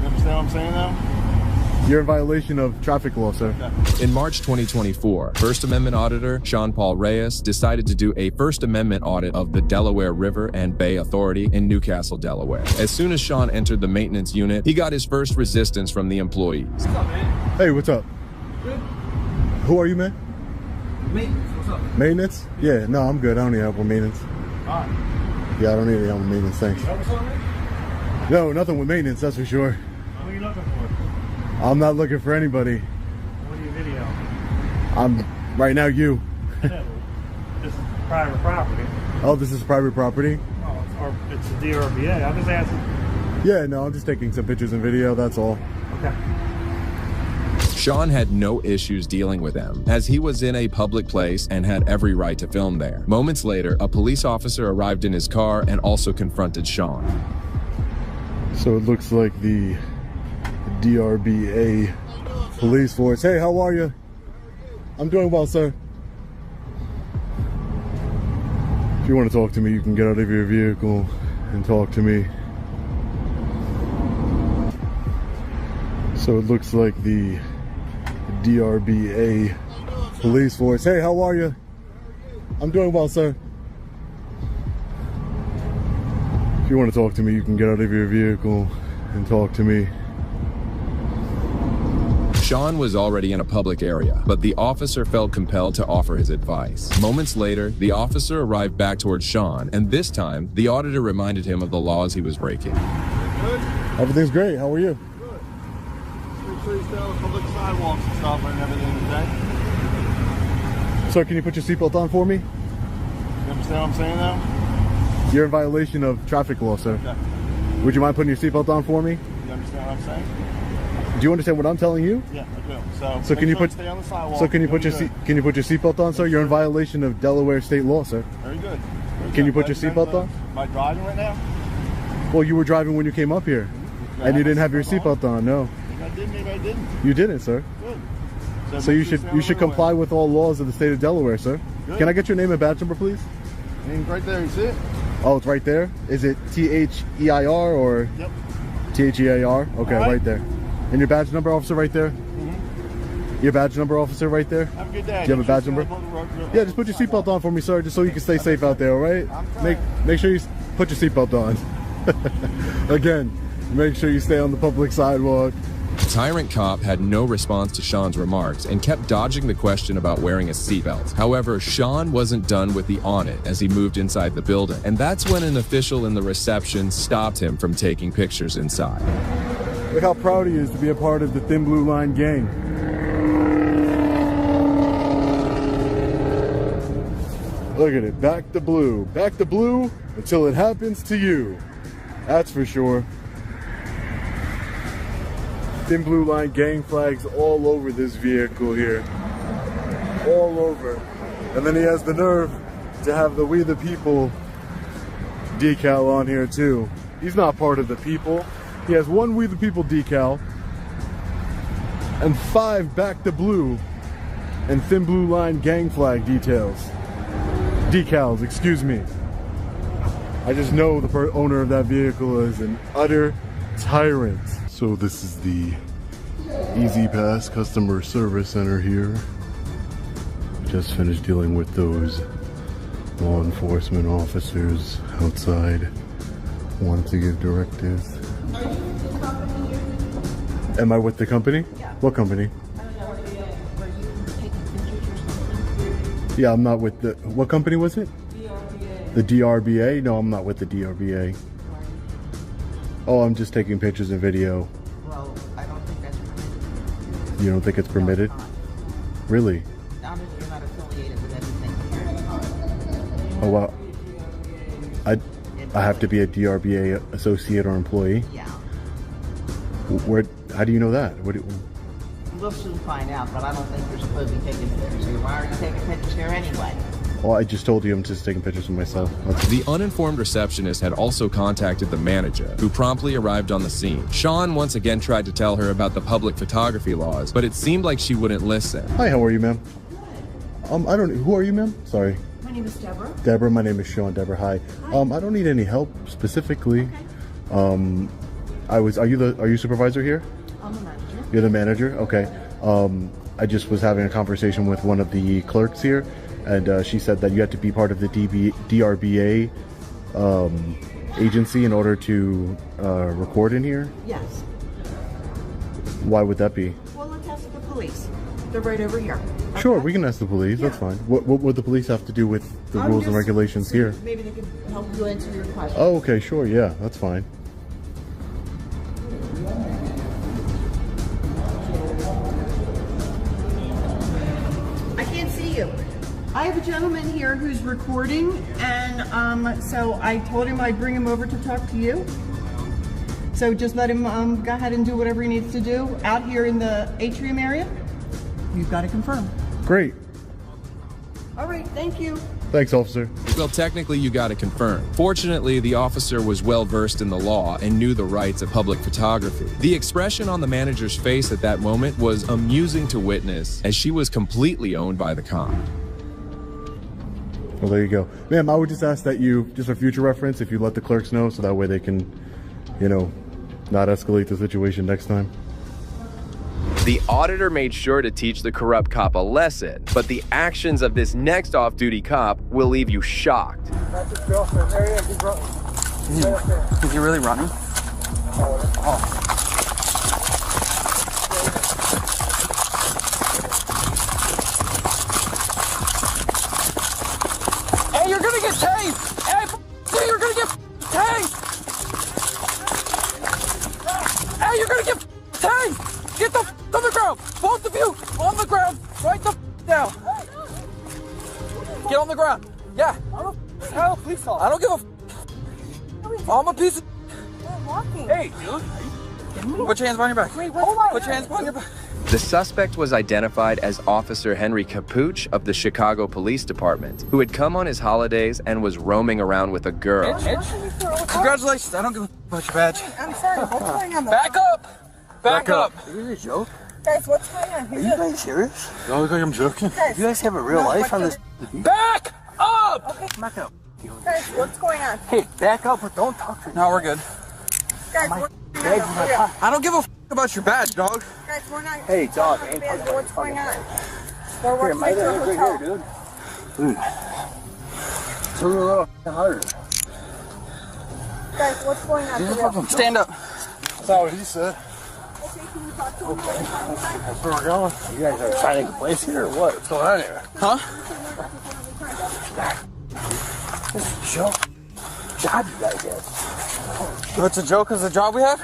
understand what I'm saying now? You're in violation of traffic law, sir. In March 2024, First Amendment auditor Sean Paul Reyes decided to do a First Amendment audit of the Delaware River and Bay Authority in Newcastle, Delaware. As soon as Sean entered the maintenance unit, he got his first resistance from the employees. What's up, man? Hey, what's up? Good. Who are you, man? Maintenance, what's up? Maintenance? Yeah, no, I'm good. I don't need help with maintenance. All right. Yeah, I don't need any help with maintenance, thanks. Help with something? No, nothing with maintenance, that's for sure. What are you looking for? I'm not looking for anybody. What are you video? I'm, right now, you. Yeah, well, this is private property. Oh, this is private property? Oh, it's a DRBA. I'm just asking. Yeah, no, I'm just taking some pictures and video, that's all. Okay. Sean had no issues dealing with him, as he was in a public place and had every right to film there. Moments later, a police officer arrived in his car and also confronted Sean. So it looks like the DRBA police force. Hey, how are you? I'm doing well, sir. If you want to talk to me, you can get out of your vehicle and talk to me. So it looks like the DRBA police force. Hey, how are you? I'm doing well, sir. If you want to talk to me, you can get out of your vehicle and talk to me. Sean was already in a public area, but the officer felt compelled to offer his advice. Moments later, the officer arrived back towards Sean, and this time, the auditor reminded him of the laws he was breaking. Good? Everything's great. How are you? Good. Make sure you stay on public sidewalks and stuff and everything today. Sir, can you put your seatbelt on for me? You understand what I'm saying now? You're in violation of traffic law, sir. Okay. Would you mind putting your seatbelt on for me? You understand what I'm saying? Do you understand what I'm telling you? Yeah, I do. So can you put stay on the sidewalk? So can you put your seatbelt on, sir? You're in violation of Delaware state law, sir. Very good. Can you put your seatbelt on? Am I driving right now? Well, you were driving when you came up here, and you didn't have your seatbelt on. No. Maybe I did. Maybe I didn't. You didn't, sir. Good. So you should comply with all laws of the state of Delaware, sir. Good. Can I get your name and badge number, please? Name's right there. You see it? Oh, it's right there. Is it THEIR or? Yep. THEIR. Okay, All right there. And your badge number, officer, right there. Your badge number, officer, right there. Have a good day. Do you have a badge number? Yeah, just put your seatbelt on for me, sir, just so you can stay safe out there, all right? Make sure you put your seatbelt on. Again, make sure you stay on the public sidewalk. Tyrant Cop had no response to Sean's remarks and kept dodging the question about wearing a seatbelt. However, Sean wasn't done with the audit as he moved inside the building, and that's when an official in the reception stopped him from taking pictures inside. Look how proud he is to be a part of the Thin Blue Line gang. Look at it, back to blue until it happens to you. That's for sure. Thin Blue Line gang flags all over this vehicle here. All over. And then he has the nerve to have the We the People decal on here too. He's not part of the people. He has one We the People decal and 5 back to blue and Thin Blue Line gang flag decals, excuse me. I just know the owner of that vehicle is an utter tyrant. So this is the Easy Pass Customer Service Center here. Just finished dealing with those law enforcement officers outside. Wanted to give directives. Am I with the company? Yeah. What company? Yeah, I'm not with the... What company was it? DRBA. The DRBA? No, I'm not with the DRBA. Oh, I'm just taking pictures and video. Well, I don't think that's permitted. You don't think it's permitted? No, it's not. Really? You're not affiliated with anything. Oh, well, I have to be a DRBA associate or employee? Yeah. How do you know that? We'll soon find out, but I don't think you're supposed to be taking pictures here. Why are you taking pictures here anyway? Well, I just told you I'm just taking pictures of myself. The uninformed receptionist had also contacted the manager, who promptly arrived on the scene. Sean once again tried to tell her about the public photography laws, but it seemed like she wouldn't listen. Hi, how are you, ma'am? Who are you, ma'am? Sorry. My name is Deborah. Deborah, my name is Sean. Deborah, hi. I don't need any help specifically. Okay. Are you supervisor here? I'm the manager. You're the manager? Okay. I just was having a conversation with one of the clerks here, and she said that you had to be part of the DRBA agency in order to record in here. Yes. Why would that be? Well, let's ask the police. They're right over here. Sure, we can ask the police. That's fine. What would the police have to do with the rules and regulations here? Maybe they can help you answer your question. Oh, okay, sure. Yeah, that's fine. I can't see you. I have a gentleman here who's recording, and so I told him I'd bring him over to talk to you. So just let him go ahead and do whatever he needs to do out here in the atrium area. You've got to confirm. Great. All right, thank you. Thanks, officer. Well, technically, you got to confirm. Fortunately, the officer was well versed in the law and knew the rights of public photography. The expression on the manager's face at that moment was amusing to witness, as she was completely owned by the cop. Well, there you go. Ma'am, I would just ask that you, just for future reference, if you let the clerks know so that way they can, not escalate the situation next time. The auditor made sure to teach the corrupt cop a lesson, but the actions of this next off-duty cop will leave you shocked. Is he really running? Hey, you're gonna get tased! Hey, you're gonna get tased! Hey, you're gonna get tased! Get the on the ground! Both of you on the ground! Right the down! Get on the ground! Yeah! Hell, please call. I don't give a I'm a piece of Hey, dude! Put your hands behind your back. Wait, put your hands behind your back. The suspect was identified as Officer Henry Capuch of the Chicago Police Department, who had come on his holidays and was roaming around with a girl. Congratulations! I don't give a about your badge. I'm sorry, what's going on? Back up! Back up! Is this a joke? Guys, what's going on? Are you guys serious? You don't look like I'm joking. You guys have a real life on this? Back up! Okay. I'm not gonna. Guys, what's going on? Hey, back up, but don't talk to me. No, we're good. Guys, I don't give a about your badge, dog. Guys, we're not. Hey, dog. What's going on? We're Here, working my at your dad's hotel. right here, dude. It's a little harder. Guys, what's going on? Stand up. That's not what he said. Okay, can you talk to him? That's where we're going. You guys are trying to place here or what? What's going on here? Huh? This is a joke. Job you guys have. What's a joke is a job we have?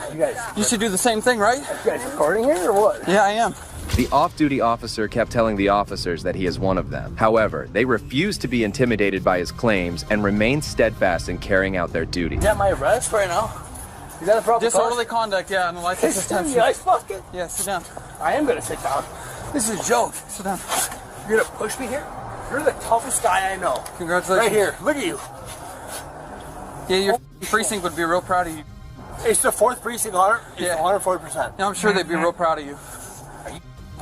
You should do the same thing, right? You guys recording here or what? Yeah, I am. The off-duty officer kept telling the officers that he is one of them. However, they refused to be intimidated by his claims and remained steadfast in carrying out their duty. Is that my arrest right now? Is that a proper Disorderly conduct, yeah, and the license Sit in detention. the ice bucket? Yeah, sit down. I am gonna sit down. This is a joke. Sit down. You're gonna push me here? You're the toughest guy I know. Congratulations. Right here. Look at you. Yeah, your precinct would be real proud of you. It's the 4th precinct, 100. It's 140%. Yeah, I'm sure they'd be real proud of you.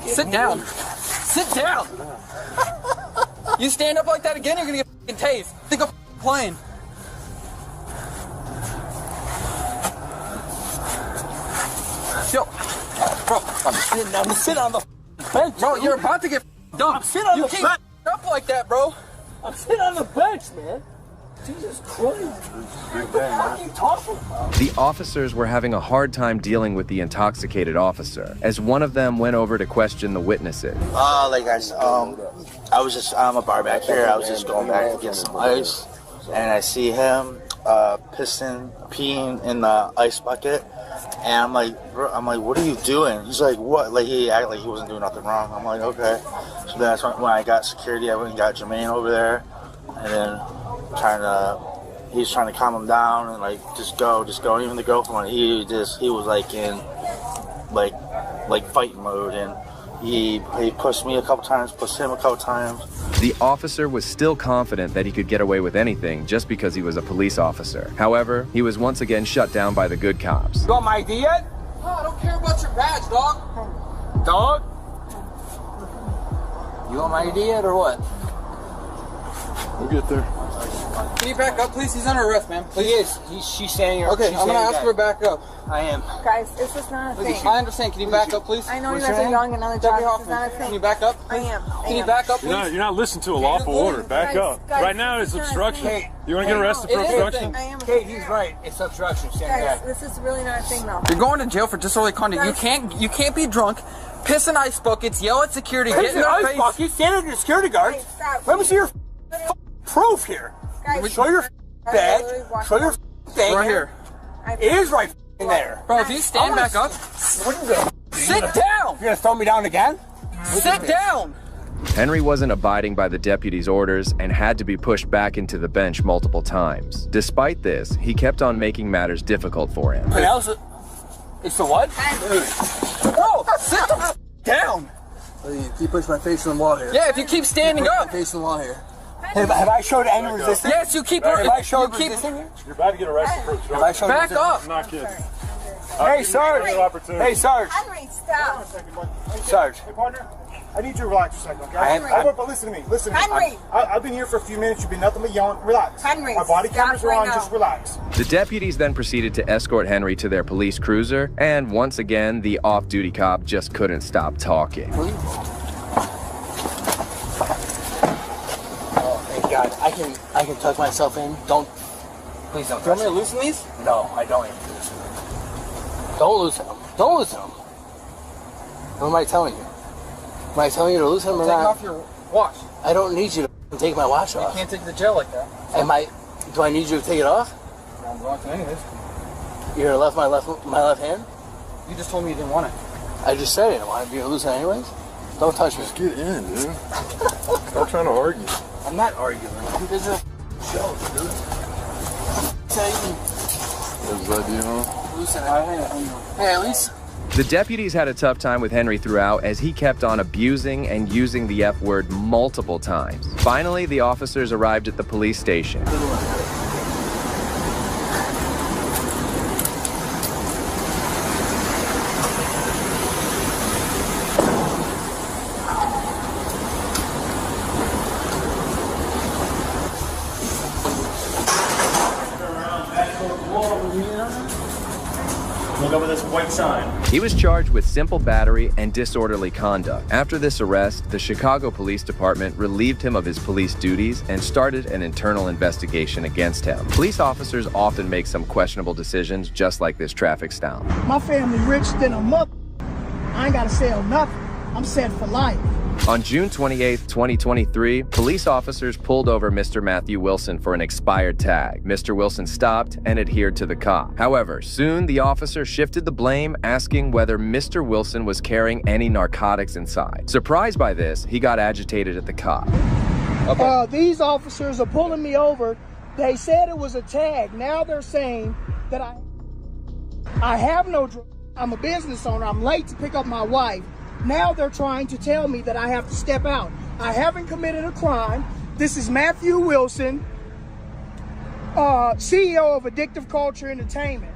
Sit down. Sit down. You stand up like that again, you're gonna get f***ing tased. Think I'm playing. Yo, bro, I'm sitting on the bench. Bro, you're about to get dumped. I'm sitting on you the can't bench. up like that, bro. I'm sitting on the bench, man. Jesus Christ. What the fuck are you talking about? The officers were having a hard time dealing with the intoxicated officer, as one of them went over to question the witnesses. Like guys, I'm a bar back here. I was just going back to get some ice, and I see him peeing in the ice bucket, and I'm like, bro, what are you doing? He's like, what? Like he acted like he wasn't doing nothing wrong. I'm like, okay. So that's when I got security. I went and got Jermaine over there, and then was trying to calm him down and like just go. Even the girlfriend, he was like in like fighting mode, and he pushed me a couple times, pushed him a couple times. The officer was still confident that he could get away with anything just because he was a police officer. However, he was once again shut down by the good cops. You got my ID yet? No, I don't care about your badge, dog. Dog? You want my ID yet or what? We'll get there. Can you back up, please? He's under arrest, man. He is. She's saying you're... Okay, I'm going to ask her to back up. I am. Guys, it's just not a thing. I understand. Can you back up, please? I know you guys are young and other jobs. This is not a thing. Can you back up? I am. Can you back up, please? You're not listening to a lawful order. Back up. Guys, right now it's obstruction. You want to get arrested for obstruction? Kate, he's right. It's obstruction. Stand back. Guys, this is really not a thing, though. You're going to jail for disorderly conduct. You can't be drunk, piss in ice buckets, yell at security, get in their face. Bucket, stand under security guards. Let me see your proof here. Guys, show your badge. Show your thing right here. It is right there. Bro, if you stand back up, sit down. You're gonna throw me down again? Sit down. Henry wasn't abiding by the deputy's orders and had to be pushed back into the bench multiple times. Despite this, he kept on making matters difficult for him. It's the what? Bro, sit the down. You keep pushing my face in the wall here. Yeah, if you keep standing up. Face in the wall here. Have I showed any resistance? Yes, you keep. Have I showed resistance? You're about to get arrested for obstruction. Have I showed Back resistance? up. I'm not kidding. Hey, Sarge. Hey, Sarge. Henry, stop. Sarge. Hey, partner. I need you to relax for a second, okay? Henry. But listen to me. Listen to me. Henry. I've been here for a few minutes. You've been nothing but yelling. Relax. Henry, my body cameras stop are on. right Just relax. The deputies then proceeded to escort Henry to their police cruiser, and once again, the off-duty cop just couldn't stop talking. God, I can tuck myself in. Please don't. Do you want me to loosen these? No, I don't even loosen them. Don't loosen them. Don't loosen them. What am I telling you? Am I telling you to loosen them or not? Take off your watch. I don't need you to take my watch off. You can't take the gel like that. Do I need you to take it off? I'm watching anyways. You're gonna my left hand? You just told me you didn't want it. I just said I didn't want it. You're gonna loosen it anyways? Don't touch me. Just get in, dude. Stop trying to argue. I'm not arguing. This is a show, dude. That's the idea, huh? Loosen it. Hey, at least. The deputies had a tough time with Henry throughout as he kept on abusing and using the F word multiple times. Finally, the officers arrived at the police station. Look over this white sign. He was charged with simple battery and disorderly conduct. After this arrest, the Chicago Police Department relieved him of his police duties and started an internal investigation against him. Police officers often make some questionable decisions, just like this traffic stop. My family rich than a mother. I ain't gotta sell nothing. I'm set for life. On June 28, 2023, police officers pulled over Mr. Matthew Wilson for an expired tag. Mr. Wilson stopped and adhered to the cop. However, soon the officer shifted the blame, asking whether Mr. Wilson was carrying any narcotics inside. Surprised by this, he got agitated at the cop. These officers are pulling me over. They said it was a tag. Now they're saying that I have no drugs. I'm a business owner. I'm late to pick up my wife. Now they're trying to tell me that I have to step out. I haven't committed a crime. This is Matthew Wilson, CEO of Addictive Culture Entertainment.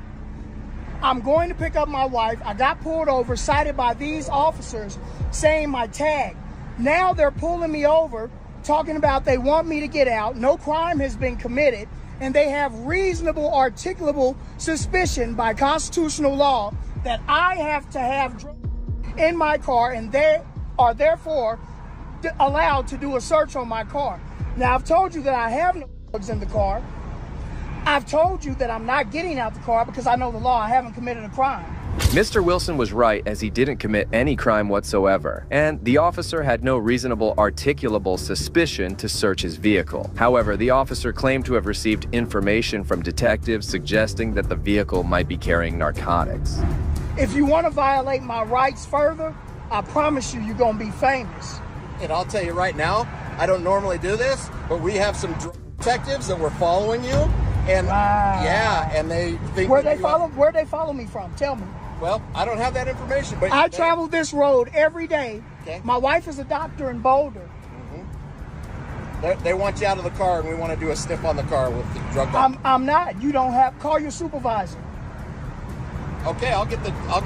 I'm going to pick up my wife. I got pulled over, cited by these officers, saying my tag. Now they're pulling me over, talking about they want me to get out. No crime has been committed, and they have reasonable, articulable suspicion by constitutional law that I have to have drugs in my car, and they are therefore allowed to do a search on my car. Now, I've told you that I have no drugs in the car. I've told you that I'm not getting out the car because I know the law. I haven't committed a crime. Mr. Wilson was right, as he didn't commit any crime whatsoever, and the officer had no reasonable articulable suspicion to search his vehicle. However, the officer claimed to have received information from detectives suggesting that the vehicle might be carrying narcotics. If you want to violate my rights further, I promise you, you're going to be famous. And I'll tell you right now, I don't normally do this, but we have some detectives that were following you, and yeah, and they think Where'd they follow me from? Tell me. Well, I don't have that information, but I travel this road every day. Okay. My wife is a doctor in Boulder. They want you out of the car, and we want to do a sniff on the car with the drug dog. I'm not. You don't have. Call your supervisor. Okay, I'll get.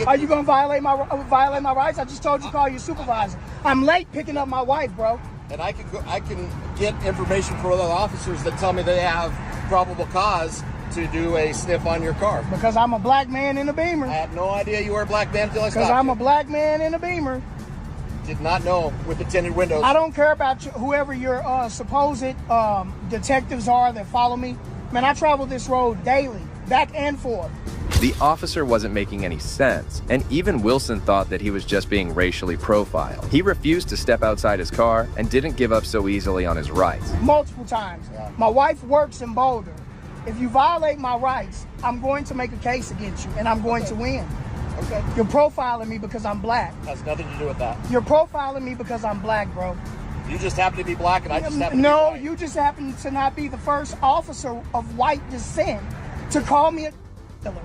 Are you gonna violate my rights? I just told you to call your supervisor. I'm late picking up my wife, bro. And I can get information from other officers that tell me they have probable cause to do a sniff on your car. Because I'm a black man in a Beamer. I had no idea you were a black man until I stopped Because I'm you. a black man in a Beamer. Did not know with the tinted windows. I don't care about whoever your supposed detectives are that follow me. Man, I travel this road daily, back and forth. The officer wasn't making any sense, and even Wilson thought that he was just being racially profiled. He refused to step outside his car and didn't give up so easily on his rights. Multiple times. Yeah. My wife works in Boulder. If you violate my rights, I'm going to make a case against you, and I'm going to win. Okay. You're profiling me because I'm black. Has nothing to do with that. You're profiling me because I'm black, bro. You just happen to be black, and I just happen to be No, white. you just happen to not be the first officer of white descent to call me a killer.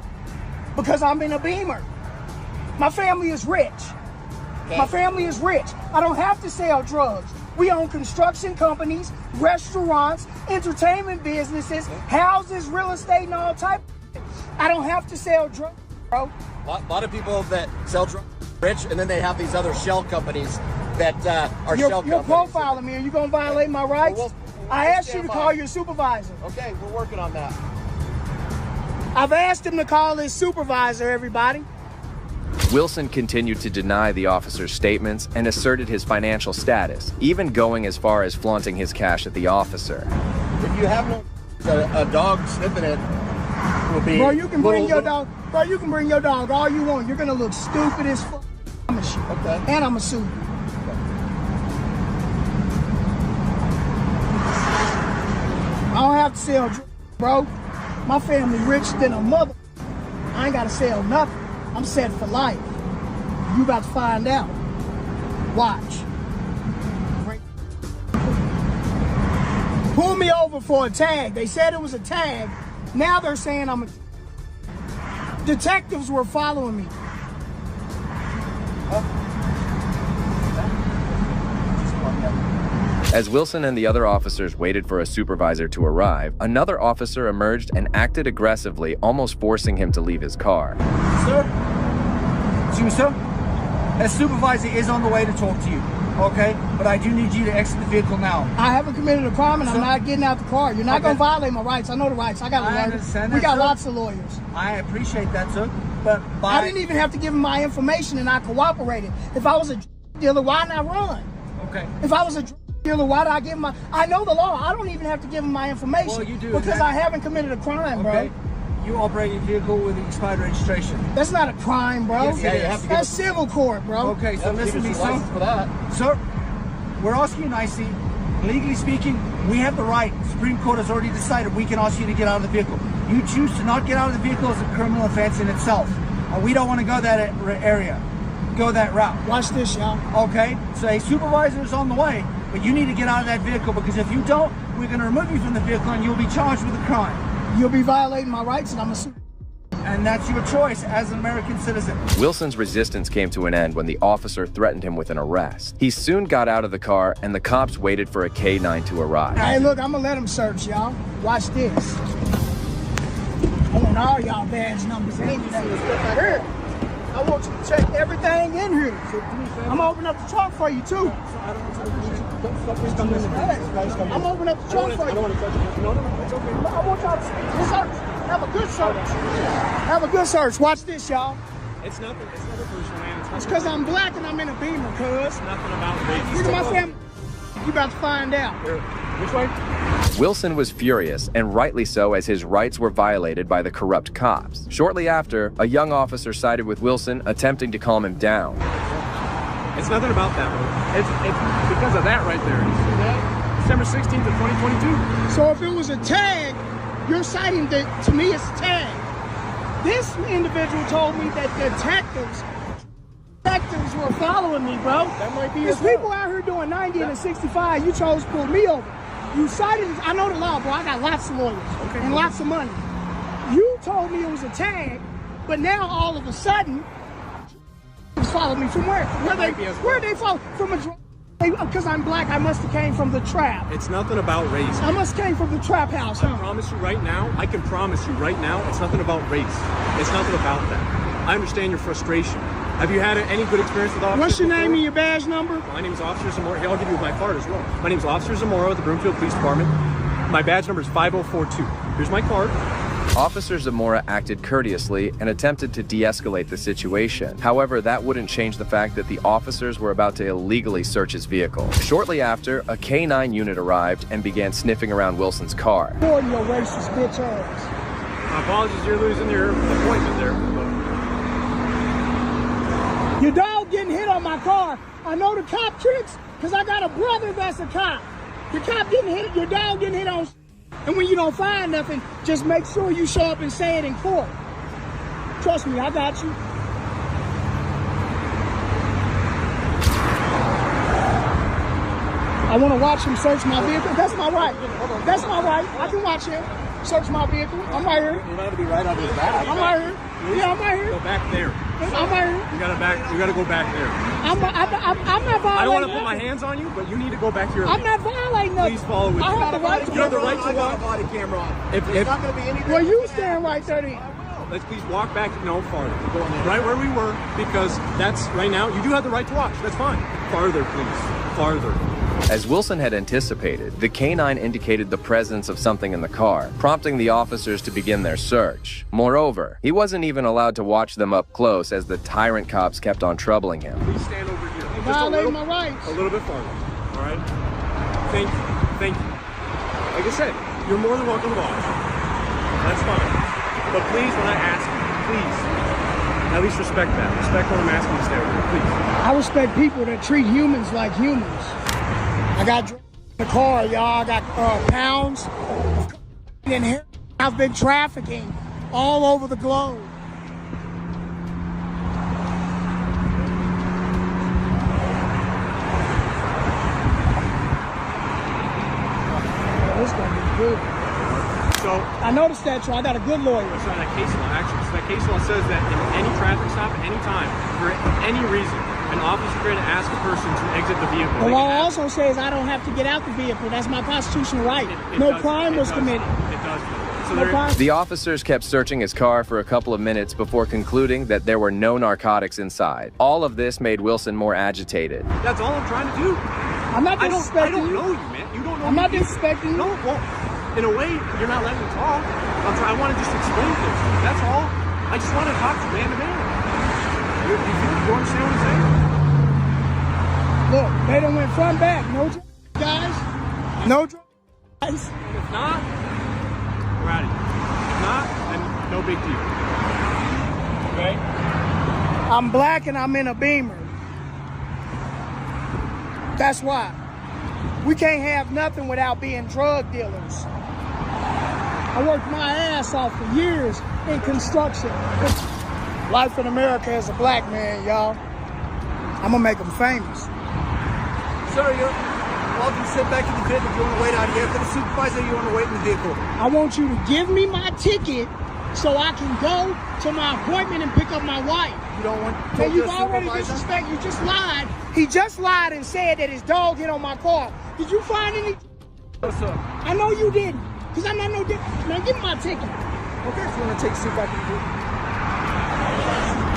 Because I'm in a Beamer. My family is rich. Okay. My family is rich. I don't have to sell drugs. We own construction companies, restaurants, entertainment businesses, houses, real estate, and all type of shit. I don't have to sell drugs, bro. A lot of people that sell drugs are rich, and then they have these other shell companies that are shell companies. You're profiling me. Are you going to violate my rights? I asked you to call your supervisor. Okay, we're working on that. I've asked him to call his supervisor, everybody. Wilson continued to deny the officer's statements and asserted his financial status, even going as far as flaunting his cash at the officer. If you have a dog sniffing it, will be. Bro, you can bring your dog. Bro, you can bring your dog all you want. You're gonna look stupid as fuck. Okay. And I'm a suit. I don't have to sell drugs, bro. My family rich than a mother. I ain't gotta sell nothing. I'm set for life. You about to find out. Watch. Pull me over for a tag. They said it was a tag. Now they're saying I'm a... Detectives were following me. As Wilson and the other officers waited for a supervisor to arrive, another officer emerged and acted aggressively, almost forcing him to leave his car. Sir? Excuse me, sir? A supervisor is on the way to talk to you, okay? But I do need you to exit the vehicle now. I haven't committed a crime and I'm not getting out the car. You're not going to violate my rights. I know the rights. I got a lawyer. Understand We that, got sir. lots of lawyers. I appreciate that, sir. But I didn't even have to give him my information and I cooperated. If I was a dealer, why not run? Okay. If I was a dealer, why did I give him my... I know the law. I don't even have to give him my information. Well, you do. Because I haven't committed a crime, bro. You operate a vehicle with expired registration. That's not a crime, bro. Yes, it is. That's civil court, bro. Okay, so listen to me, for that. Sir, we're asking you nicely. Legally speaking, we have the right. The Supreme Court has already decided we can ask you to get out of the vehicle. You choose to not get out of the vehicle is a criminal offense in itself. We don't want to go that area, go that route. Watch this, y'all. Okay, so a supervisor is on the way, but you need to get out of that vehicle because if you don't, we're going to remove you from the vehicle and you'll be charged with a crime. You'll be violating my rights and I'm a suit. And that's your choice as an American citizen. Wilson's resistance came to an end when the officer threatened him with an arrest. He soon got out of the car and the cops waited for a K-9 to arrive. Hey, look, I'm gonna let them search, y'all. Watch this. I want all y'all badge numbers. Ain't that stuff right here. I want you to check everything in here. I'm gonna open up the trunk for you too. I'm opening up the trunk for you. I want y'all to search. Have a good search. Have a good search. Watch this, y'all. It's nothing personal, man. It's because I'm black and I'm in a Beamer, cuz. It's nothing about me. Look at my family. You about to find out. Which way? Wilson was furious, and rightly so, as his rights were violated by the corrupt cops. Shortly after, a young officer sided with Wilson, attempting to calm him down. It's nothing about that, bro. It's because of that right there. December 16th of 2022. So if it was a tag, you're citing that to me it's a tag. This individual told me that detectives were following me, bro. That might be There's people out here doing 90 and a 65. You chose to pull me over. You cited, I know the law, bro. I got lots of lawyers and lots of money. You told me it was a tag, but now all of a sudden, follow me from where? Where they follow? From a drug. Because I'm black, I must have came from the trap. It's nothing about race. I must came from the trap house, huh? I promise you right now, it's nothing about race. It's nothing about that. I understand your frustration. Have you had any good experience with officers? What's your before? name and your badge number? My name is Officer Zamora. Here, I'll give you my card as well. My name is Officer Zamora with the Broomfield Police Department. My badge number is 5042. Here's my card. Officer Zamora acted courteously and attempted to de-escalate the situation. However, that wouldn't change the fact that the officers were about to illegally search his vehicle. Shortly after, a K-9 unit arrived and began sniffing around Wilson's car. Boy, your racist bitch ass. My apologies, you're losing your appointment there. Your dog getting hit on my car. I know the cop tricks because I got a brother that's a cop. Your cop getting hit, your dog getting hit on. And when you don't find nothing, just make sure you show up and say it in court. Trust me, I got you. I want to watch him search my vehicle. That's my right. That's my right. I can watch him search my vehicle. I'm right here. You gotta be right on his back. I'm right here. Yeah, I'm right here. Go back there. I'm right here. You gotta go back there. I'm not violating. I don't want to put my hands on you, but you need to go back to your. I'm not violating nothing. Please follow with me. You have the right to walk. Body camera on. If not going to be anything. Well, you stand right there then. Let's please walk back no farther. Right where we were, because that's right now. You do have the right to watch. That's fine. Farther, please. Farther. As Wilson had anticipated, the K-9 indicated the presence of something in the car, prompting the officers to begin their search. Moreover, he wasn't even allowed to watch them up close as the tyrant cops kept on troubling him. Please stand over here. You're violating my rights. A little bit farther. All right? Thank you. Thank you. Like I said, you're more than welcome to watch. That's fine. But please, when I ask you, please, at least respect that. Respect what I'm asking you to stay over here, please. I respect people that treat humans like humans. I got in the car, y'all. I got pounds in here. I've been trafficking all over the globe. This gonna be good. So I noticed that, so I got a good lawyer. That's not that case law, actually. So that case law says that in any traffic stop at any time, for any reason, an officer can ask a person to exit the vehicle. The law also says I don't have to get out the vehicle. That's my constitutional right. No crime was committed. It does. So the officers kept searching his car for a couple of minutes before concluding that there were no narcotics inside. All of this made Wilson more agitated. That's all I'm trying to do. I'm not disrespecting I don't know you, man. You don't know I'm me. not disrespecting you. No, well, in a way, you're not letting me talk. I want to just explain things. That's all. I just want to talk to man to man. You understand what I'm saying? Look, they done went front back. No guys. No guys. And if not, we're out of here. If not, then no big deal. Okay? I'm black and I'm in a Beamer. That's why. We can't have nothing without being drug dealers. I worked my ass off for years in construction. Life in America as a black man, y'all. I'm gonna make them famous. Sir, you're welcome to sit back in the vehicle if you want to wait out here. For the supervisor, you want to wait in the vehicle. I want you to give me my ticket so I can go to my appointment and pick up my wife. You don't want to now you've already disrespected. You just lied. He just lied and said that his dog hit on my car. Did you find any? No, sir. I know you didn't. Because I'm not no different. Now give me my ticket. Okay, if you want to take a seat back in the vehicle.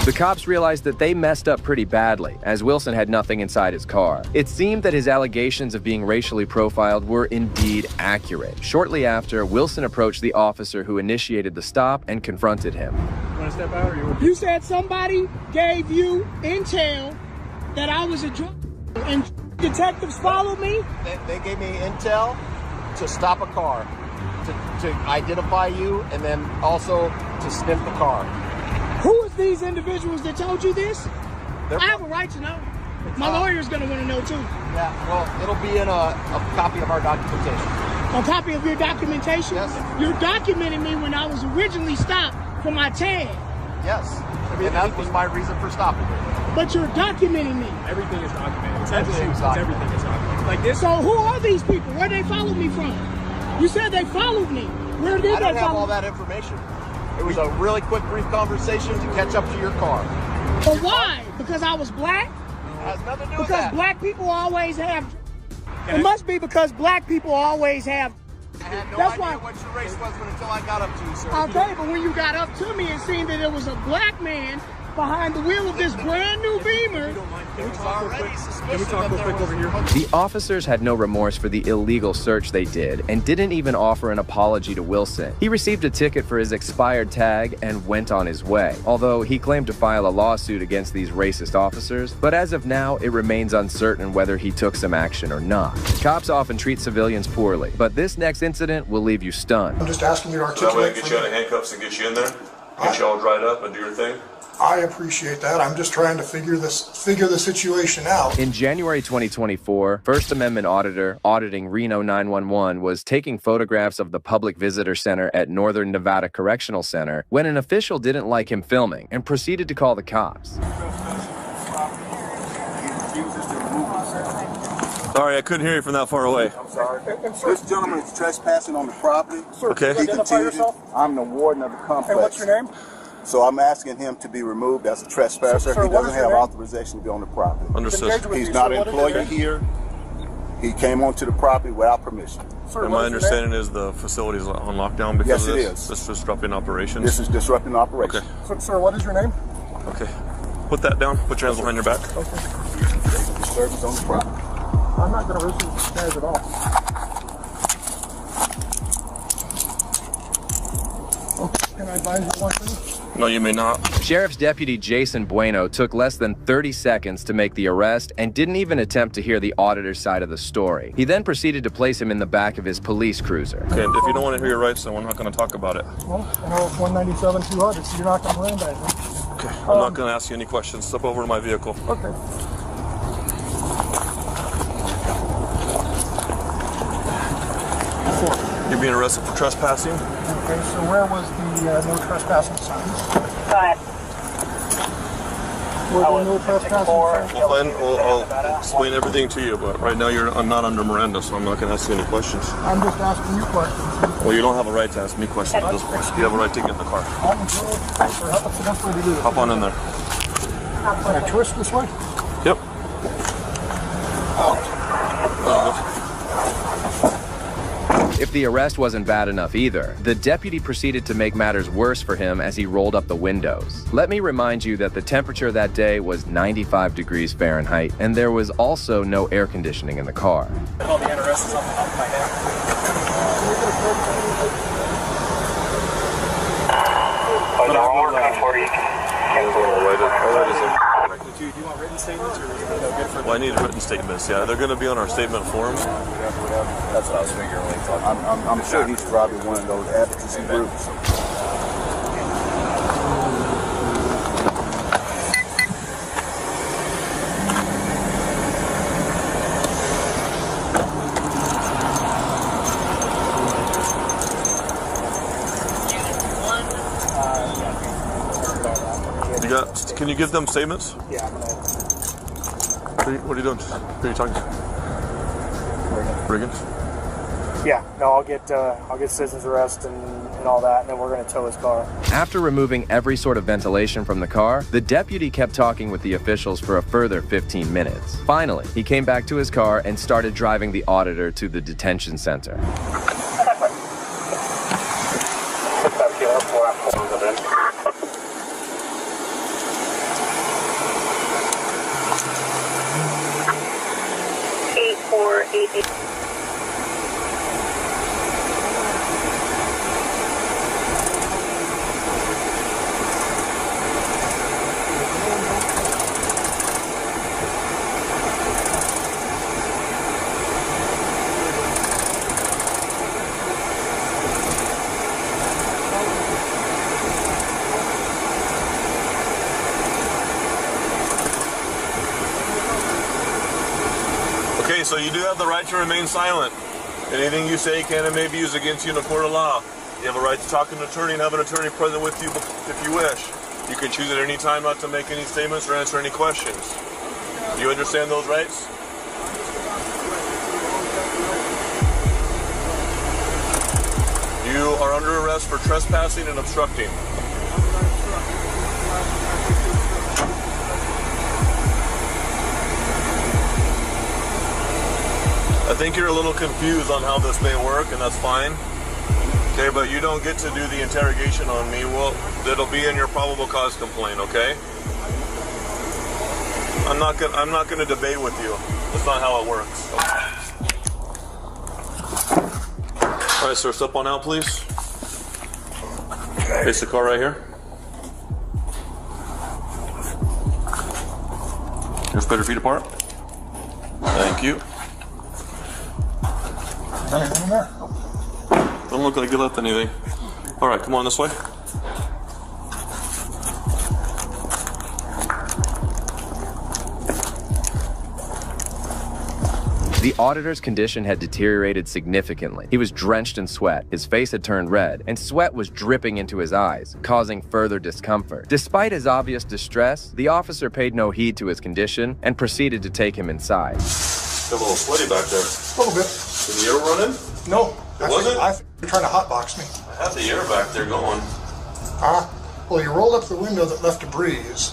The cops realized that they messed up pretty badly, as Wilson had nothing inside his car. It seemed that his allegations of being racially profiled were indeed accurate. Shortly after, Wilson approached the officer who initiated the stop and confronted him. You want to step out, or you said somebody gave you intel that I was a drug and detectives followed me? They gave me intel to stop a car, to identify you, and then also to sniff the car. Who is these individuals that told you this? I have a right to know. My lawyer's going to want to know too. Yeah, well, it'll be in a copy of our documentation. A copy of your documentation? Yes. You're documenting me when I was originally stopped for my tag. Yes, and that was my reason for stopping you. But you're documenting me. Everything is documented. Everything is documented. like this. So who are these people? Where they follow me from? You said they followed me. Where did I don't they have follow all that information. It was a really quick, brief conversation to catch up to your car. But why? Because I was black? Has nothing to do with Because that. black people always have. It must be because black people always have. I had no That's idea why. what your race was until I got up to you, sir. Okay, but when you got up to me and seen that it was a black man behind the wheel of this brand new Beamer. It was already suspicious. Can we talk real quick over here? The officers had no remorse for the illegal search they did and didn't even offer an apology to Wilson. He received a ticket for his expired tag and went on his way, although he claimed to file a lawsuit against these racist officers. But as of now, it remains uncertain whether he took some action or not. Cops often treat civilians poorly, but this next incident will leave you stunned. I'm just asking you to So that way I articulate. can get you out of handcuffs and get you in there, get you all dried up and do your thing. I appreciate that. I'm just trying to figure the situation out. In January 2024, First Amendment auditor auditing Reno 911 was taking photographs of the Public Visitor Center at Northern Nevada Correctional Center when an official didn't like him filming and proceeded to call the cops. Sorry, I couldn't hear you from that far away. I'm sorry. This gentleman is trespassing on the property. Sir, okay. He continued. I'm the warden of the complex. And what's your name? So I'm asking him to be removed as a trespasser. Sir, he what doesn't is your have name? authorization to be on the property. Understood. He's not an employee here. He came onto the property without permission. Sir, And my understanding is the facility is on lockdown because Yes, of it this. is. This is disrupting operations. This is disrupting operation. Okay. Sir, what is your name? Okay. Put that down. Put your hands behind your back. Disturbance on the property. I'm not going to receive the snares at all. Okay, can I advise you one thing? No, you may not. Sheriff's Deputy Jason Bueno took less than 30 seconds to make the arrest and didn't even attempt to hear the auditor's side of the story. He then proceeded to place him in the back of his police cruiser. Okay, and if you don't want to hear your rights, then we're not going to talk about it. Well, I know it's 197-200, so you're not going to land that. Okay. I'm not going to ask you any questions. Step over to my vehicle. Okay. You're being arrested for trespassing. Okay, so where was the no trespassing signs? Were there no trespassing signs? Well, then I'll explain everything to you, but right now I'm not under Miranda, so I'm not going to ask you any questions. I'm just asking you questions. Well, you don't have a right to ask me questions at this point. You have a right to get in the car. I'm good. Sir, what's the best way to do it? Hop on in there. Can I twist this way? Yep. If the arrest wasn't bad enough either, the deputy proceeded to make matters worse for him as he rolled up the windows. Let me remind you that the temperature that day was 95 degrees Fahrenheit, and there was also no air conditioning in the car. All the NRS is on the top of my head. Do you want written statements or good for? Well, I need written statements. Yeah, they're going to be on our statement form. That's what I was figuring. I'm sure he's probably one of those advocacy groups. Can you give them statements? Yeah, I'm gonna. What are you doing? Who are you talking to? Riggins? Yeah, no, I'll get citizen's arrest and all that, and then we're gonna tow his car. After removing every sort of ventilation from the car, the deputy kept talking with the officials for a further 15 minutes. Finally, he came back to his car and started driving the auditor to the detention center. Okay, so you do have the right to remain silent. Anything you say can and may be used against you in a court of law. You have a right to talk to an attorney and have an attorney present with you if you wish. You can choose at any time not to make any statements or answer any questions. Do you understand those rights? You are under arrest for trespassing and obstructing. I think you're a little confused on how this may work, and that's fine. Okay, but you don't get to do the interrogation on me. Well, it'll be in your probable cause complaint, okay? I'm not gonna debate with you. That's not how it works. All right, sir, step on out, please. Face the car right here. Just put your feet apart. Thank you. Don't look like you left anything. All right, come on this way. The auditor's condition had deteriorated significantly. He was drenched in sweat, his face had turned red, and sweat was dripping into his eyes, causing further discomfort. Despite his obvious distress, the officer paid no heed to his condition and proceeded to take him inside. Got a little sweaty back there. A little bit. Did the air run in? No. It wasn't? I think you're trying to hotbox me. I had the air back there going. Well, you rolled up the window that left a breeze.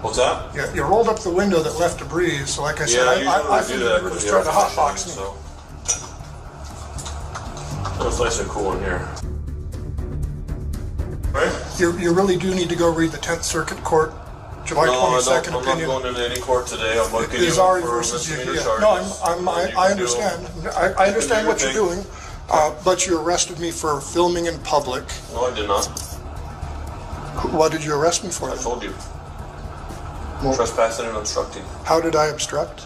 What's that? Yeah, you rolled up the window that left a breeze. So like I said, Yeah, I think you were just trying to hotbox me. So. It's nice and cool in here. Right? You really do need to go read the 10th Circuit Court July 22nd opinion. I'm not going into any court today. I'm looking It is you Ari for versus you. misdemeanor Yeah. charges. No, I understand. I understand what you're doing, but you arrested me for filming in public. No, I did not. What did you arrest me for? I told you. Trespassing and obstructing. How did I obstruct?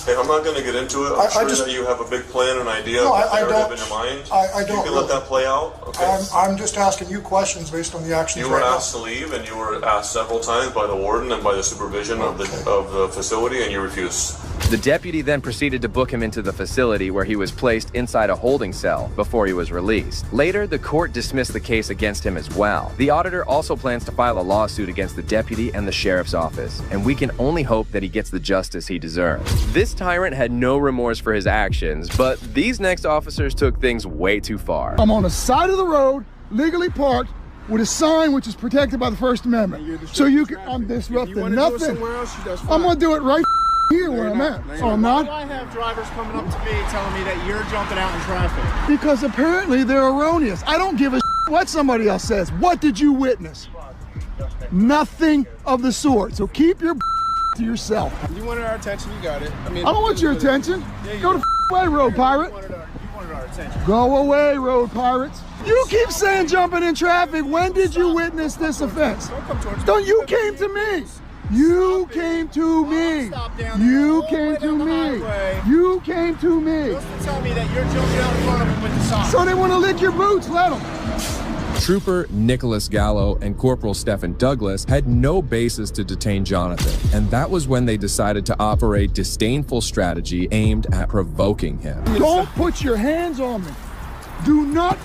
Hey, I'm not going to get into it. I'm sure that you have a big plan and idea No, that I you don't. have in your mind. I don't. You can let that play out. Okay. I'm just asking you questions based on the actions You were right now. asked to leave, and you were asked several times by the warden and by the supervision of the facility, and you refused. The deputy then proceeded to book him into the facility where he was placed inside a holding cell before he was released. Later, the court dismissed the case against him as well. The auditor also plans to file a lawsuit against the deputy and the sheriff's office, and we can only hope that he gets the justice he deserves. This tyrant had no remorse for his actions, but these next officers took things way too far. I'm on the side of the road, legally parked, with a sign which is protected by the First Amendment. So you can, I'm disrupting nothing. I'm gonna do it right here where I'm at. So I'm Why not. do I have drivers coming up to me telling me that you're jumping out in traffic? Because apparently they're erroneous. I don't give a what somebody else says. What did you witness? Nothing of the sort. So keep your to yourself. You wanted our attention, you got it. I mean, I don't want your attention. Go the away, road pirate. You wanted our attention. Go away, road pirates. You keep saying jumping in traffic. When did you witness this offense? Don't you came to me. You came to me. You came to me. You came to me. Tell me that you're jumping out in front of them with the sign. So they want to lick your boots. Let them. Trooper Nicholas Gallo and Corporal Stephen Douglas had no basis to detain Jonathan, and that was when they decided to operate disdainful strategy aimed at provoking him. Don't put your hands on me. Do not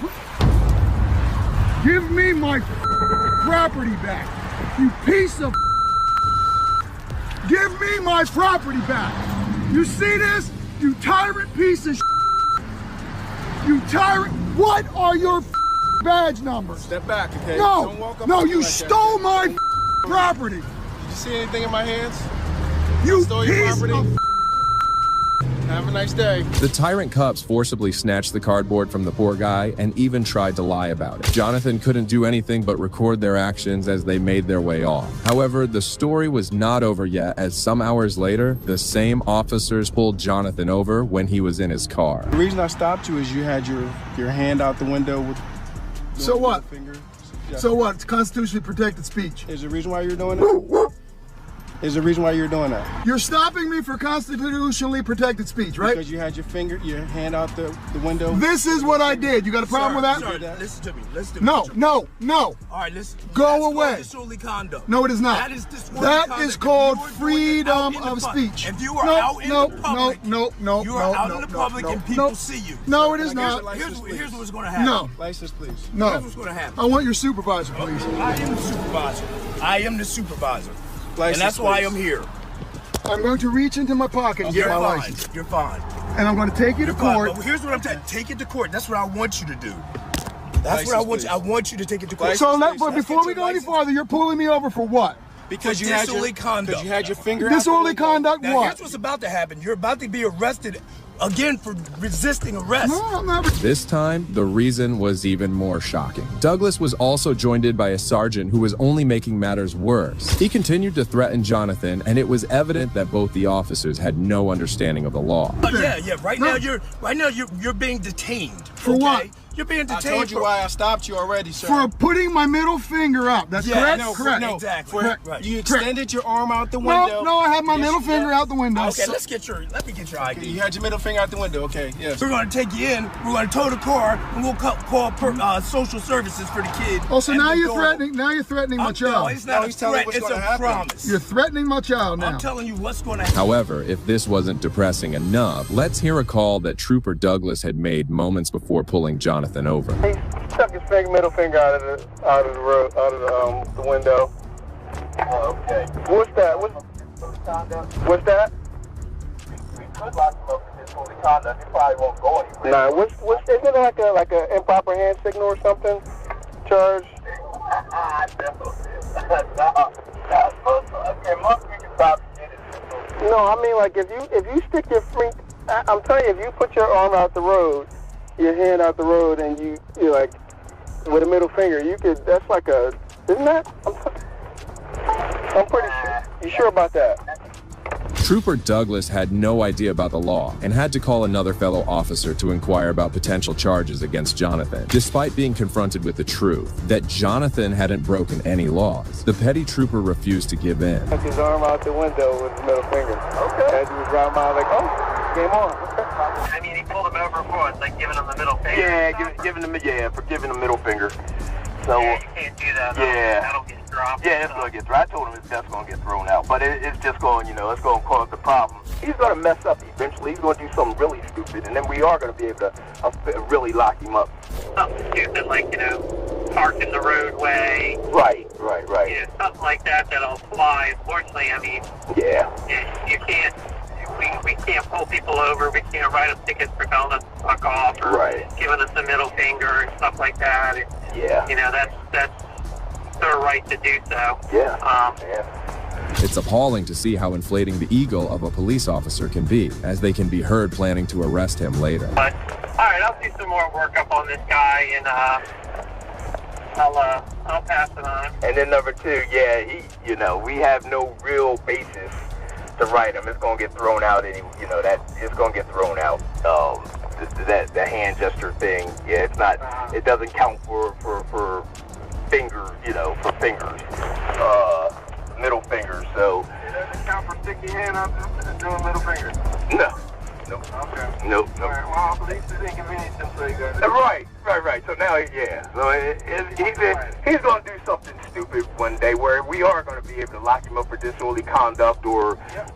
give me my property back. You piece of give me my property back. You see this? You tyrant piece of You tyrant. What are your badge numbers? Step back, okay? Don't walk No, up no, to me you like stole that. my property. Did you see anything in my hands? You stole your piece property? of Have a nice day. The tyrant cops forcibly snatched the cardboard from the poor guy and even tried to lie about it. Jonathan couldn't do anything but record their actions as they made their way off. However, the story was not over yet, as some hours later, the same officers pulled Jonathan over when he was in his car. The reason I stopped you is you had your hand out the window with So what? finger. So what? It's constitutionally protected speech. Is there a reason why you're doing that? Is there a reason why you're doing that? You're stopping me for constitutionally protected speech, right? Because you had your hand out the window. This is what I did. You got a problem with that? Sir, listen to me. Listen to me. No, no, no. All right, listen. Go away. Disorderly conduct. No, it is not. That is disorderly That conduct. is called If you were doing it out freedom in the of public. speech. If you were No, out in no, the public, no, you are out in the public and people see you. No, it is Here's- not. Here's what's going to happen. No. License, please. No. Here's what's going to happen. I want your supervisor, please. I am the supervisor. I am the supervisor. License, and that's why please. I'm here. I'm going to reach into my pocket and You're get my fine. license. You're fine. And I'm going to take you to You're fine. court. But here's what I'm saying. Take it to court. That's what I want you to do. That's what I want you to take it to court. So but before we go any farther, you're pulling me over for what? Because you had your finger out. Disorderly conduct. Now, what? here's what's about to happen. You're about to be arrested again for resisting arrest. No, I'm not. This time, the reason was even more shocking. Douglas was also joined in by a sergeant who was only making matters worse. He continued to threaten Jonathan, and it was evident that both the officers had no understanding of the law. Yeah. Right now you're being detained. For what? You're being detained. I told you why I stopped you already, sir. For putting my middle finger up. That's correct? Correct. No, exactly. Right. You extended your arm out the window. No, I had my middle finger out the window. Okay, let me get your ID. Okay, you had your middle finger out the window. Okay, yes. We're going to take you in. We're going to tow the car, and we'll call social services for the kid. Oh, so now you're threatening. Now you're threatening my child. No, it's not a threat. It's a promise. You're threatening my child now. I'm telling you what's going to happen. However, if this wasn't depressing enough, let's hear a call that Trooper Douglas had made moments before pulling Jonathan over. He stuck his middle finger out of the window. Okay. What's that? What's that? We could lock him up for disorderly conduct. He probably won't go anywhere. Nah, what's isn't it like a improper hand signal or something? Charge? No, I mean like if you stick your finger, I'm telling you, if you put your arm out the road, your hand out the road, and you're like with a middle finger, you could. That's like a, isn't that? I'm pretty sure. You sure about that? Trooper Douglas had no idea about the law and had to call another fellow officer to inquire about potential charges against Jonathan. Despite being confronted with the truth that Jonathan hadn't broken any laws, the petty trooper refused to give in. Took his arm out the window with his middle finger. Okay. And he was driving by like, oh, game on. Okay. I mean, he pulled him over for it, like giving him the middle finger. Yeah, for giving him middle finger. So yeah, you can't do that. That'll get dropped. Yeah, it's gonna get thrown. I told him that's gonna get thrown out, but it's just going, it's gonna cause the problem. He's gonna mess up eventually. He's gonna do something really stupid, and then we are gonna be able to really lock him up. Something stupid like park in the roadway. Right. Something like that'll fly. Unfortunately, I mean, you can't. We can't pull people over. We can't write them tickets for telling us to fuck off or giving us the middle finger and stuff like that. That's their right to do so. It's appalling to see how inflating the ego of a police officer can be, as they can be heard planning to arrest him later. But all right, I'll do some more work up on this guy, and I'll pass it on. And then number two, we have no real basis to write him. It's gonna get thrown out. It's gonna get thrown out. The hand gesture thing. Yeah, it's not. It doesn't count for fingers. For fingers. Middle fingers. So. It doesn't count for sticking your hand out and doing middle fingers. No. Okay. Nope. All right. Well, at least it's inconvenient so you guys. Right. So now, So he's going to do something stupid one day where we are going to be able to lock him up for disorderly conduct,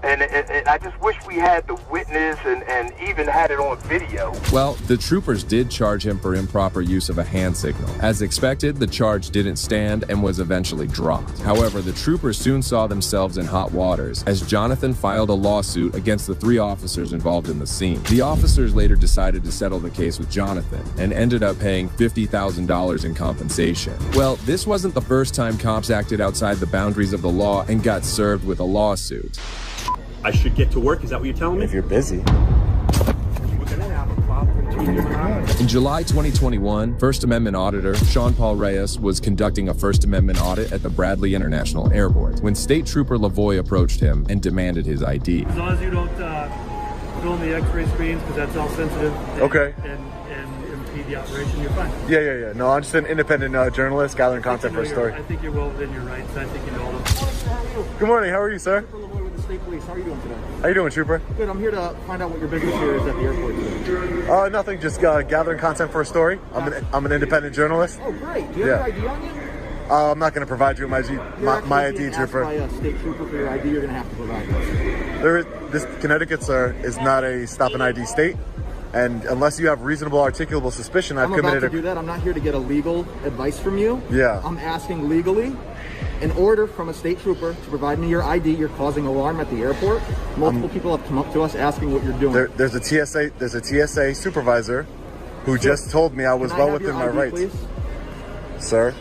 and I just wish we had the witness and even had it on video. Well, the troopers did charge him for improper use of a hand signal. As expected, the charge didn't stand and was eventually dropped. However, the troopers soon saw themselves in hot waters as Jonathan filed a lawsuit against the 3 officers involved in the scene. The officers later decided to settle the case with Jonathan and ended up paying $50,000 in compensation. Well, this wasn't the first time cops acted outside the boundaries of the law and got served with a lawsuit. I should get to work, is that what you're telling me? If you're busy. In July 2021, First Amendment auditor Sean Paul Reyes was conducting a First Amendment audit at the Bradley International Airport when State Trooper Lavoie approached him and demanded his ID. As long as you don't film the x-ray screens, because that's all sensitive. Okay. And impede the operation, you're fine. Yeah. No, I'm just an independent journalist gathering content for a story. I think you're well within your rights. I think you know all of Good morning, how are you, sir? Trooper Lavoie with the State Police. How are you doing today? How you doing, Trooper? Good, I'm here to find out what your business here is at the airport today. Nothing, just gathering content for a story. I'm an independent journalist. Oh, great. Do you have your ID on you? I'm not going to provide you with my ID, Trooper. By a state trooper for your ID, you're going to have to provide this. Connecticut, sir, is not a stop and ID state. And unless you have reasonable articulable suspicion, I'm about to do that. I'm not here to get a legal advice from you. Yeah. I'm asking legally an order from a state trooper to provide me your ID. You're causing alarm at the airport. Multiple people have come up to us asking what you're doing. There's a TSA supervisor who just told me I was well within my rights. Please? Sir,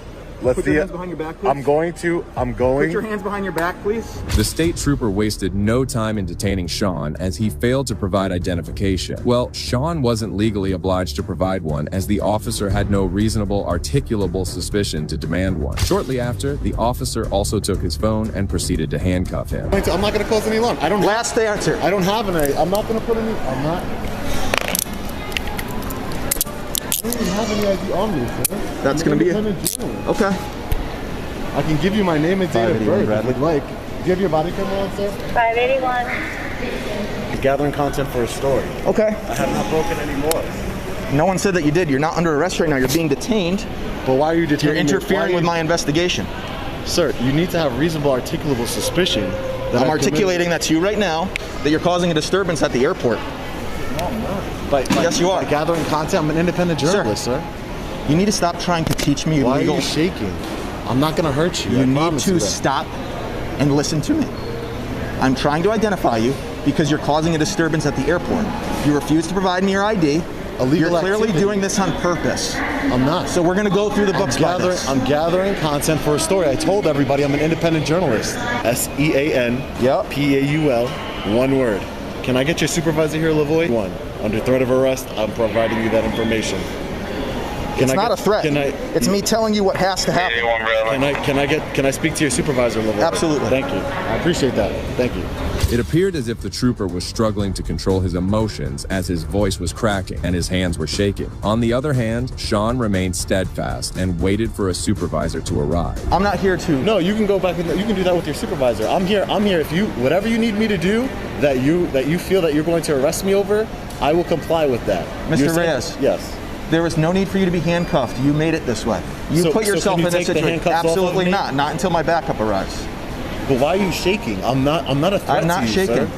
let's Put see your it. hands behind your back, please. I'm going. Put your hands behind your back, please. The state trooper wasted no time in detaining Sean as he failed to provide identification. Well, Sean wasn't legally obliged to provide one as the officer had no reasonable, articulable suspicion to demand one. Shortly after, the officer also took his phone and proceeded to handcuff him. I'm not going to cause any alarm. I don't. Last answer. I don't have an. I'm not going to put any. I'm not. I don't even have any ID on me, sir. That's going to be it. Okay. I can give you my name and date of birth if you'd like. Do you have your body camera on, sir? 581. Gathering content for a story. Okay. I have not broken any laws. No one said that you did. You're not under arrest right now. You're being detained. But why are you detaining? You're interfering with my investigation. Sir, you need to have reasonable articulable suspicion. I'm articulating that to you right now, that you're causing a disturbance at the airport. No, I'm not. Yes, you are. By gathering content, I'm an independent journalist, sir. You need to stop trying to teach me legal. Why are you shaking? I'm not going to hurt you. You need to stop and listen to me. I'm trying to identify you because you're causing a disturbance at the airport. You refuse to provide me your ID. You're clearly doing this on purpose. I'm not. So we're going to go through the books by this. I'm gathering content for a story. I told everybody I'm an independent journalist. SEAN. Yep. PAUL. One word. Can I get your supervisor here, Lavoy? One. Under threat of arrest, I'm providing you that information. It's not a threat. It's me telling you what has to happen. Can I speak to your supervisor, Lavoy? Absolutely. Thank you. I appreciate that. Thank you. It appeared as if the trooper was struggling to control his emotions as his voice was cracking and his hands were shaking. On the other hand, Sean remained steadfast and waited for a supervisor to arrive. I'm not here to. No, you can go back and you can do that with your supervisor. I'm here. If you whatever you need me to do that you feel that you're going to arrest me over, I will comply with that. Mr. Reyes. Yes. There is no need for you to be handcuffed. You made it this way. You put yourself in this situation. Absolutely not. Not until my backup arrives. But why are you shaking? I'm not a threat I'm not to you, shaking. Sir.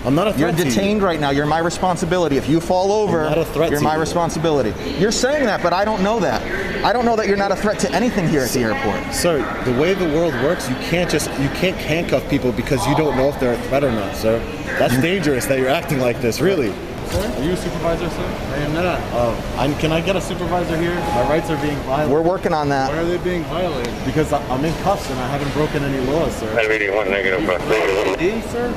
I'm not a threat You're detained right now. You're my responsibility. If you fall over, I'm not a threat you're to my you. responsibility. You're saying that, but I don't know that. I don't know that you're not a threat to anything here at the airport. Sir, the way the world works, you can't handcuff people because you don't know if they're a threat or not, sir. That's dangerous that you're acting like this, really. Sir, are you a supervisor, sir? I am not. Can I get a supervisor here? My rights are being violated. We're working on that. Why are they being violated? Because I'm in cuffs and I haven't broken any laws, sir. Sir?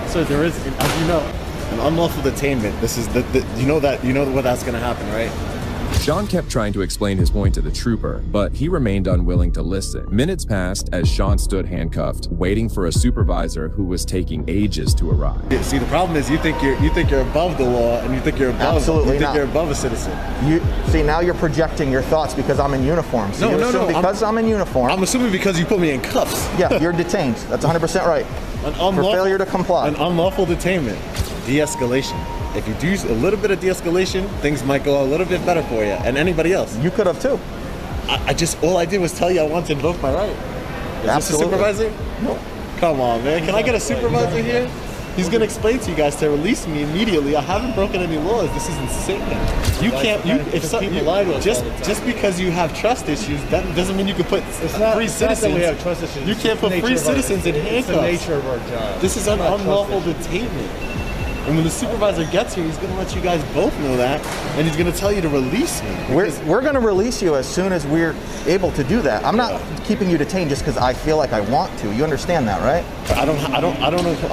Sir, there is, as you know, an unlawful detainment. This is you know what that's going to happen, right? Sean kept trying to explain his point to the trooper, but he remained unwilling to listen. Minutes passed as Sean stood handcuffed, waiting for a supervisor who was taking ages to arrive. See, the problem is you think you're above the law, and you think you're above. Absolutely you're above a citizen. See, now you're projecting your thoughts because I'm in uniform. So No. Because I'm in uniform. I'm assuming because you put me in cuffs. Yeah, you're detained. That's 100% right. For failure to comply. An unlawful detainment. De-escalation. If you do a little bit of de-escalation, things might go a little bit better for you and anybody else. You could have too. All I did was tell you I want to invoke my right. Is this a supervisor? No. Come on, man. Can I get a supervisor here? He's gonna explain to you guys to release me immediately. I haven't broken any laws. This is insane. You can't. Just because you have trust issues, that doesn't mean you can put free citizens. We have trust issues. You can't put free citizens in handcuffs. It's the nature of our job. This is an unlawful detainment. And when the supervisor gets here, he's going to let you guys both know that, and he's going to tell you to release me. We're going to release you as soon as we're able to do that. I'm not keeping you detained just because I feel like I want to. You understand that, right? I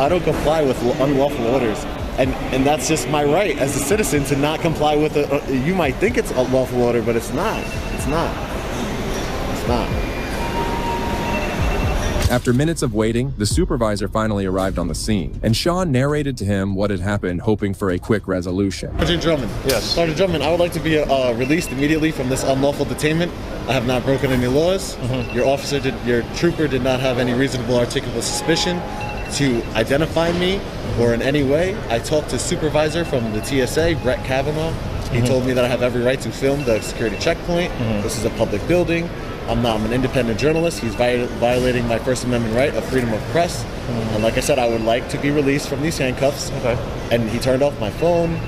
don't comply with unlawful orders, and that's just my right as a citizen to not comply with it. You might think it's a lawful order, but it's not. It's not. It's not. After minutes of waiting, the supervisor finally arrived on the scene, and Sean narrated to him what had happened, hoping for a quick resolution. Sergeant Drummond. Yes. Sergeant Drummond, I would like to be released immediately from this unlawful detainment. I have not broken any laws. Your trooper did not have any reasonable articulable suspicion to identify me or in any way. I talked to supervisor from the TSA, Brett Kavanaugh. He told me that I have every right to film the security checkpoint. This is a public building. I'm an independent journalist. He's violating my First Amendment right of freedom of press. And like I said, I would like to be released from these handcuffs. Okay. And he turned off my phone.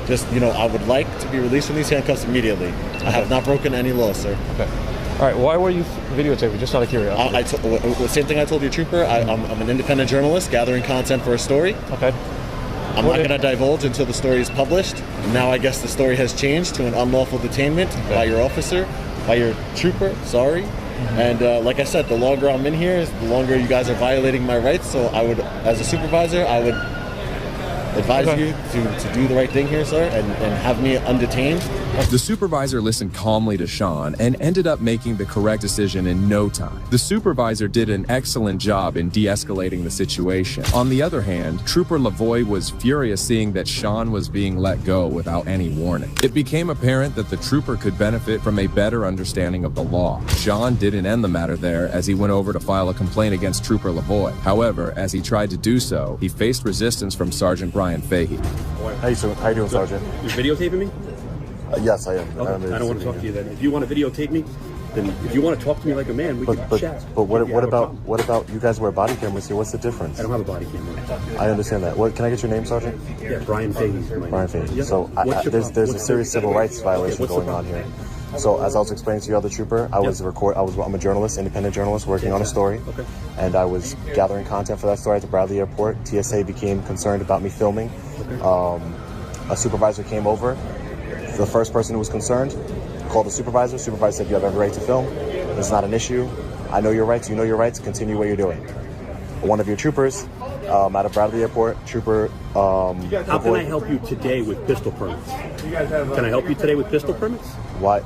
I would like to be released from these handcuffs immediately. Okay. I have not broken any law, sir. Okay. All right, why were you videotaping? Just out of curiosity. Same thing I told your trooper. I'm an independent journalist gathering content for a story. Okay. I'm not going to divulge until the story is published. Now I guess the story has changed to an unlawful detainment by your officer, by your trooper, sorry. And like I said, the longer I'm in here, the longer you guys are violating my rights. So I would, as a supervisor, I would advise you to do the right thing here, sir, and have me undetained. The supervisor listened calmly to Sean and ended up making the correct decision in no time. The supervisor did an excellent job in de-escalating the situation. On the other hand, Trooper Lavoie was furious seeing that Sean was being let go without any warning. It became apparent that the trooper could benefit from a better understanding of the law. Sean didn't end the matter there as he went over to file a complaint against Trooper Lavoie. However, as he tried to do so, he faced resistance from Sergeant Brian Fahey. How you doing, Sergeant? You're videotaping me? Yes, I am. Okay. I don't want to talk to you then. If you want to videotape me, then if you want to talk to me like a man, we can chat. But what about you guys wear body cameras here? What's the difference? I don't have a body camera. I understand that. What can I get your name, Sergeant? Yeah, Brian Fahey. Brian Fahey. Yeah. So there's a serious civil rights violation going on here. So as I was explaining to your other trooper, I'm a journalist, independent journalist, working on a story, and I was gathering content for that story at the Bradley Airport. TSA became concerned about me filming. A supervisor came over. The first person who was concerned called the supervisor. Supervisor said, "You have every right to film. It's not an issue. I know your rights. You know your rights. Continue what you're doing." One of your troopers out of Bradley Airport, Trooper. How can I help you today with pistol permits? Can I help you today with pistol permits? Why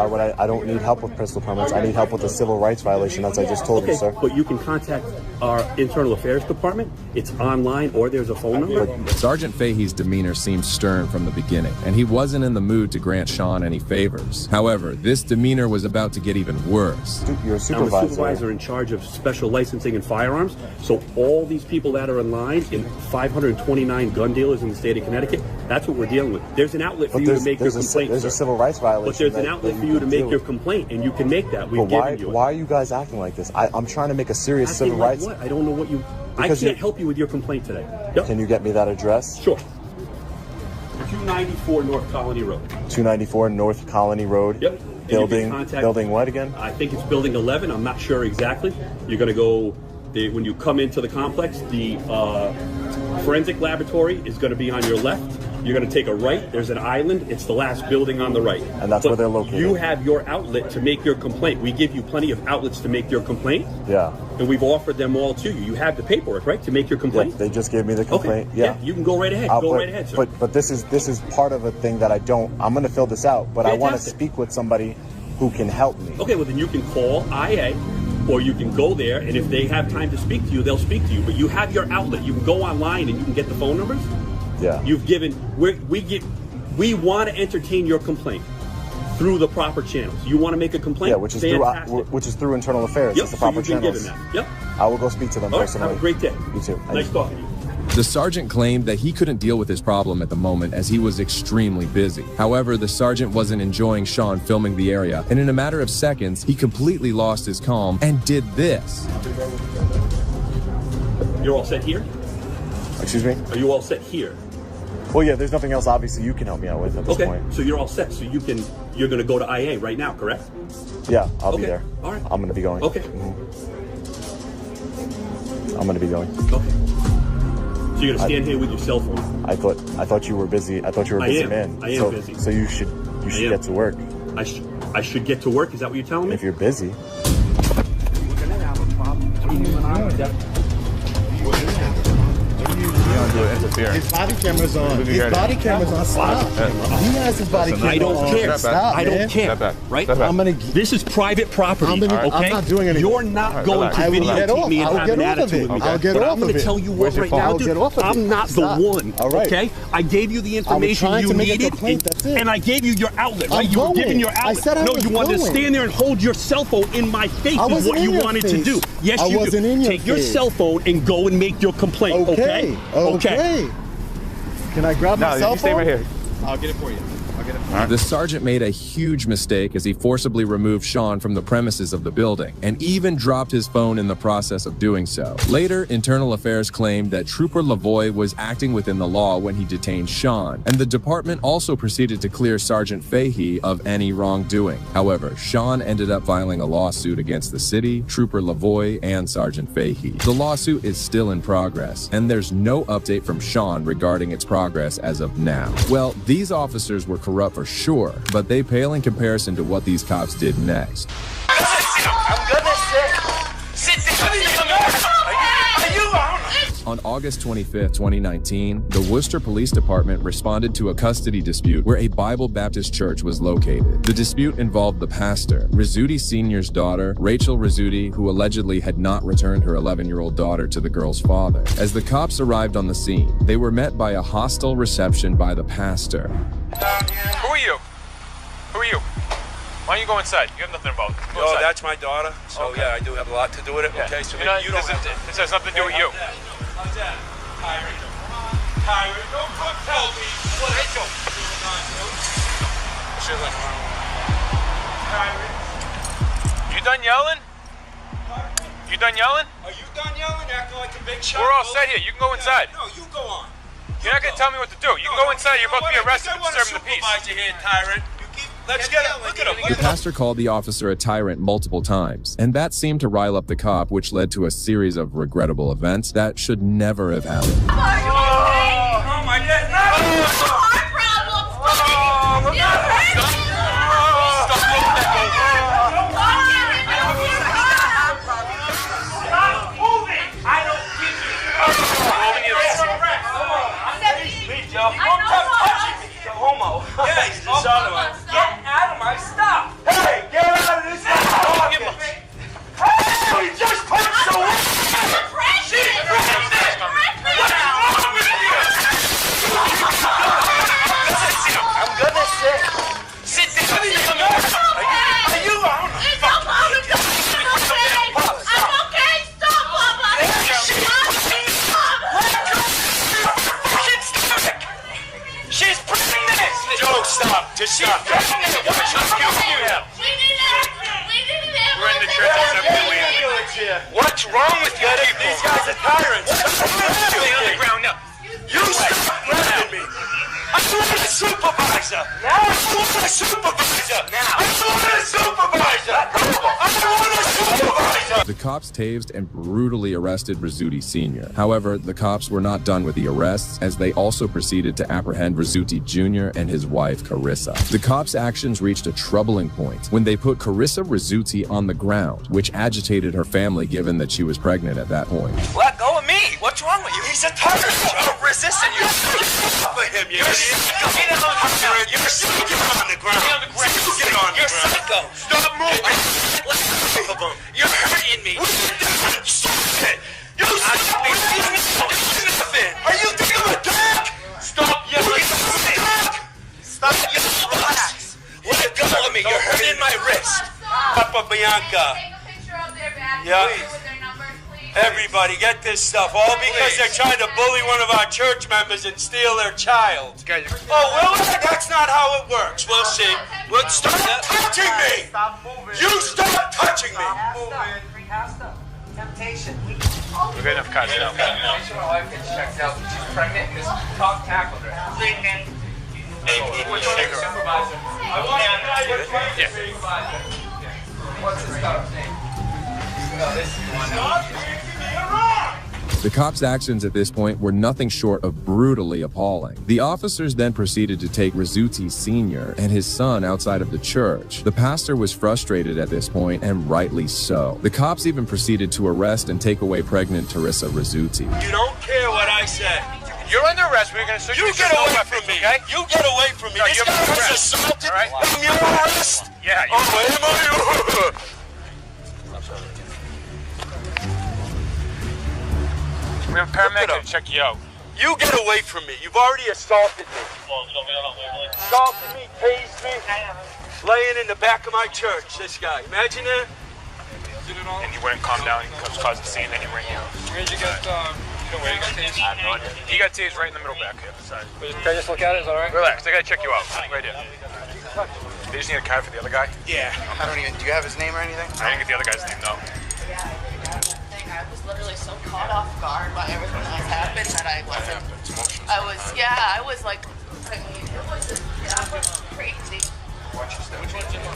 would I don't need help with pistol permits. I need help with a civil rights violation, as I just told you, sir. But you can contact our internal affairs department. It's online, or there's a phone number. Sergeant Fahey's demeanor seemed stern from the beginning, and he wasn't in the mood to grant Sean any favors. However, this demeanor was about to get even worse. You're a supervisor. I'm a supervisor in charge of special licensing and firearms, so all these people that are in line, in 529 gun dealers in the state of Connecticut, that's what we're dealing with. There's an outlet for you to make your complaint. There's a civil rights violation. But there's an outlet for you to make your complaint, and you can make that. We've given you it. Why are you guys acting like this? I'm trying to make a serious civil rights. What? I don't know what you... I can't help you with your complaint today. Yep. Can you get me that address? Sure. 294 North Colony Road. 294 North Colony Road. Yep. Building what again? I think it's building 11. I'm not sure exactly. You're going to go... when you come into the complex, the forensic laboratory is going to be on your left. You're going to take a right. There's an island. It's the last building on the right. And that's where they're located. You have your outlet to make your complaint. We give you plenty of outlets to make your complaint. Yeah. And we've offered them all to you. You have the paperwork, right, to make your complaint? Yeah, they just gave me the complaint. Okay. Yeah, you can go right ahead. Go right ahead, sir. But this is part of a thing that I'm going to fill this out, but Fantastic. I want to speak with somebody who can help me. Okay, well then you can call IA, or you can go there, and if they have time to speak to you, they'll speak to you. But you have your outlet. You can go online and you can get the phone numbers. Yeah. You've given, we want to entertain your complaint through the proper channels. You want to make a complaint? Yeah, which is through internal affairs. Yep, It's the proper so you've been given channels. that. Yep. I will go speak to them personally. Have a great day. You too. Nice talking to you. The sergeant claimed that he couldn't deal with his problem at the moment as he was extremely busy. However, the sergeant wasn't enjoying Sean filming the area, and in a matter of seconds, he completely lost his calm and did this. You're all set here? Excuse me? Are you all set here? Well, yeah, there's nothing else obviously you can help me out with at this point. So you're all set. So you're going to go to IA right now, correct? Yeah, I'll be there. All right. I'm going to be going. Okay. I'm going to be going. Okay. So you're gonna stand here with your cell phone? I thought you were busy. I thought you were a busy man. I am busy. So you should get to work. I should get to work. Is that what you're telling me? If you're busy. We're gonna have a problem between you and I. His body camera's on. His body camera's on. Stop. He has his body camera on. I don't care. Stop, I don't care. Right? This is private property. Okay? I'm not doing anything. You're not going to videotape me and have an attitude with me. I'll get but off I'm going to tell you what right now, dude. I'm not the one. Okay? I gave you the information you needed, and I gave you your outlet. Right? You were given your outlet. No, you wanted to stand there and hold your cell phone in my face. Is what you wanted to do. Yes, you do. Take your cell phone and go and make your complaint. Okay? Okay. Can I grab my cell phone? Stay right here. I'll get it for you. The sergeant made a huge mistake as he forcibly removed Sean from the premises of the building, and even dropped his phone in the process of doing so. Later, Internal Affairs claimed that Trooper Lavoie was acting within the law when he detained Sean, and the department also proceeded to clear Sergeant Fahey of any wrongdoing. However, Sean ended up filing a lawsuit against the city, Trooper Lavoie, and Sergeant Fahey. The lawsuit is still in progress, and there's no update from Sean regarding its progress as of now. Well, these officers were corrupt for sure, but they pale in comparison to what these cops did next. I'm gonna sit On August 25, 2019, the Worcester Police Department responded to a custody dispute where a Bible Baptist church was located. The dispute involved the pastor, Rizzuti Sr.'s daughter, Rachel Rizzuti, who allegedly had not returned her 11-year-old daughter to the girl's father. As the cops arrived on the scene, they were met by a hostile reception by the pastor. Who are you? Who are you? Why don't you go inside? You have nothing involved. Go inside. That's my daughter. So Okay. yeah, I do have a lot to do with it. Yeah. Okay, so You know, you don't have to. this has nothing to do with you. How's that? Kyrie, don't tell me what I do. You done yelling? You done yelling? Are you done yelling? Acting like a big shot? We're all set here. You can go inside. No, you go on. You're not going to tell me what to do. You can go inside. You're about to be arrested for disturbing the peace. Here, tyrant. Let's get him. Look at him. The pastor called the officer a tyrant multiple times, and that seemed to rile up the cop, which led to a series of regrettable events that should never have happened. Oh my God! Homo. Yeah, he's the son of a... Get out of my stuff! Hey, get out of this house! Hey, he just punched the woman! I'm gonna sit. Sit down. Are you on? She's pregnant! Joe, stop. Just stop. We're in the church assembly. What's wrong with you people? These guys are tyrants. Stay on the ground now. You stop threatening me. I want a supervisor. Now. I want a supervisor. Now. I want a supervisor. I want a supervisor. The cops tased and brutally arrested Rizzuti Sr. However, the cops were not done with the arrests, as they also proceeded to apprehend Rizzuti Jr. and his wife, Carissa. The cops' actions reached a troubling point when they put Carissa Rizzuti on the ground, which agitated her family given that she was pregnant at that point. Let go of me. What's wrong with you? He's a tyrant. I'm resisting you. For him, you psycho. Get on the ground. You're psycho. Get on the ground. Get on the ground. Get on the ground. You're psycho. Stop moving. You're hurting me. Stop it. You stop it. Are you thinking of a dog? Stop yelling. Stop yelling. Relax. Let go of me. You're hurting my wrist. Papa Bianca. Yeah. Everybody, get this stuff. All because they're trying to bully one of our church members and steal their child. Oh, well, that's not how it works. We'll see. Stop touching me! Stop moving. You stop touching me! Temptation. We've got enough cops now. Make sure my wife gets checked out. She's pregnant and this cop tackled her. Supervisor. I want to supervisor. What's this cop's name? No, this is one. The cops' actions at this point were nothing short of brutally appalling. The officers then proceeded to take Rizzuti Sr. and his son outside of the church. The pastor was frustrated at this point, and rightly so. The cops even proceeded to arrest and take away pregnant Carissa Rizzuti. You don't care what I say. You're under arrest. We're going to search you. Get away from me. Okay? You get away from me. No, this guy was assaulted. Right? I'm your arrest. Yeah. Oh, am I? We have a paramedic to check you out. You get away from me. You've already assaulted me. Assaulted me, tased me. Laying in the back of my church, this guy. Imagine that. and he wouldn't calm down. He caused the scene, and then he ran you. Where did you get, where you got tased? I have no idea. He got tased right in the middle back here. Sorry. Can I just look at it? Is that all right? Relax, I gotta check you out. Right here. They just need a card for the other guy? Yeah. I don't even, do you have his name or anything? I didn't get the other guy's name, no. I was literally so caught off guard by everything else happened that I wasn't. I was like, I mean, it was just crazy.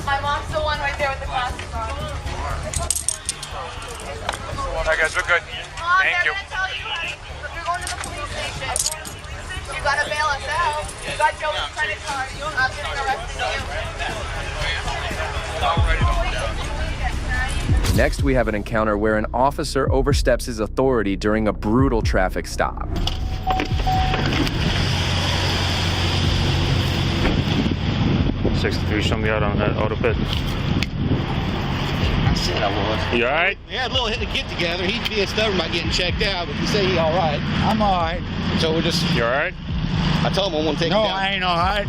My mom's the one right there with the glasses on. All right, guys, we're good. Mom, Thank you. they're gonna tell you, honey, you're going to the police station. You gotta bail us out. You got Joey's credit card. I'm getting arrested you. Next, we have an encounter where an officer oversteps his authority during a brutal traffic stop. 63, show me out on that auto pit. I said I was. You all right? We had a little get together. He's being stubborn about getting checked out, but he said he's all right. I'm all right. So we're just. You all right? I told him I want to take him down. No, I ain't all right.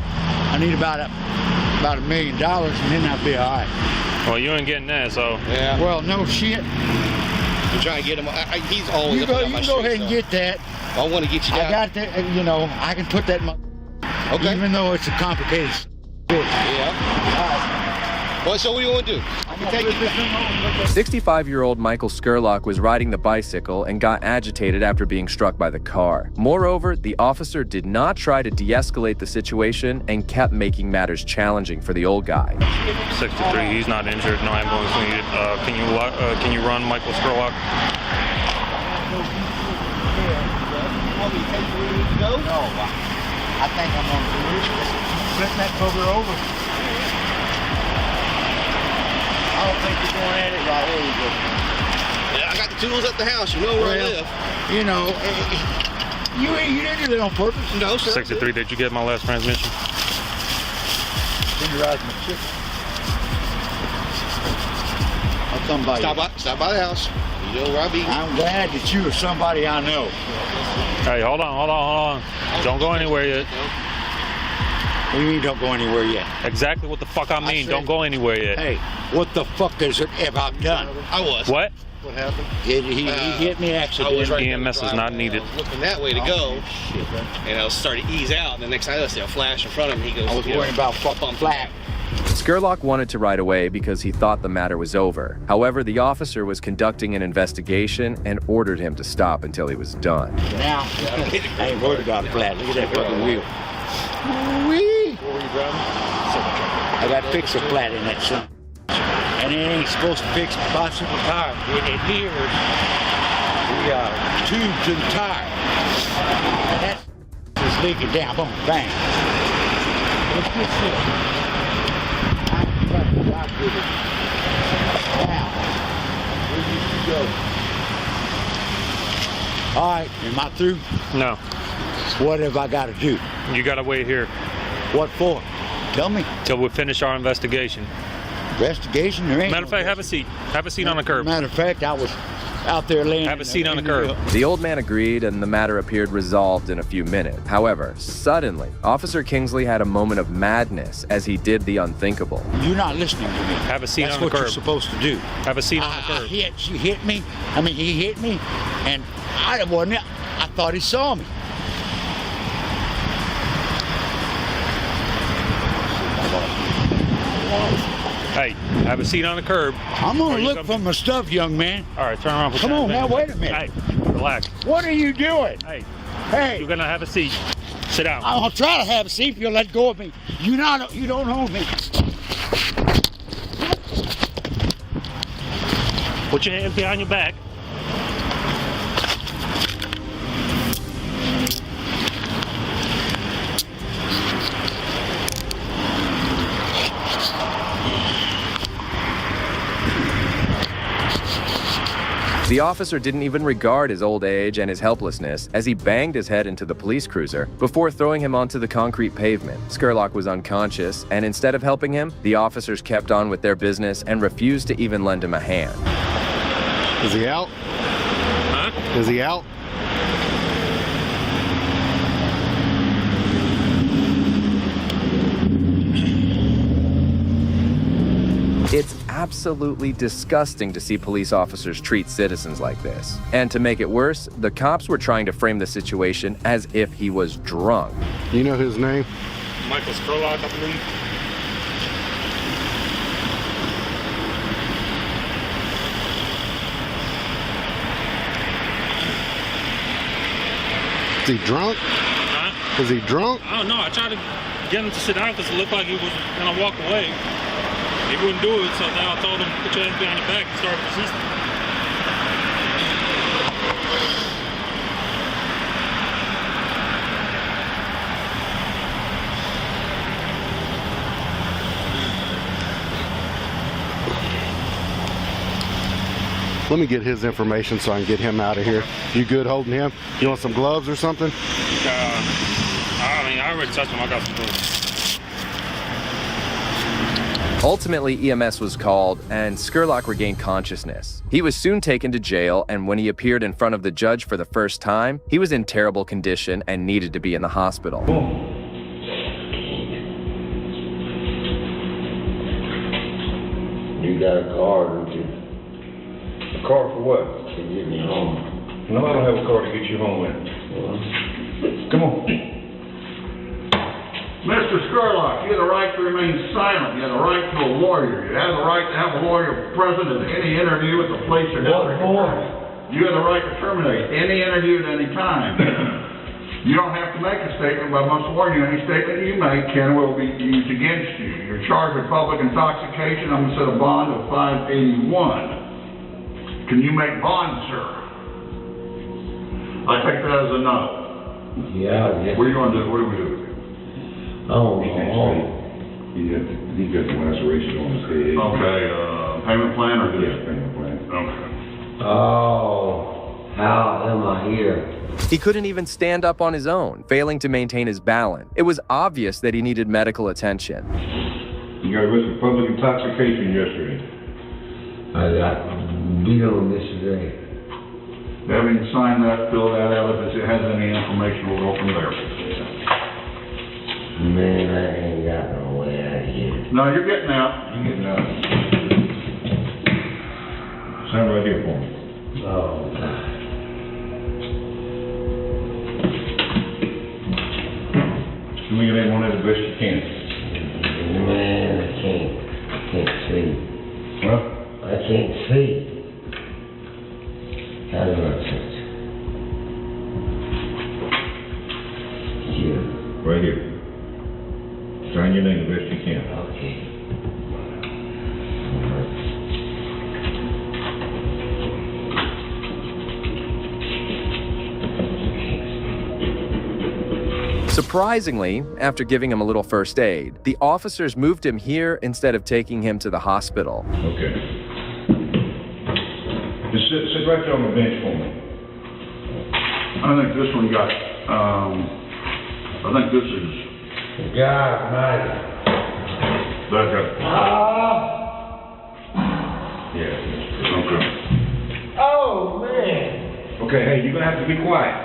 I need about $1 million, and then I'll be all right. Well, you ain't getting that, so. Yeah. Well, no shit. I'm trying to get him. He's always You up go, and down you my go street, ahead and so get that. I want to get you down. I got that, and, you know, I can put that in my. Okay. Even though it's a complicated. Yeah. Well, so what do you want to do? I can take you. 65-year-old Michael Skurlock was riding the bicycle and got agitated after being struck by the car. Moreover, the officer did not try to de-escalate the situation and kept making matters challenging for the old guy. 63, he's not injured, no ambulance needed. Can you run Michael Skurlock? No, I think I'm on the roof. Flip that cover over. I don't think you're going at it right. There you go. Yeah, I got the tools at the house. You know where I live. You know, you didn't do that on purpose. No, sir. 63, did you get my last transmission? Then you're riding my chicken. I'll come by you. Stop by the house. You know where I be. I'm glad that you are somebody I know. Hey, hold on. Don't go anywhere yet. What do you mean don't go anywhere yet? Exactly what the fuck I mean. Don't go anywhere yet. Hey, what the fuck is it have I done? I was. What? What happened? He hit me accidentally. EMS is not needed. I was looking that way to go, and I was starting to ease out. And the next time I see a flash in front of him, he goes. I was worrying about fucking flat. Skurlock wanted to ride away because he thought the matter was over. However, the officer was conducting an investigation and ordered him to stop until he was done. Now, I ain't worried about flat. Look at that fucking wheel. Wee! I got to fix a flat in that son. And it ain't supposed to fix bicycle tires. It adheres the tube to the tire. And that is leaking down. Boom, bang. Look at this shit. Now, where did you go? All right, am I through? No. What have I got to do? You gotta wait here. What for? Tell me. Till we finish our investigation. Investigation? There ain't Matter of fact, have a seat. Have a seat on the curb. Matter of fact, I was out there laying. Have a seat on the curb. The old man agreed, and the matter appeared resolved in a few minutes. However, suddenly, Officer Kingsley had a moment of madness as he did the unthinkable. You're not listening to me. Have a seat That's on the curb. what you're supposed to do. Have a seat on the curb. He hit me. I mean, he hit me, and I thought he saw me. Hey, have a seat on the curb. I'm gonna look for my stuff, young man. All right, turn around. Come on, now wait a minute. Hey, relax. What are you doing? Hey, you're gonna have a seat. Sit down. I'll try to have a seat if you'll let go of me. You don't own me. Put your hands behind your back. The officer didn't even regard his old age and his helplessness as he banged his head into the police cruiser before throwing him onto the concrete pavement. Skurlock was unconscious, and instead of helping him, the officers kept on with their business and refused to even lend him a hand. Is he out? Huh? Is he out? It's absolutely disgusting to see police officers treat citizens like this. And to make it worse, the cops were trying to frame the situation as if he was drunk. You know his name? Michael Skurlock, I believe. Is he drunk? Huh? Is he drunk? I don't know. I tried to get him to sit down because it looked like he was going to walk away. He wouldn't do it, so now I told him, put your hands behind your back and start resisting. Let me get his information so I can get him out of here. You good holding him? You want some gloves or something? I mean, I already touched him. I got some gloves. Ultimately, EMS was called, and Skurlock regained consciousness. He was soon taken to jail, and when he appeared in front of the judge for the first time, he was in terrible condition and needed to be in the hospital. You got a car, don't you? A car for what? To get me home. No, I don't have a car to get you home with. Come on. Mr. Skurlock, you have the right to remain silent. You have the right to a lawyer. You have the right to have a lawyer present at any interview at the place or district. You have the right to terminate any interview at any time. You don't have to make a statement, but I must warn you, any statement you make can will be used against you. You're charged with public intoxication. I'm going to set a bond of $581. Can you make bond, sir? I take that as a no. Yeah. What are you going to do? What do we do? Oh, He got the laceration on his head. Okay, payment plan or Yes, payment plan. Okay. Oh, how am I here? He couldn't even stand up on his own, failing to maintain his balance. It was obvious that he needed medical attention. You got arrested for public intoxication yesterday. I got beat on this today. Having signed that, fill that out. If it has any information, we'll go from there. Man, I ain't got no way out of here. No, you're getting out. You're getting out. Sign right here for me. Oh, God. Let me get that one as the best you can. Man, I can't see. Huh? I can't see. How do I touch? Here. Right here. Sign your name the best you can. Okay. Surprisingly, after giving him a little first aid, the officers moved him here instead of taking him to the hospital. Okay. Just sit right there on the bench for me. I think this one got, I think this is. God, mighty. That got. Yeah. Okay. Oh, man. Okay, hey, you're gonna have to be quiet.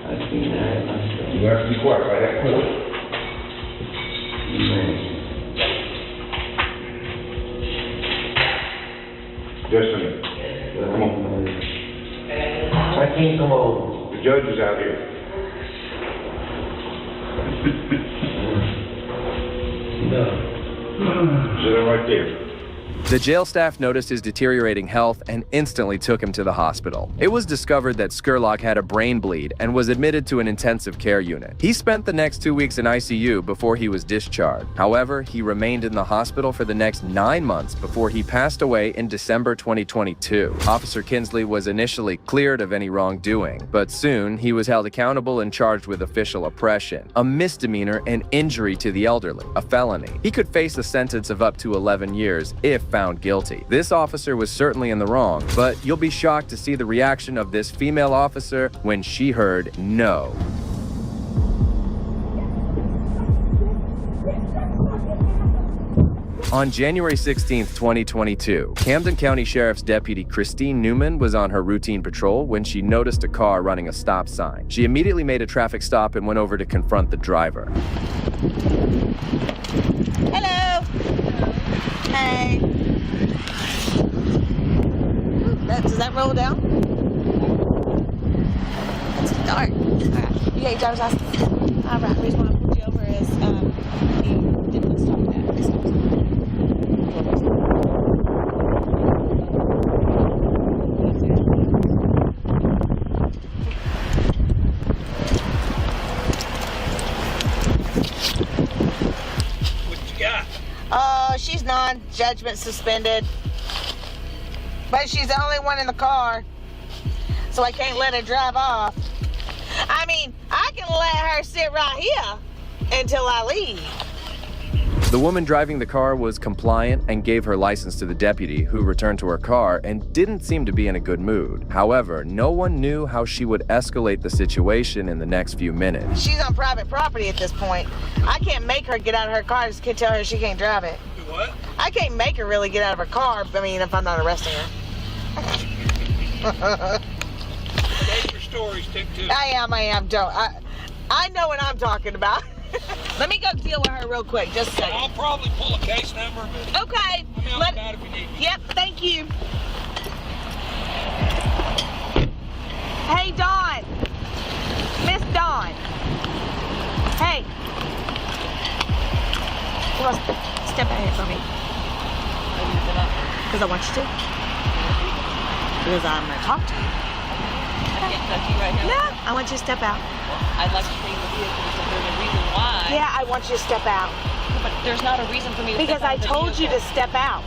I think I had myself. You have to be quiet right at court. Man. Destiny, come on. I can't come on. The judge is out here. No. Sit right there. The jail staff noticed his deteriorating health and instantly took him to the hospital. It was discovered that Skurlock had a brain bleed and was admitted to an intensive care unit. He spent the next 2 weeks in ICU before he was discharged. However, he remained in the hospital for the next 9 months before he passed away in December 2022. Officer Kinsley was initially cleared of any wrongdoing, but soon he was held accountable and charged with official oppression, a misdemeanor and injury to the elderly, a felony. He could face a sentence of up to 11 years if found guilty. This officer was certainly in the wrong, but you'll be shocked to see the reaction of this female officer when she heard no. On January 16, 2022, Camden County Sheriff's Deputy Christine Newman was on her routine patrol when she noticed a car running a stop sign. She immediately made a traffic stop and went over to confront the driver. Hello. Hey. Does that roll down? It's dark. Alright. You got your driver's license? Alright, the reason why I pulled you over is you didn't stop that. What you got? She's non-judgment suspended. But she's the only one in the car. So I can't let her drive off. I mean, I can let her sit right here until I leave. The woman driving the car was compliant and gave her license to the deputy, who returned to her car and didn't seem to be in a good mood. However, no one knew how she would escalate the situation in the next few minutes. She's on private property at this point. I can't make her get out of her car. I just can't tell her she can't drive it. What? I can't make her really get out of her car, I mean, if I'm not arresting her. Take your stories, Tick Two. I am, Joe. I know what I'm talking about. Let me go deal with her real quick, just a second. I'll probably pull a case number, but okay. I'm out about if you need me. Yep, thank you. Hey, Dawn. Miss Dawn. Hey. Come on, step out here for me. Because I want you to. Because I'm going to talk to you. I can't touch you right now. No, I want you to step out. I'd like to stay in the vehicle because there's a reason why. Yeah, I want you to step out. But there's not a reason for me to because step out I of the told you vehicle. to step out,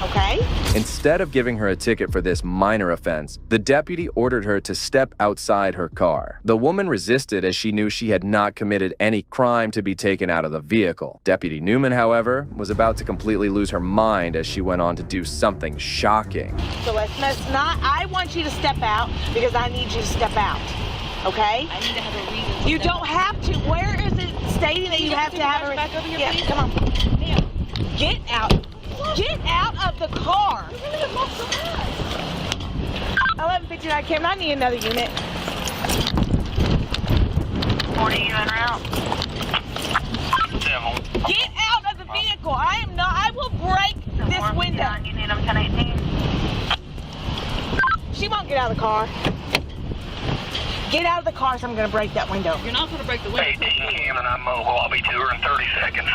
okay? Instead of giving her a ticket for this minor offense, the deputy ordered her to step outside her car. The woman resisted as she knew she had not committed any crime to be taken out of the vehicle. Deputy Newman, however, was about to completely lose her mind as she went on to do something shocking. So let's not, I want you to step out because I need you to step out, okay? I need to have a reason. You don't have to. Where is it stating that you have to have a back over here, yeah, please? come on. Get out. Get out of the car. 11:59 Cameron, I need another unit. 40 you en route. Get out of the vehicle. I will break this window. You need them 1018. She won't get out of the car. Get out of the car so I'm going to break that window. You're not going to break the window. 18 Cameron, I'm mobile. I'll be to her in 30 seconds.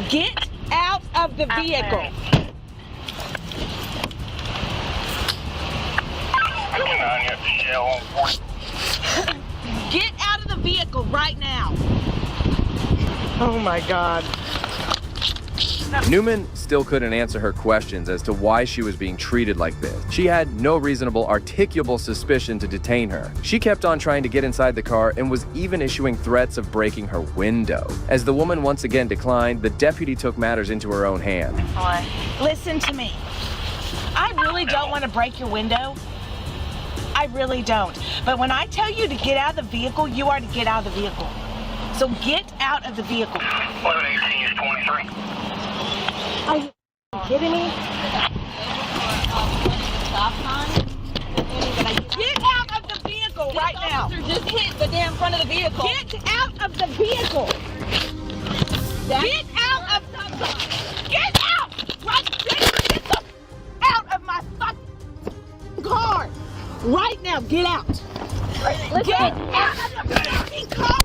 Get out of the vehicle. Get out of the vehicle right now. Oh my God. Newman still couldn't answer her questions as to why she was being treated like this. She had no reasonable, articulable suspicion to detain her. She kept on trying to get inside the car and was even issuing threats of breaking her window. As the woman once again declined, the deputy took matters into her own hands. Listen to me. I really don't want to break your window. I really don't. But when I tell you to get out of the vehicle, you are to get out of the vehicle. So get out of the vehicle. 1118 is 23. Are you kidding me? Get out of the vehicle right now. Just hit the damn front of the vehicle. Get out of the vehicle. Get out of the Get out! Right, get the out of my fucking car. Right now, get out. Get out of the fucking car.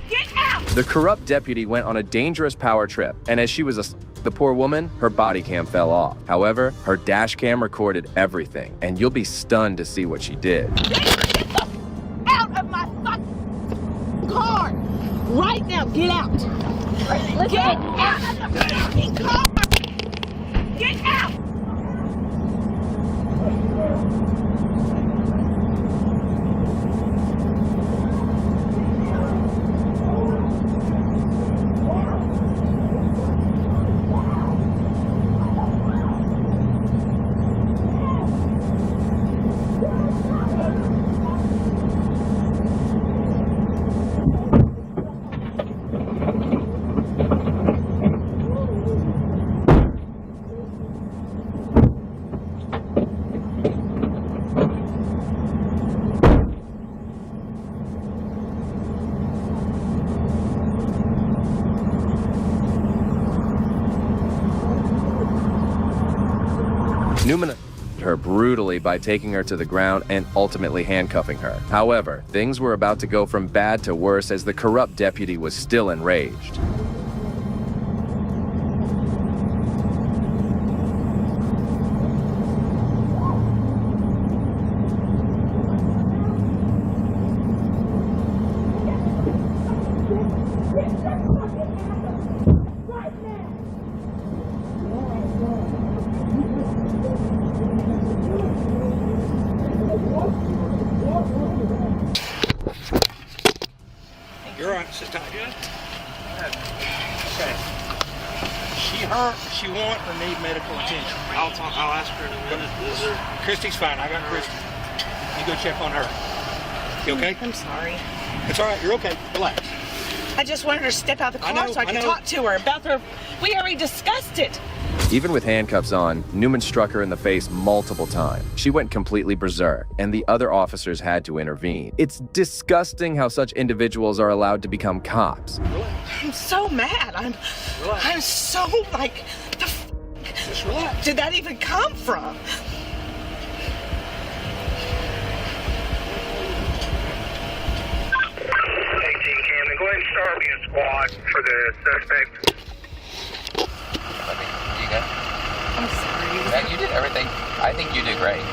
Get out. The corrupt deputy went on a dangerous power trip, and as she was the poor woman, her body cam fell off. However, her dash cam recorded everything, and you'll be stunned to see what she did. Get the out of my fucking car. Right now, get out. Get out of the fucking car. Get out. Newman her brutally by taking her to the ground and ultimately handcuffing her. However, things were about to go from bad to worse as the corrupt deputy was still enraged. You're right, sister. Good. Okay. She hurt. She want or need medical attention. I'll ask her in a minute. Christy's fine. I got Christy. You go check on her. You okay? I'm sorry. It's all right. You're okay. Relax. I just wanted her to step out the car so I could know. talk to her about her. We already discussed it. Even with handcuffs on, Newman struck her in the face multiple times. She went completely berserk, and the other officers had to intervene. It's disgusting how such individuals are allowed to become cops. I'm so mad. I'm so like, Just relax. Did that even come from? 18 Camden, go ahead and start me a squad for the suspect. You good? I'm sorry. Yeah, you did everything. I think you did great.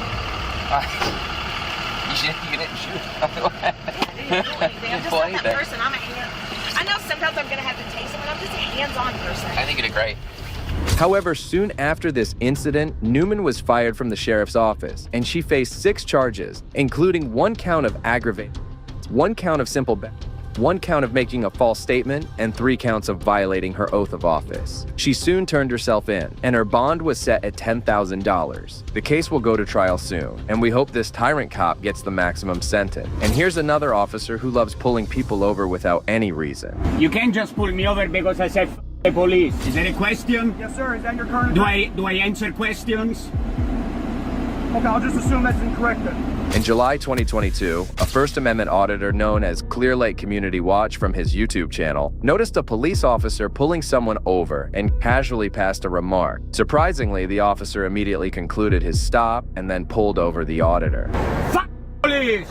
You didn't shoot. I'm just not that person. I know sometimes I'm going to have to taste them, but I'm just a hands-on person. I think you did great. However, soon after this incident, Newman was fired from the sheriff's office, and she faced 6 charges, including 1 count of aggravated, 1 count of simple battery, 1 count of making a false statement, and 3 counts of violating her oath of office. She soon turned herself in, and her bond was set at $10,000. The case will go to trial soon, and we hope this tyrant cop gets the maximum sentence. And here's another officer who loves pulling people over without any reason. You can't just pull me over because I said the police. Is that a question? Yes, sir. Is that your current? Do I answer questions? Okay, I'll just assume that's incorrect then. In July 2022, a First Amendment auditor known as Clear Lake Community Watch from his YouTube channel noticed a police officer pulling someone over and casually passed a remark. Surprisingly, the officer immediately concluded his stop and then pulled over the auditor. Fuck police!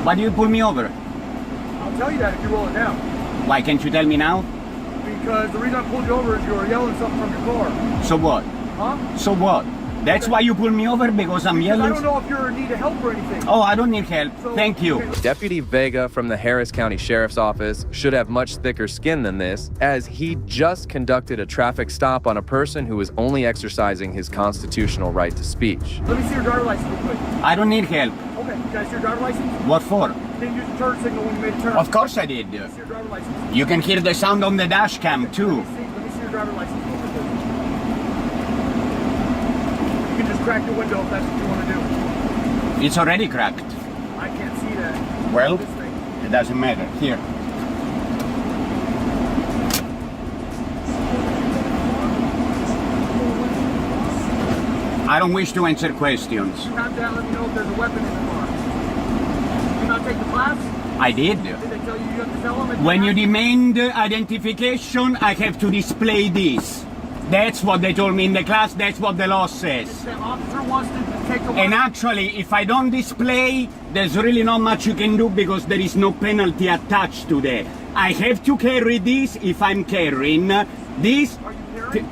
Why do you pull me over? I'll tell you that if you roll it down. Why can't you tell me now? Because the reason I pulled you over is you were yelling something from your car. So what? Huh? So what? That's why you pull me over, because I'm yelling? I don't know if you're in need of help or anything. Oh, I don't need help. So, thank you. okay. Deputy Vega from the Harris County Sheriff's Office should have much thicker skin than this, as he just conducted a traffic stop on a person who was only exercising his constitutional right to speech. Let me see your driver's license real quick. I don't need help. Okay, you guys see your driver's license? What for? You didn't use the turn signal when you made a turn. Of course I did. Let me see your driver's license. You can hear the sound on the dash cam too. Let me see your driver's license real quick. You can just crack the window if that's what you want to do. It's already cracked. I can't see that. Well, This thing. it doesn't matter. Here. I don't wish to answer questions. You have to let me know if there's a weapon in the car. Did you not take the class? I did. Did they tell you you have to tell them? When you demand identification, I have to display this. That's what they told me in the class, that's what the law says. If the officer wants to take a And actually, if I don't display, there's really not much you can do because there is no penalty attached to that. I have to carry this if I'm carrying this. Are you carrying?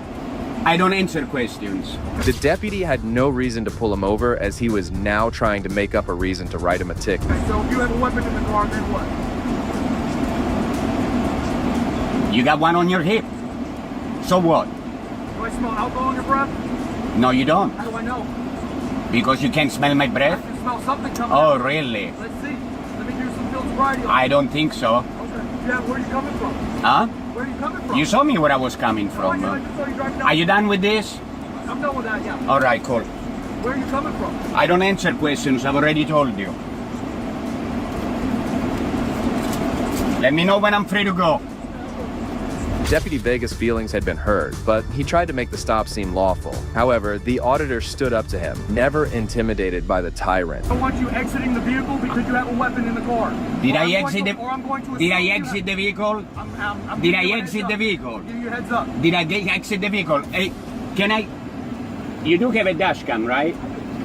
I don't answer questions. The deputy had no reason to pull him over, as he was now trying to make up a reason to write him a ticket. Okay, so if you have a weapon in the car, then what? You got one on your hip. So what? Do I smell alcohol in your breath? No, you don't. How do I know? Because you can't smell my I breath? can smell something coming Oh, out. really? Let's see. Let me do some field sobriety. I don't think so. Okay. Yeah, where are you coming from? Huh? Where are you coming from? You saw me where I was coming from. I just saw you driving down. Are you done with this? I'm done with that, yeah. All right, cool. Where are you coming from? I don't answer questions. I've already told you. Let me know when I'm free to go. Deputy Vega's feelings had been hurt, but he tried to make the stop seem lawful. However, the auditor stood up to him, never intimidated by the tyrant. I want you exiting the vehicle because you have a weapon in the car. Did I exit the vehicle? Did I exit the vehicle? Give you a heads up. Did I exit the vehicle? Hey, can I? You do have a dash cam, right?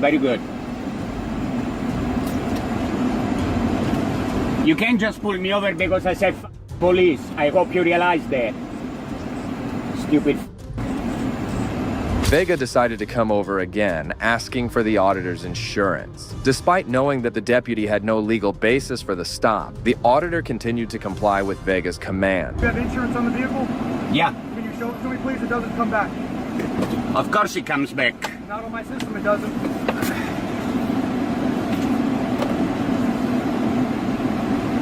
Very good. You can't just pull me over because I said police. I hope you realize that. Stupid. Vega decided to come over again, asking for the auditor's insurance. Despite knowing that the deputy had no legal basis for the stop, the auditor continued to comply with Vega's command. You have insurance on the vehicle? Yeah. Can you show it to me, please? It doesn't come back. Of course it comes back. Not on my system, it doesn't.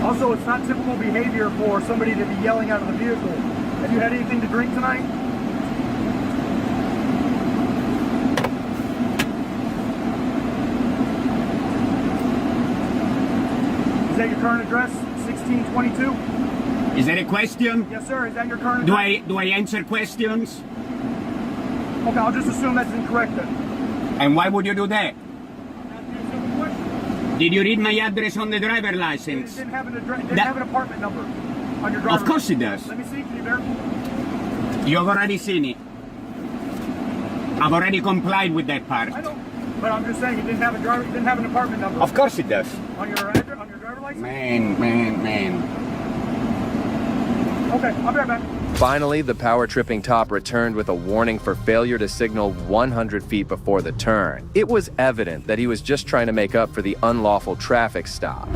Also, it's not typical behavior for somebody to be yelling out of the vehicle. Have you had anything to drink tonight? Is that your current address? 1622? Is that a question? Yes, sir. Is that your current address? Do I answer questions? Okay, I'll just assume that's incorrect then. And why would you do that? Did you read my address on the driver license? It didn't have an address. It didn't have an apartment number on your driver's Of course it license. does. Let me see. Can you verify? You've already seen it. I've already complied with that part. I don't. But I'm just saying it didn't have a driver. It didn't have an apartment number. Of course it does. On your address, on your driver's license. Man. Okay, I'll be right back. Finally, the power-tripping top returned with a warning for failure to signal 100 feet before the turn. It was evident that he was just trying to make up for the unlawful traffic stop.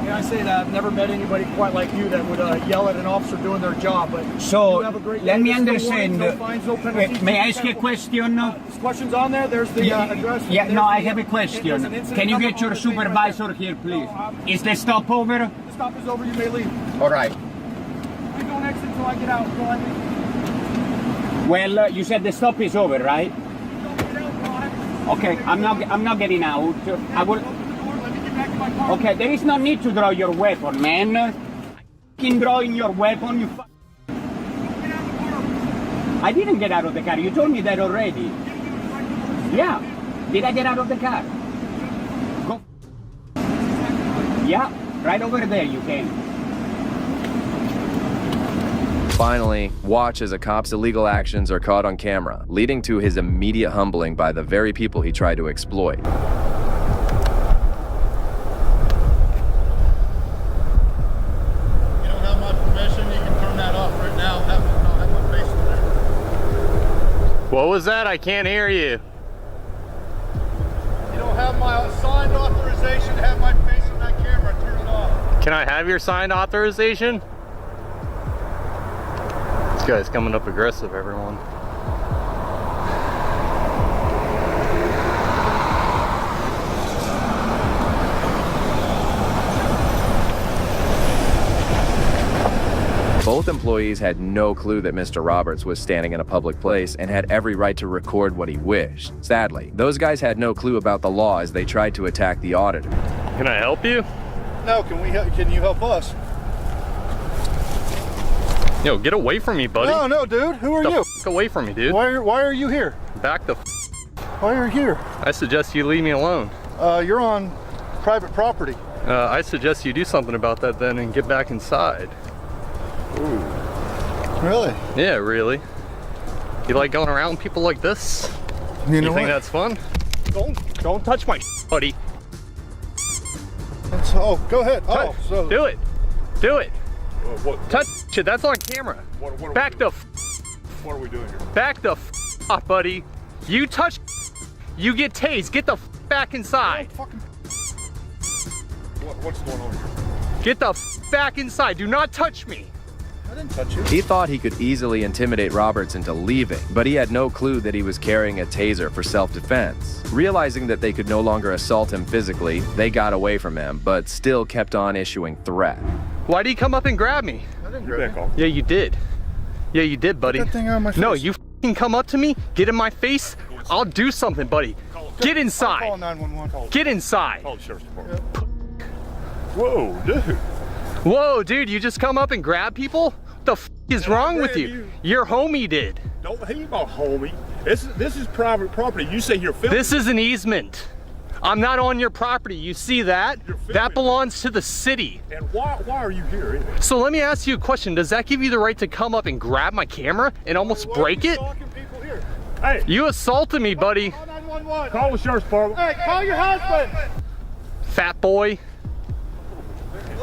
Yeah, I say that I've never met anybody quite like you that would yell at an officer doing their job. But So, you have a great let day. me There's no understand. warnings, no fines, no penalties. May I ask you a question? There's questions on there. There's the address. Yeah, There's no, I the- have a there's question. an incident Can you number get your on the thing right supervisor there. here, please? No, Is the stop over? The stop is over. You may leave. All right. I don't exit until I get out. Until I leave. Well, you said the stop is over, right? Okay, I'm not getting out. I will. Okay, there is no need to draw your weapon, man. Fucking drawing your weapon, you. I didn't get out of the car. You told me that already. Yeah. Did I get out of the car? Go. Yeah, right over there. You can. Finally, watch as a cop's illegal actions are caught on camera, leading to his immediate humbling by the very people he tried to exploit. You don't have my permission. You can turn that off right now. Have my face in there. What was that? I can't hear you. You don't have my signed authorization to have my face on that camera. Turn it off. Can I have your signed authorization? This guy's coming up aggressive, everyone. Both employees had no clue that Mr. Roberts was standing in a public place and had every right to record what he wished. Sadly, those guys had no clue about the law as they tried to attack the auditor. Can I help you? No, can you help us? Yo, get away from me, buddy. No, dude. Who are you? F away from me, dude. Why are you here? Back the f. Why are you here? I suggest you leave me alone. You're on private property. I suggest you do something about that then and get back inside. Ooh. Really? Yeah, really. You like going around with people like this? You know think what? that's fun? Don't touch my buddy. Oh, go ahead. Oh, so do it. Do it. What? Touch it. That's on camera. What Back the f. What are we doing here? Back the f off, buddy. You touch, you get tased. Get the f back inside. What's going on here? Get the f back inside. Do not touch me. I didn't touch you. He thought he could easily intimidate Roberts into leaving, but he had no clue that he was carrying a taser for self-defense. Realizing that they could no longer assault him physically, they got away from him, but still kept on issuing threats. Why did he come up and grab me? I didn't grab you. Yeah, you did. Yeah, you did, buddy. Get that thing out of my face. No, you f***ing come up to me, get in my face, I'll do something, buddy. Get inside. Call 911. Get inside. Call the sheriff's department. Whoa, dude. Whoa, dude, you just come up and grab people? What the f is wrong with you? Your homie did. Don't he's my homie. This is private property. You say you're filming. This is an easement. I'm not on your property. You see that? That belongs to the city. And why are you here anyway? So let me ask you a question. Does that give you the right to come up and grab my camera and almost break it? Hey, you assaulted me, buddy. Call 911. Call the sheriff's department. Hey, call your husband. Fat boy.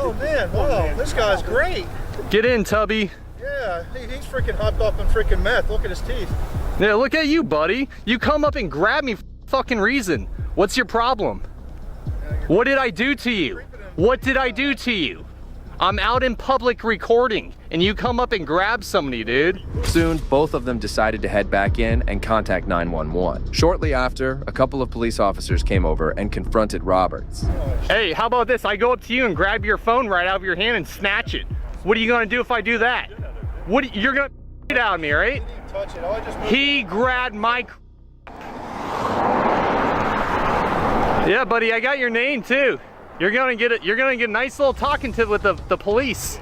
Oh man, wow, this guy's great. Get in, Tubby. Yeah, he's freaking hopped up on freaking meth. Look at his teeth. Yeah, look at you, buddy. You come up and grab me for fucking reason. What's your problem? What did I do to you? What did I do to you? I'm out in public recording, and you come up and grab somebody, dude. Soon, both of them decided to head back in and contact 911. Shortly after, a couple of police officers came over and confronted Roberts. Hey, how about this? I go up to you and grab your phone right out of your hand and snatch it. What are you gonna do if I do that? You're gonna it out of me, right? Touch it. I just He grabbed my Yeah, buddy, I got your name too. You're gonna get a nice little talking to with the police.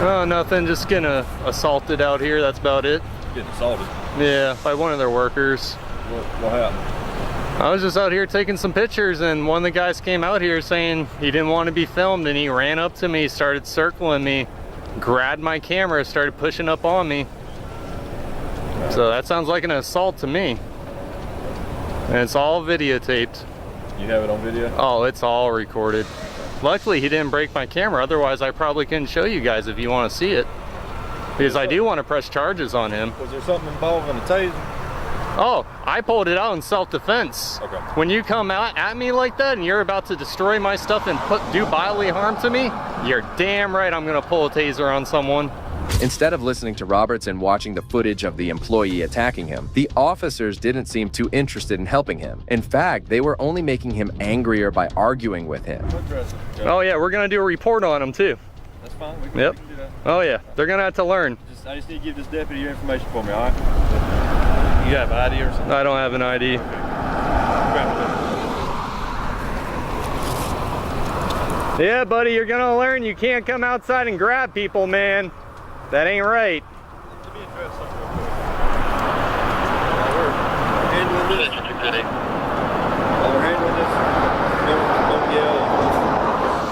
Oh, nothing, just getting assaulted out here, that's about it. Getting assaulted? Yeah, by one of their workers. What happened? I was just out here taking some pictures, and one of the guys came out here saying he didn't want to be filmed, and he ran up to me, started circling me, grabbed my camera, started pushing up on me. So that sounds like an assault to me. And it's all videotaped. You have it on video? Oh, it's all recorded. Luckily, he didn't break my camera. Otherwise, I probably couldn't show you guys if you want to see it. Because I do want to press charges on him. Was there something involving a taser? Oh, I pulled it out in self-defense. Okay. When you come out at me like that and you're about to destroy my stuff and do bodily harm to me, you're damn right I'm going to pull a taser on someone. Instead of listening to Roberts and watching the footage of the employee attacking him, the officers didn't seem too interested in helping him. In fact, they were only making him angrier by arguing with him. Oh yeah, we're gonna do a report on him too. That's fine. We Yep. can do that. Oh yeah, they're gonna have to learn. I just need to give this deputy your information for me, all right? You have an ID or something? I don't have an ID. Yeah, buddy, you're gonna learn you can't come outside and grab people, man. That ain't right. Let me address something real quick. While we're handling this, don't yell.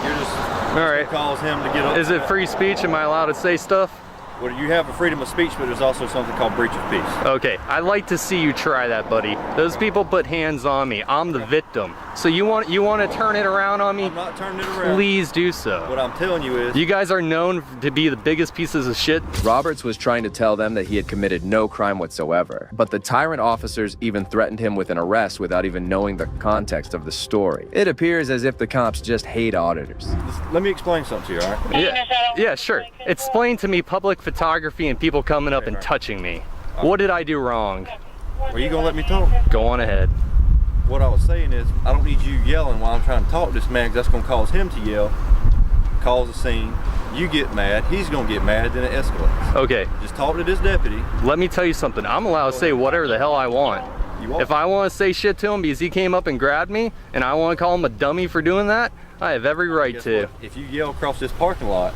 You're just all right. Cause him to get up. Is it free speech? Am I allowed to say stuff? Well, you have a freedom of speech, but there's also something called breach of peace. Okay, I'd like to see you try that, buddy. Those people put hands on me. I'm the victim. So you want to turn it around on me? I'm not turning it around. Please do so. What I'm telling you is... You guys are known to be the biggest pieces of shit. Roberts was trying to tell them that he had committed no crime whatsoever, but the tyrant officers even threatened him with an arrest without even knowing the context of the story. It appears as if the cops just hate auditors. Let me explain something to you, all right? Yeah, sure. Explain to me public photography and people coming up and touching me. What did I do wrong? Are you gonna let me talk? Go on ahead. What I was saying is, I don't need you yelling while I'm trying to talk to this man, because that's gonna cause him to yell, cause a scene. You get mad, he's gonna get mad, then it escalates. Okay. Just talk to this deputy. Let me tell you something. I'm allowed to say whatever the hell I want. If I want to say shit to him because he came up and grabbed me, and I want to call him a dummy for doing that, I have every right to. If you yell across this parking lot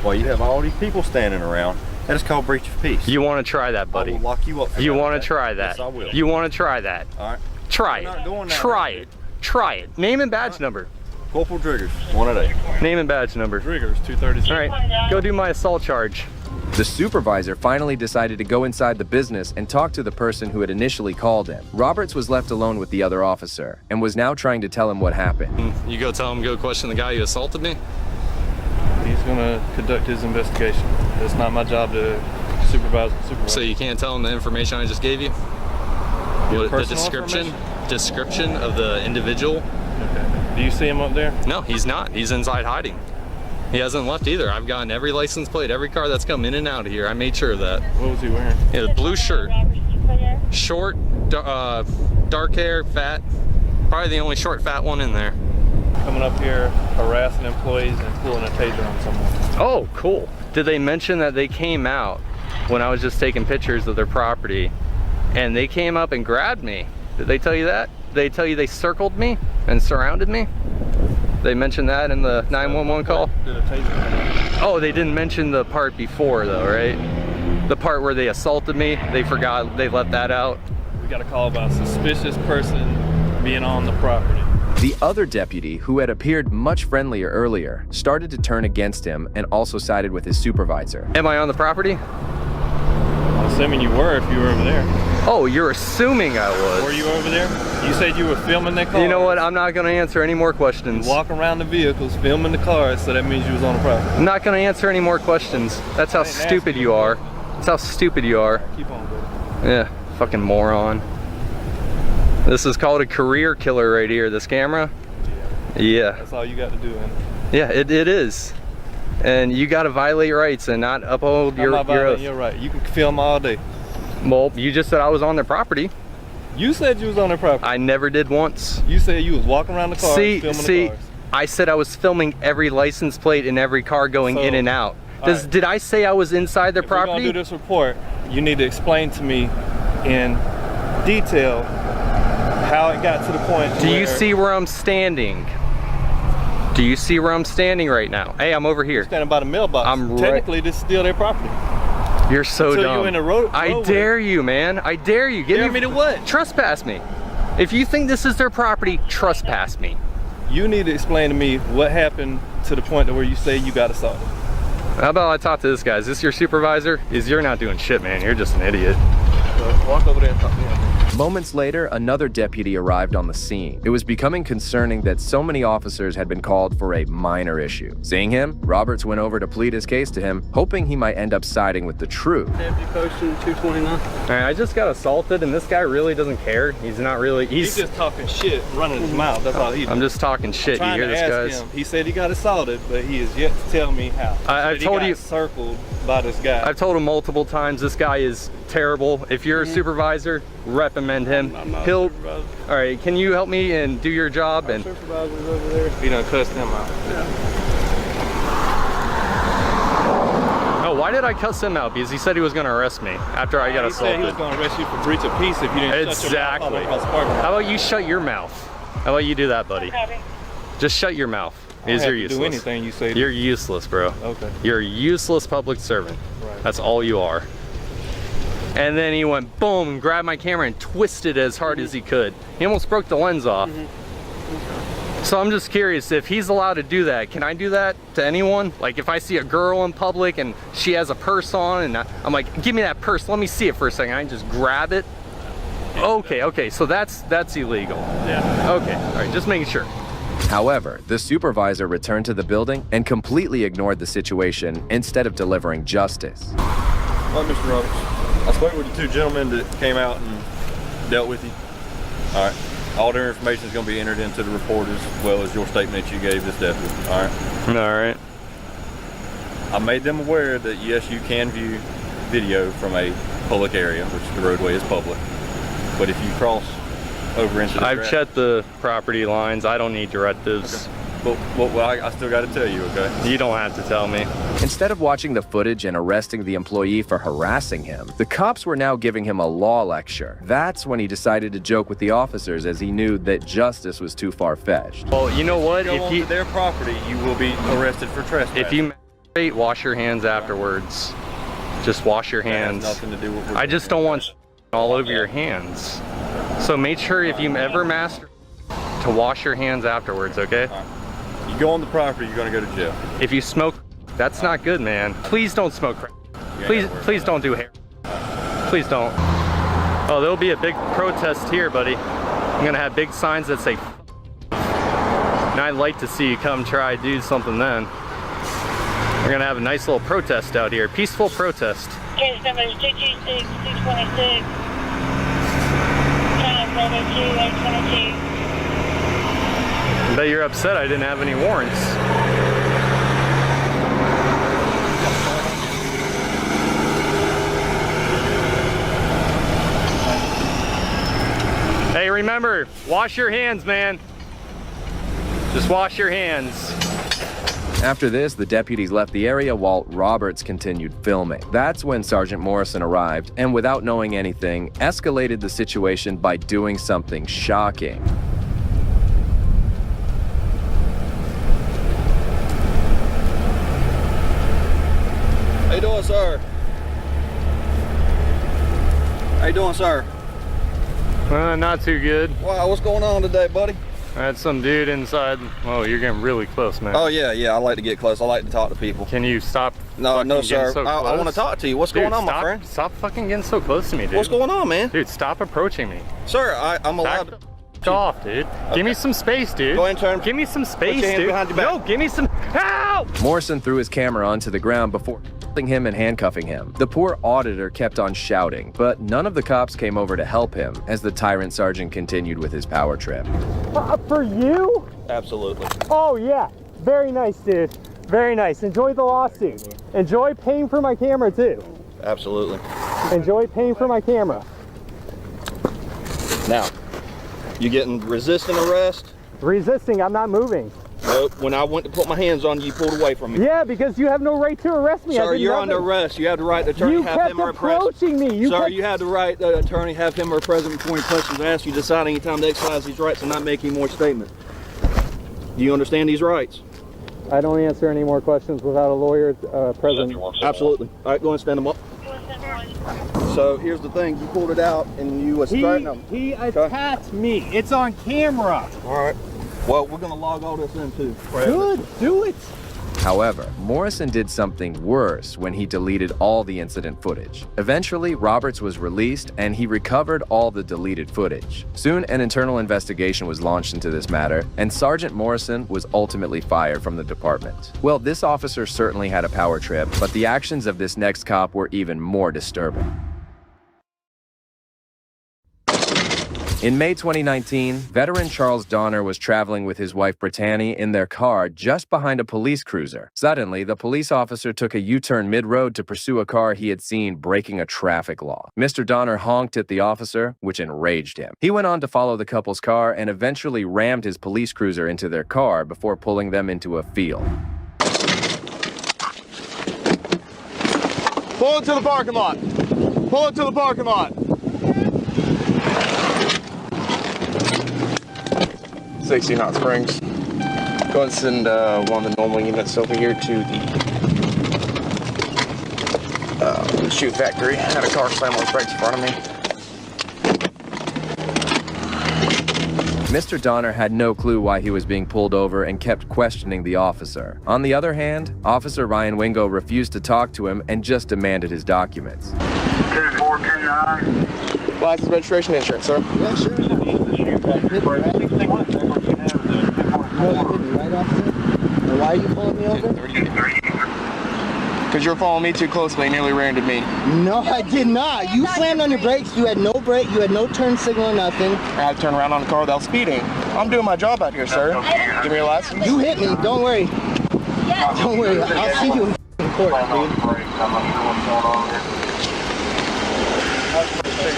while you have all these people standing around, that is called breach of peace. You want to try that, buddy? I will lock you up for You that. want to try that? Yes, I will. You want to try that? All right. Try it. Try it. Try it. Name and badge number. Corporal Driggers, 188. Name and badge number. Driggers, 237. All right, go do my assault charge. The supervisor finally decided to go inside the business and talk to the person who had initially called him. Roberts was left alone with the other officer and was now trying to tell him what happened. You go tell him, go question the guy who assaulted me? He's gonna conduct his investigation. It's not my job to supervise. So you can't tell him the information I just gave you? The description of the individual? Okay. Do you see him up there? No, he's not. He's inside hiding. He hasn't left either. I've gotten every license plate, every car that's come in and out of here. I made sure of that. What was he wearing? Yeah, the blue shirt. Short, dark hair, fat. Probably the only short, fat one in there. coming up here, harassing employees and pulling a taser on someone. Oh, cool. Did they mention that they came out when I was just taking pictures of their property and they came up and grabbed me? Did they tell you that? Did they tell you they circled me and surrounded me? They mentioned that in the 911 call? Did a taser. Oh, they didn't mention the part before though, right? The part where they assaulted me, they forgot, they left that out. We got a call about a suspicious person being on the property. The other deputy, who had appeared much friendlier earlier, started to turn against him and also sided with his supervisor. Am I on the property? I'm assuming you were if you were over there. Oh, you're assuming I was. Were you over there? You said you were filming that car. You know what? I'm not going to answer any more questions. Walking around the vehicles, filming the cars, so that means you was on the property. I'm not going to answer any more questions. That's how stupid you are. That's how stupid you are. Keep on, bro. Yeah, fucking moron. This is called a career killer right here, this camera. Yeah. That's all you got to do, man. Yeah, it is. And you got to violate your rights and not uphold your oath. You're right. You can film all day. Well, you just said I was on their property. You said you was on their property. I never did once. You said you was walking around the car, filming the cars. I said I was filming every license plate in every car going in and out. Did I say I was inside their property? If we're gonna do this report, you need to explain to me in detail how it got to the point. Do you see where I'm standing? Do you see where I'm standing right now? Hey, I'm over here. You're standing by the mailbox. Technically, this is still their property. You're so dumb. You're in the road. I dare you, man. I dare you. Dare me to what? Trespass me. If you think this is their property, trespass me. You need to explain to me what happened to the point where you say you got assaulted. How about I talk to this guy? Is this your supervisor? You're not doing shit, man. You're just an idiot. Walk over there and talk to him. Moments later, another deputy arrived on the scene. It was becoming concerning that so many officers had been called for a minor issue. Seeing him, Roberts went over to plead his case to him, hoping he might end up siding with the truth. Deputy posting 229. All right, I just got assaulted, and this guy really doesn't care. He's not really. He's just talking shit, running his mouth. That's all he does. I'm just talking shit. You hear this, guys? He said he got assaulted, but he is yet to tell me how. I've told you. Circled by this guy. I've told him multiple times. This guy is terrible. If you're a supervisor, reprimand him. All right, can you help me and do your job? And supervisor's over there. He done cussed him out. Oh, why did I cuss him out? Because he said he was going to arrest me after I got assaulted. He said he was going to arrest you for breach of peace if you didn't shut your mouth all across the parking lot. How about you shut your mouth? How about you do that, buddy? Just shut your mouth. Because you're useless. Do anything you say. You're useless, bro. Okay. You're a useless public servant. Right. That's all you are. And then he went boom and grabbed my camera and twisted as hard as he could. He almost broke the lens off. So I'm just curious, if he's allowed to do that, can I do that to anyone? Like if I see a girl in public and she has a purse on and I'm like, give me that purse, let me see it for a second. I can just grab it. Okay, so that's illegal. Yeah. Okay, all right, just making sure. However, the supervisor returned to the building and completely ignored the situation instead of delivering justice. All right, Mr. Roberts. I spoke with the two gentlemen that came out and dealt with you. All right. All their information is going to be entered into the report as well as your statement that you gave this deputy. All right. All right. I made them aware that yes, you can view video from a public area, which the roadway is public. But if you cross over into the I've checked the property lines. I don't need directives. Okay. Well, I still got to tell you, okay? You don't have to tell me. Instead of watching the footage and arresting the employee for harassing him, the cops were now giving him a law lecture. That's when he decided to joke with the officers, as he knew that justice was too far-fetched. Well, you know what? If you go onto their property, you will be arrested for trespass. If you masturbate, wash your hands afterwards. Just wash your hands. That has nothing to do with. I just don't want all over your hands. So make sure if you ever masturbate to wash your hands afterwards, okay? You go on the property, you're gonna go to jail. If you smoke, that's not good, man. Please don't smoke crack. Please don't do hair. Please don't. Oh, there'll be a big protest here, buddy. I'm gonna have big signs that say and I'd like to see you come try to do something then. We're gonna have a nice little protest out here. Peaceful protest. Case number is 226, 626. Channel Bravo 2, 822. I bet you're upset I didn't have any warrants. Hey, remember, wash your hands, man. Just wash your hands. After this, the deputies left the area while Roberts continued filming. That's when Sergeant Morrison arrived and, without knowing anything, escalated the situation by doing something shocking. How you doing, sir? How you doing, sir? Not too good. Wow, what's going on today, buddy? I had some dude inside. Oh, you're getting really close, man. Oh, yeah, I like to get close. I like to talk to people. Can you stop? No, sir. So I want to talk to you. What's going on, my friend? Stop fucking getting so close to me, dude. What's going on, man? Dude, stop approaching me. Sir, I'm allowed to. Off, dude. Okay. Give me some space, dude. Go ahead and turn. Give me some space, Put your hands dude. behind your back. No, give me some. Help! Morrison threw his camera onto the ground before holding him and handcuffing him. The poor auditor kept on shouting, but none of the cops came over to help him as the tyrant sergeant continued with his power trip. For you? Absolutely. Oh yeah, very nice, dude. Very nice. Enjoy the lawsuit. Enjoy paying for my camera too. Absolutely. Enjoy paying for my camera. Now, you getting resisting arrest? Resisting, I'm not moving. Nope. When I went to put my hands on you, you pulled away from me. Yeah, because you have no right to arrest me. Sir, you're under arrest. You have the right, the attorney you have kept him or approaching me. Sir, you have the right, the attorney have him or present before any questions asked. You decide any time to exercise these rights and not make any more statements. Do you understand these rights? I don't answer any more questions without a lawyer present. Absolutely. All right, go ahead and stand them up. So here's the thing, you pulled it out and you was threatening him. He attacked me. It's on camera. All right. Well, we're gonna log all this in too. Good, do it. However, Morrison did something worse when he deleted all the incident footage. Eventually, Roberts was released and he recovered all the deleted footage. Soon, an internal investigation was launched into this matter, and Sergeant Morrison was ultimately fired from the department. Well, this officer certainly had a power trip, but the actions of this next cop were even more disturbing. In May 2019, veteran Charles Donner was traveling with his wife Brittany in their car just behind a police cruiser. Suddenly, the police officer took a U-turn mid-road to pursue a car he had seen breaking a traffic law. Mr. Donner honked at the officer, which enraged him. He went on to follow the couple's car and eventually rammed his police cruiser into their car before pulling them into a field. Pull into the parking lot. Pull into the parking lot. 60 Hot Springs. Go and send one of the normal units over here to the shoe factory. I had a car slam on the brakes in front of me. Mr. Donner had no clue why he was being pulled over and kept questioning the officer. On the other hand, Officer Ryan Wingo refused to talk to him and just demanded his documents. 2429. License, registration, insurance, sir. Yeah, sure. Why are you pulling me over? Because you're following me too closely and nearly rear-ended me. No, I did not. You slammed on your brakes. You had no brake. You had no turn signal or nothing. I had to turn around on the car without speeding. I'm doing my job out here, sir. Give me your license. You hit me. Don't worry. Don't worry. I'll see you in court, dude.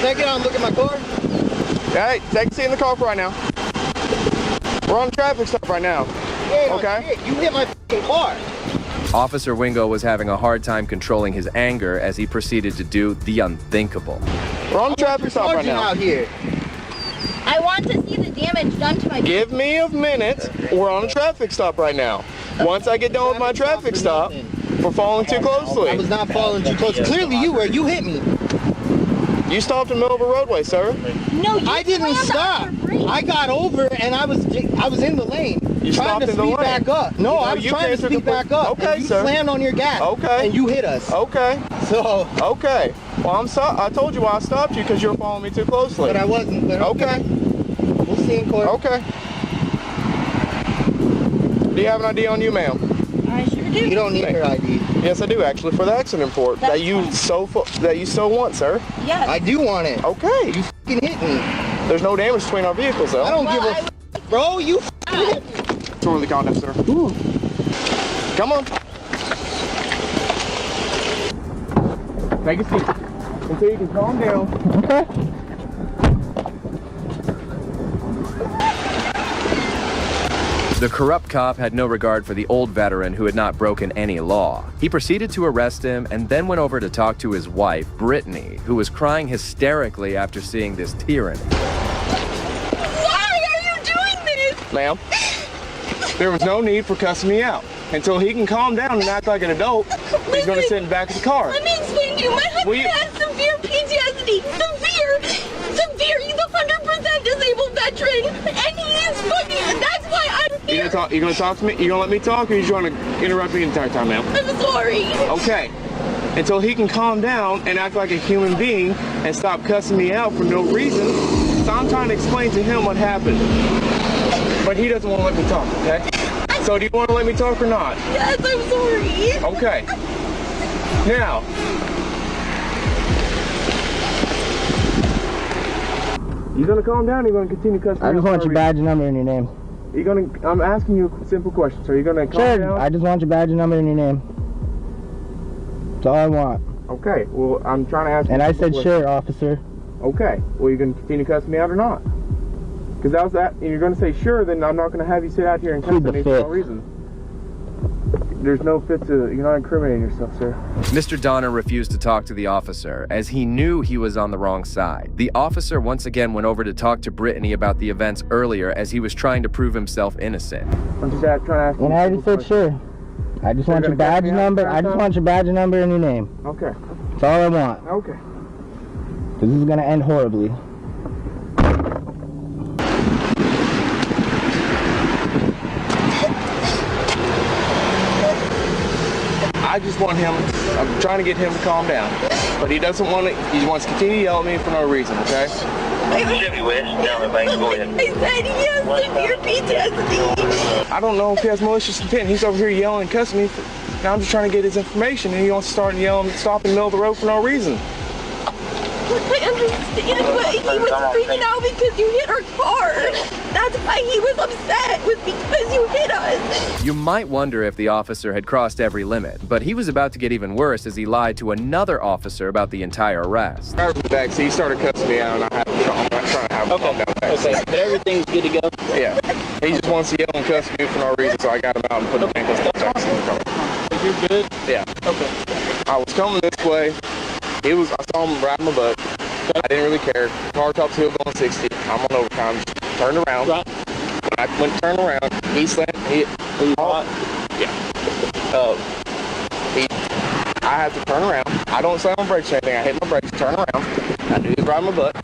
Take it out and look at my car. Hey, take a seat in the car for right now. We're on a traffic stop right now. Okay? You hit my car. Officer Wingo was having a hard time controlling his anger as he proceeded to do the unthinkable. We're on a traffic stop right now. Out here. I want to see the damage done to my car. Give me a minute. We're on a traffic stop right now. Once I get done with my traffic stop, we're following too closely. I was not following too close. Clearly you were. You hit me. You stopped in the middle of a roadway, sir. No, I didn't stop. I got over and I was in the lane. You trying stopped to in the speed lane. back up. No, I was trying to speed back up. Okay, and you sir. slammed on your gas. Okay. And you hit us. Okay. So. Okay. Well, I'm sorry. I told you why I stopped you because you were following me too closely. But I wasn't. But okay. We'll see in court. Okay. Do you have an ID on you, ma'am? I sure do. You don't need your ID. Yes, I do actually for the accident report that you so want, sir. Yes. I do want it. Okay. You f***ing hit me. There's no damage between our vehicles, though. I don't give a bro. You f***ing hit me. Tour the contact, sir. Ooh. Come on. Take a seat until you can calm down. Okay. The corrupt cop had no regard for the old veteran who had not broken any law. He proceeded to arrest him and then went over to talk to his wife, Brittany, who was crying hysterically after seeing this tyranny. Why are you doing this? Ma'am, there was no need for cussing me out. Until he can calm down and act like an adult, he's going to sit in the back of the car. Let me explain to you. My husband has severe PTSD. Severe. He's a 100% disabled veteran, and he is fucking. That's why I'm here. You gonna talk to me? You gonna let me talk, or you going to interrupt me the entire time, ma'am? I'm sorry. Okay. Until he can calm down and act like a human being and stop cussing me out for no reason. So I'm trying to explain to him what happened. But he doesn't want to let me talk, okay? So do you want to let me talk or not? Yes, I'm sorry. Okay. Now. You gonna calm down or you gonna continue cussing me out? I just want your badge and number and your name. I'm asking you a simple question. So are you gonna calm down? Sure, I just want your badge and number and your name. That's all I want. Okay, well, I'm trying to ask you. And I said, sure, officer. Okay, well, you going to continue cussing me out or not? Because that was that, and you're going to say sure, then I'm not going to have you sit out here and cuss me for no reason. There's no fit to, you're not incriminating yourself, sir. Mr. Donner refused to talk to the officer as he knew he was on the wrong side. The officer once again went over to talk to Brittany about the events earlier as he was trying to prove himself innocent. I'm just trying to ask you. And I just said sure. I just want your badge number. I just want your badge number and your name. Okay. That's all I want. Okay. This is gonna end horribly. I just want him, I'm trying to get him to calm down. But he doesn't want to, he wants to continue to yell at me for no reason, okay? Chevy West, down the bank, go ahead. I said he has severe PTSD. I don't know if he has malicious intent. He's over here yelling and cussing me. Now I'm just trying to get his information, and he wants to start yelling and stop in the middle of the road for no reason. I understand, but he was freaking out because you hit our car. That's why he was upset, was because you hit us. You might wonder if the officer had crossed every limit, but he was about to get even worse as he lied to another officer about the entire arrest. I was back, so he started cussing me out, and I'm trying to have him calm down back. Okay, but everything's good to go? Yeah. He just wants to yell and cuss me for no reason, so I got him out and put him in handcuffs in the car. You're good? Yeah. Okay. I was coming this way. I saw him riding my butt. I didn't really care. Car tops hill going 60. I'm on overtime. Just turned around. Right. When I went to turn around, he slammed. Yeah. I had to turn around. I don't slam my brakes or anything. I hit my brakes, turn around. I knew he was riding my butt.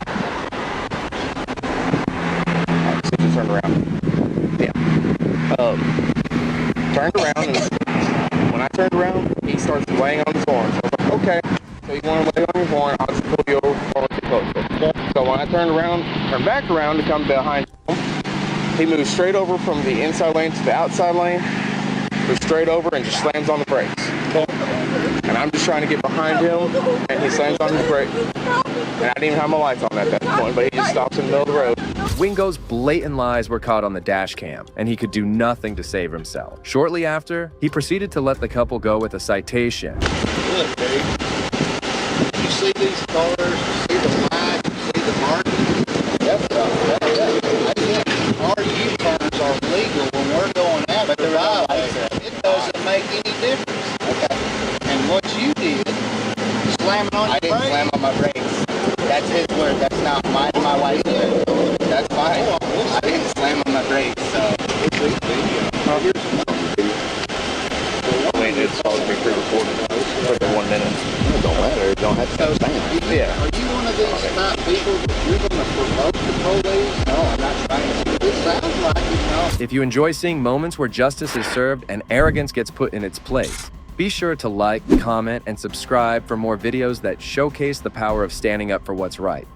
So just turned around. Yeah. Turned around, and when I turned around, he starts laying on his horn. So I was like, okay. So you want to lay on your horn, I'll just pull you over before I get closer. So when I turned back around to come behind him, he moves straight over from the inside lane to the outside lane, moves straight over and just slams on the brakes. And I'm just trying to get behind him, and he slams on his brake. And I didn't even have my lights on at that point, but he just stops in the middle of the road. Wingo's blatant lies were caught on the dash cam, and he could do nothing to save himself. Shortly after, he proceeded to let the couple go with a citation. Look, Dave. You see these cars, you see the lights, you see the markings. Our U-turns are legal when we're going out to the highway. It doesn't make any difference. Okay. And what you did, slamming on your brakes. I didn't slam on my brakes. That's his word. That's not mine. My wife did. That's fine. I didn't slam on my brakes. So it's video. I mean, it's all be pre-recorded for the 1 minute. It don't matter. It don't have to stand. Yeah. Are you one of these type people that you're going to provoke the police? No, I'm not trying to. It sounds like it, no. If you enjoy seeing moments where justice is served and arrogance gets put in its place, be sure to like, comment, and subscribe for more videos that showcase the power of standing up for what's right.